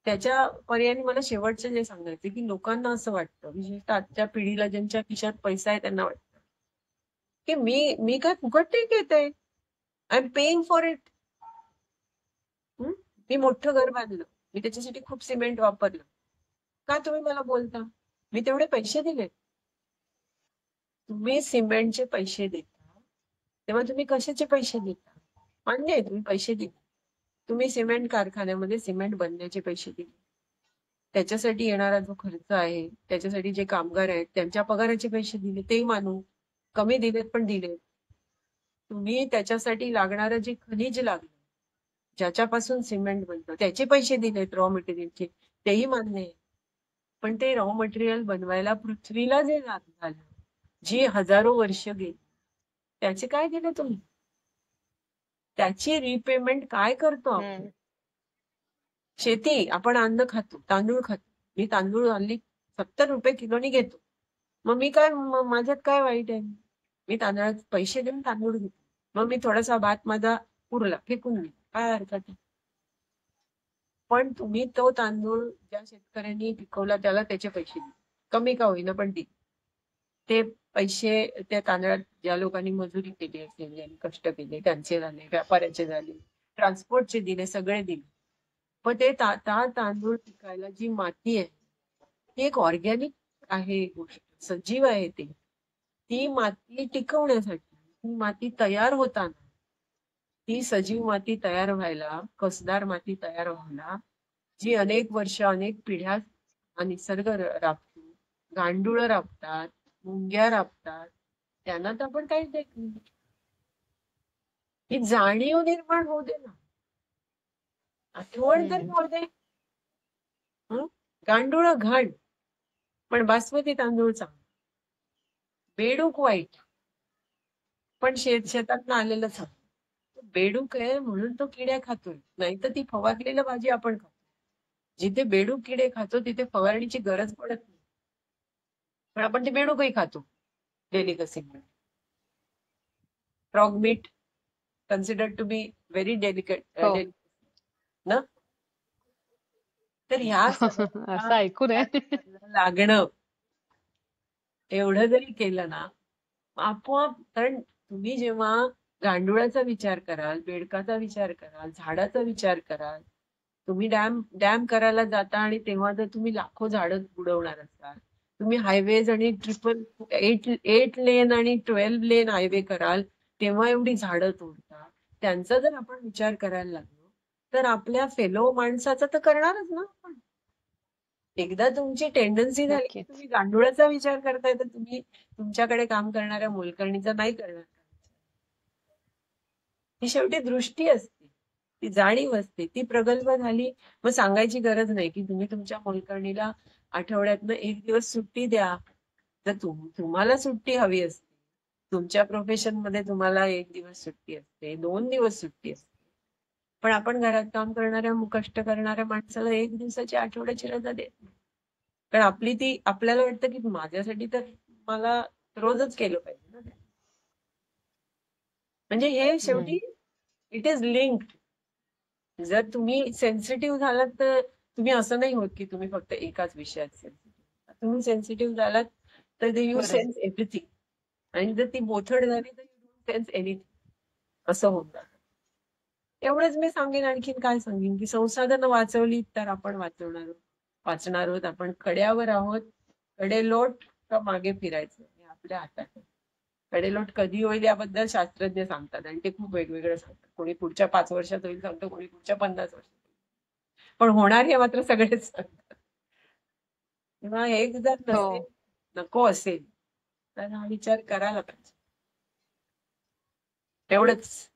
त्याच्या पर्यायाने मला शेवटचं जे सांगायचं की लोकांना असं वाटतं, विशेषतः आजच्या पिढीला ज्यांच्या खिशात पैसा आहे त्यांना वाटतं की मी काय फुकट नाही घेते, I am paying for it. मी मोठं घर बांधलं, मी त्याच्यासाठी खूप सिमेंट वापरलं, का तुम्ही मला बोलता? मी तेवढे पैसे दिले. तुम्ही सिमेंटचे पैसे देता तेव्हा तुम्ही कशाचे पैसे देता? मान्य आहे तुम्ही पैसे देता, तुम्ही सिमेंट कारखान्यामध्ये सिमेंट बनण्याचे पैसे दिले, त्याच्यासाठी येणारा जो खर्च आहे, त्याच्यासाठी जे कामगार आहेत त्यांच्या पगाराचे पैसे दिले, ते मानू. कमी दिलेत पण दिलेत. तुम्ही त्याच्यासाठी लागणारं जे खनिज लागलं, ज्याच्यापासून सिमेंट बनतं, त्याचे पैसे दिलेत रॉ मटेरियलचे, तेही मान्य आहे. पण ते रॉ मटेरियल बनवायला पृथ्वीला जे झालं, जी हजारो वर्ष गेली, त्याचे काय दिले तुम्ही? त्याची रिपेमेंट काय करतो आपण? हम्म. शेती, आपण अन्न खातो, तांदूळ खातो. मी तांदूळ हल्ली 70 रुपये किलोनी घेतो. मग मी काय, माझ्यात काय वाईट आहे? मी तांदळाचे पैसे देऊन तांदूळ घेतो. मग मी थोडासा भात माझा उरला, फेकून देतो, काय हरकत आहे? पण तुम्ही तो तांदूळ ज्या शेतकऱ्यांनी पिकवला त्याला त्याचे पैसे दिले, कमी का होईना पण दिले. ते पैसे त्या तांदळात ज्या लोकांनी मजुरी केली असेल, ज्यांनी कष्ट केले, त्यांचे झाले, व्यापाऱ्याचे झाले, ट्रान्सपोर्टचे दिले, सगळे दिले. पण ते तांदूळ पिकायला जी माती आहे ती एक ऑर्गॅनिक आहे गोष्ट, सजीव आहे ते. ती माती टिकवण्यासाठी, ती माती तयार होताना, ती सजीव माती तयार व्हायला, कसदार माती तयार व्हायला, जी अनेक वर्ष, अनेक पिढ्या हा निसर्ग राबतो, गांडूळ राबतात, मुंग्या राबतात, त्यांना तर आपण काहीच देत नाही. ही जाणीव निर्माण होऊ दे ना, आठवण तर होऊ दे. गांडूळ घाण, पण बासमती तांदूळ चांगला. बेडूक वाईट, पण शेतात आलेलंच हवं. बेडूक आहे म्हणून तो किड्या खातोय, नाही तर ती फवारलेलं भाजी आपण खातो. जिथे बेडूक किडे खातो तिथे फवारणीची गरज पडत नाही, पण आपण ते बेडूकही खातो डेलिकसी म्हणून. Frog meat considered to be very delicate हो. ना. तर ह्या असं ऐकून आहे. लागणं एवढं जरी केलं ना, आपोआप. कारण तुम्ही जेव्हा गांडुळाचा विचार कराल, बेडकाचा विचार कराल, झाडाचा विचार कराल, तुम्ही डॅम करायला जाता आणि तेव्हा जर तुम्ही लाखो झाडं बुडवणार असाल, तुम्ही हायवेज आणि 8 लेन आणि 12 लेन हायवे कराल, तेव्हा एवढी झाडं तोडता. त्यांचा जर आपण विचार करायला लागलो तर आपल्या फेलो माणसाचा तर करणारच ना आपण. एकदा तुमची टेंडन्सी झाली की नक्कीच. तुम्ही गांडुळाचा विचार करताय, तर तुम्ही तुमच्याकडे काम करणाऱ्या मोलकरणीचा नाही करणार. ही शेवटी दृष्टी असते, ती जाणीव असते, ती प्रगल्भ झाली. मग सांगायची गरज नाही की तुम्ही तुमच्या मोलकरणीला आठवड्यातनं 1 दिवस सुट्टी द्या. जर तुम्हाला सुट्टी हवी असते, तुमच्या प्रोफेशन मध्ये तुम्हाला 1 दिवस सुट्टी असते, 2 दिवस सुट्टी असते, पण आपण घरात काम करणाऱ्या, कष्ट करणाऱ्या माणसाला 1 दिवसाची, आठवड्याची रजा देत नाही. कारण आपल्याला वाटतं की माझ्यासाठी तर मला रोजच केलं पाहिजे ना. म्हणजे हे शेवटी इट इज लिंक्ड. जर तुम्ही सेन्सिटिव्ह झालात तर तुम्ही असं नाही होत की तुम्ही फक्त एकाच विषयात सेन्सिटिव्ह. तुम्ही सेन्सिटिव्ह झालात तर यू सेन्स एव्हरीथिंग, आणि जर ती बोथड झाली तर यू डोंट सेन्स एनिथिंग, असं होत जातं. एवढंच मी सांगेन. आणखीन काय सांगेन की संसाधनं वाचवली तर आपण वाचणार आहोत. आपण कड्यावर आहोत. कडेलोट का मागे फिरायचं हे आपल्या हातात आहे. कडेलोट कधी होईल याबद्दल शास्त्रज्ञ सांगतात, आणि ते खूप वेगवेगळं सांगतात. कोणी पुढच्या 5 वर्षात होईल सांगतं, कोणी पुढच्या 50 वर्षात. पण होणार हे मात्र सगळेच सांगतात. तेव्हा हे जर नसेल, नको असेल, तर हा विचार करायला पाहिजे. एवढंच.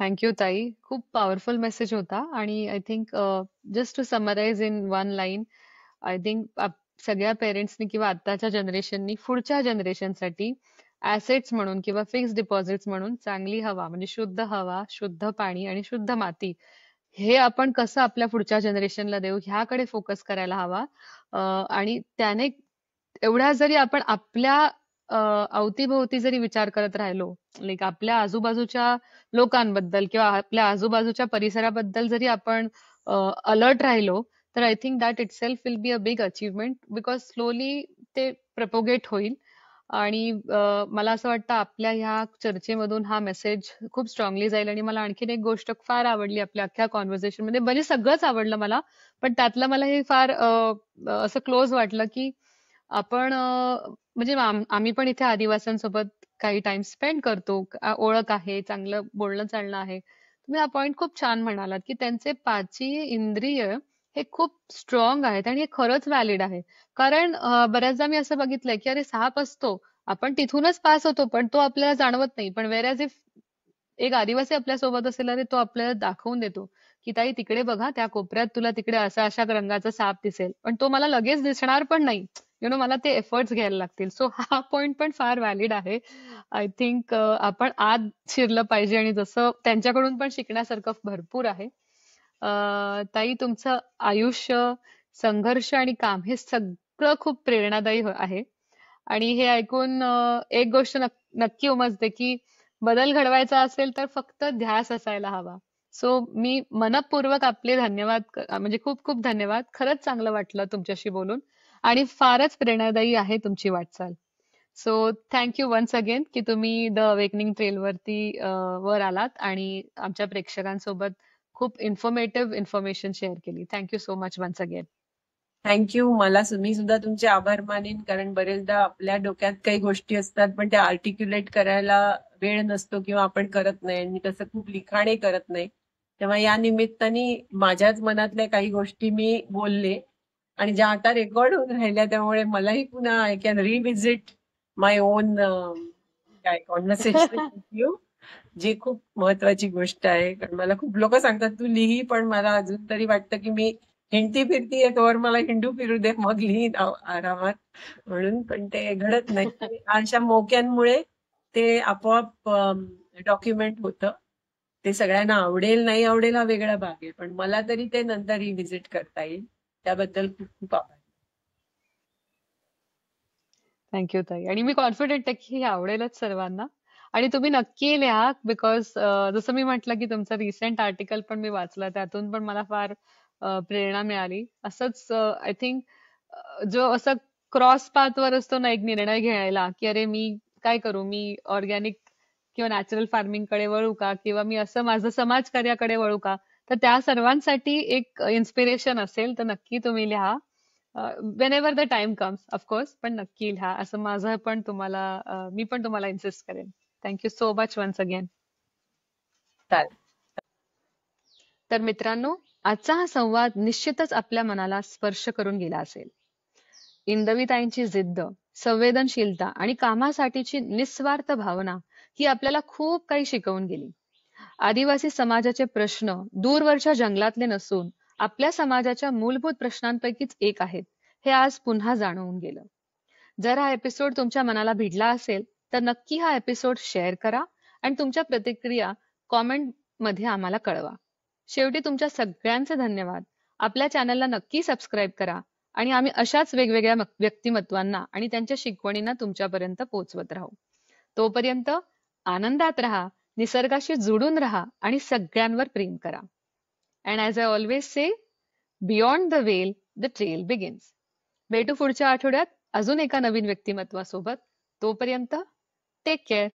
थँक्यू ताई. खूप पॉवरफुल मेसेज होता. आणि I think just to summarise in one line, I think सगळ्या पेरेंट्सनी किंवा आत्ताच्या जनरेशननी पुढच्या जनरेशनसाठी ऍसेट्स म्हणून किंवा फिक्स्ड डिपॉझिट्स म्हणून चांगली हवा, म्हणजे शुद्ध हवा, शुद्ध पाणी आणि शुद्ध माती, हे आपण कसं आपल्या पुढच्या जनरेशनला देऊ ह्याकडे फोकस करायला हवा. आणि त्याने एवढ्या जरी आपण आपल्या अवतीभोवती जरी विचार करत राहिलो, लाईक आपल्या आजूबाजूच्या लोकांबद्दल किंवा आपल्या आजूबाजूच्या परिसराबद्दल जरी आपण अलर्ट राहिलो, तर I think that it self will be a big achievement, because slowly ते प्रपोगेट होईल. आणि मला असं वाटतं आपल्या ह्या चर्चेमधून हा मेसेज खूप स्ट्रॉंगली जाईल. आणि मला आणखीन एक गोष्ट फार आवडली आपल्या अख्ख्या कॉन्व्हर्सेशन मध्ये, म्हणजे सगळंच आवडलं मला, पण त्यातलं मला हे फार असं क्लोज वाटलं की आपण म्हणजे आम्ही पण इथे आदिवासींसोबत काही टाइम स्पेंड करतो, ओळख आहे, चांगलं बोलणं चालणं आहे. तुम्ही हा पॉइंट खूप छान म्हणालात की त्यांचे पाची इंद्रिय हे खूप स्ट्रॉंग आहेत आणि हे खरंच व्हॅलिड आहे. कारण बऱ्याचदा मी असं बघितलंय की अरे साप असतो, आपण तिथूनच पास होतो पण तो आपल्याला जाणवत नाही. पण वेअरएज इफ एक आदिवासी आपल्या सोबत असेल अरे तो आपल्याला दाखवून देतो की ताई तिकडे बघा, त्या कोपऱ्यात तुला तिकडे अशा अशा रंगाचा साप दिसेल, पण तो मला लगेच दिसणार पण नाही. मला ते एफर्ट्स घ्यायला लागतील. सो हा पॉइंट पण फार व्हॅलिड आहे. आय थिंक आपण आत शिरलं पाहिजे आणि जसं त्यांच्याकडून पण शिकण्यासारखं भरपूर आहे. ताई, तुमचं आयुष्य, संघर्ष आणि काम हे सगळं खूप प्रेरणादायी आहे. आणि हे ऐकून एक गोष्ट नक्की उमजते की बदल घडवायचा असेल तर फक्त ध्यास असायला हवा. सो मी मनपूर्वक आपले धन्यवाद, म्हणजे खूप खूप धन्यवाद. खरंच चांगलं वाटलं तुमच्याशी बोलून आणि फारच प्रेरणादायी आहे तुमची वाटचाल. So thank you once again की तुम्ही द अवेकनिंग ट्रेल वरती वर आलात आणि आमच्या प्रेक्षकांसोबत खूप इन्फॉर्मेटिव्ह इन्फॉर्मेशन शेअर केली. Thank you so much once again. Thank you. मी सुद्धा तुमचे आभार मानेन, कारण बरेचदा आपल्या डोक्यात काही गोष्टी असतात पण त्या आर्टिक्युलेट करायला वेळ नसतो किंवा आपण करत नाही, आणि तसं खूप लिखाणही करत नाही. तेव्हा या निमित्ताने माझ्याच मनातल्या काही गोष्टी मी बोलले आणि ज्या आता रेकॉर्ड होऊन राहिल्या, त्यामुळे मलाही पुन्हा I can revisit my on काय कॉन्व्हर्सेशन विथ यू, जी खूप महत्वाची गोष्ट आहे. कारण मला खूप लोक सांगतात तू लिही, पण मला अजून तरी वाटतं की मी हिंडती फिरती आहे तोवर मला हिंडू फिरू दे, मग लिहीन आरामात. म्हणून पण ते घडत नाही. अशा मोक्यांमुळे ते आपोआप डॉक्युमेंट होतं. ते सगळ्यांना आवडेल नाही आवडेल हा वेगळा भाग आहे, पण मला तरी ते नंतर रिव्हिजिट करता येईल. त्याबद्दल खूप खूप आभार. थँक्यू ताई. आणि मी कॉन्फिडेंट आहे की हे आवडेलच सर्वांना. आणि तुम्ही नक्की लिहा, बिकॉज जसं मी म्हटलं की तुमचं रिसेंट आर्टिकल पण मी वाचलं, त्यातून पण मला फार प्रेरणा मिळाली. असंच आय थिंक जो असं क्रॉस पाथवर असतो ना एक निर्णय घ्यायला की अरे मी काय करू, मी ऑर्गॅनिक किंवा नॅचरल फार्मिंग कडे वळू का, किंवा मी असं माझं समाजकार्याकडे वळू का, तर त्या सर्वांसाठी एक इन्स्पिरेशन असेल तर नक्की तुम्ही लिहा. Wien ever the time comes, of course, पण नक्की लिहा असं माझं पण तुम्हाला, मी पण तुम्हाला इन्सिस्ट करेन. Thank you so much once again. चालेल. तर मित्रांनो, आजचा हा संवाद निश्चितच आपल्या मनाला स्पर्श करून गेला असेल. इंदवीताईंची जिद्द, संवेदनशीलता आणि कामासाठीची निस्वार्थ भावना ही आपल्याला खूप काही शिकवून गेली. आदिवासी समाजाचे प्रश्न दूरवरच्या जंगलातले नसून आपल्या समाजाच्या मूलभूत प्रश्नांपैकीच एक आहेत, हे आज पुन्हा जाणवून गेलं. जर हा एपिसोड तुमच्या मनाला भिडला असेल तर नक्की हा एपिसोड शेअर करा आणि तुमच्या प्रतिक्रिया कॉमेंट मध्ये आम्हाला कळवा. शेवटी तुमच्या सगळ्यांचे धन्यवाद. आपल्या चॅनलला नक्की सबस्क्राईब करा आणि आम्ही अशाच वेगवेगळ्या व्यक्तिमत्वांना आणि त्यांच्या शिकवणींना तुमच्यापर्यंत पोहोचवत राहू. तोपर्यंत आनंदात राहा, निसर्गाशी जुडून राहा आणि सगळ्यांवर प्रेम करा. And as I always say, beyond the well the trail begins. भेटू पुढच्या आठवड्यात अजून एका नवीन व्यक्तिमत्वासोबत. तोपर्यंत टेक केअर.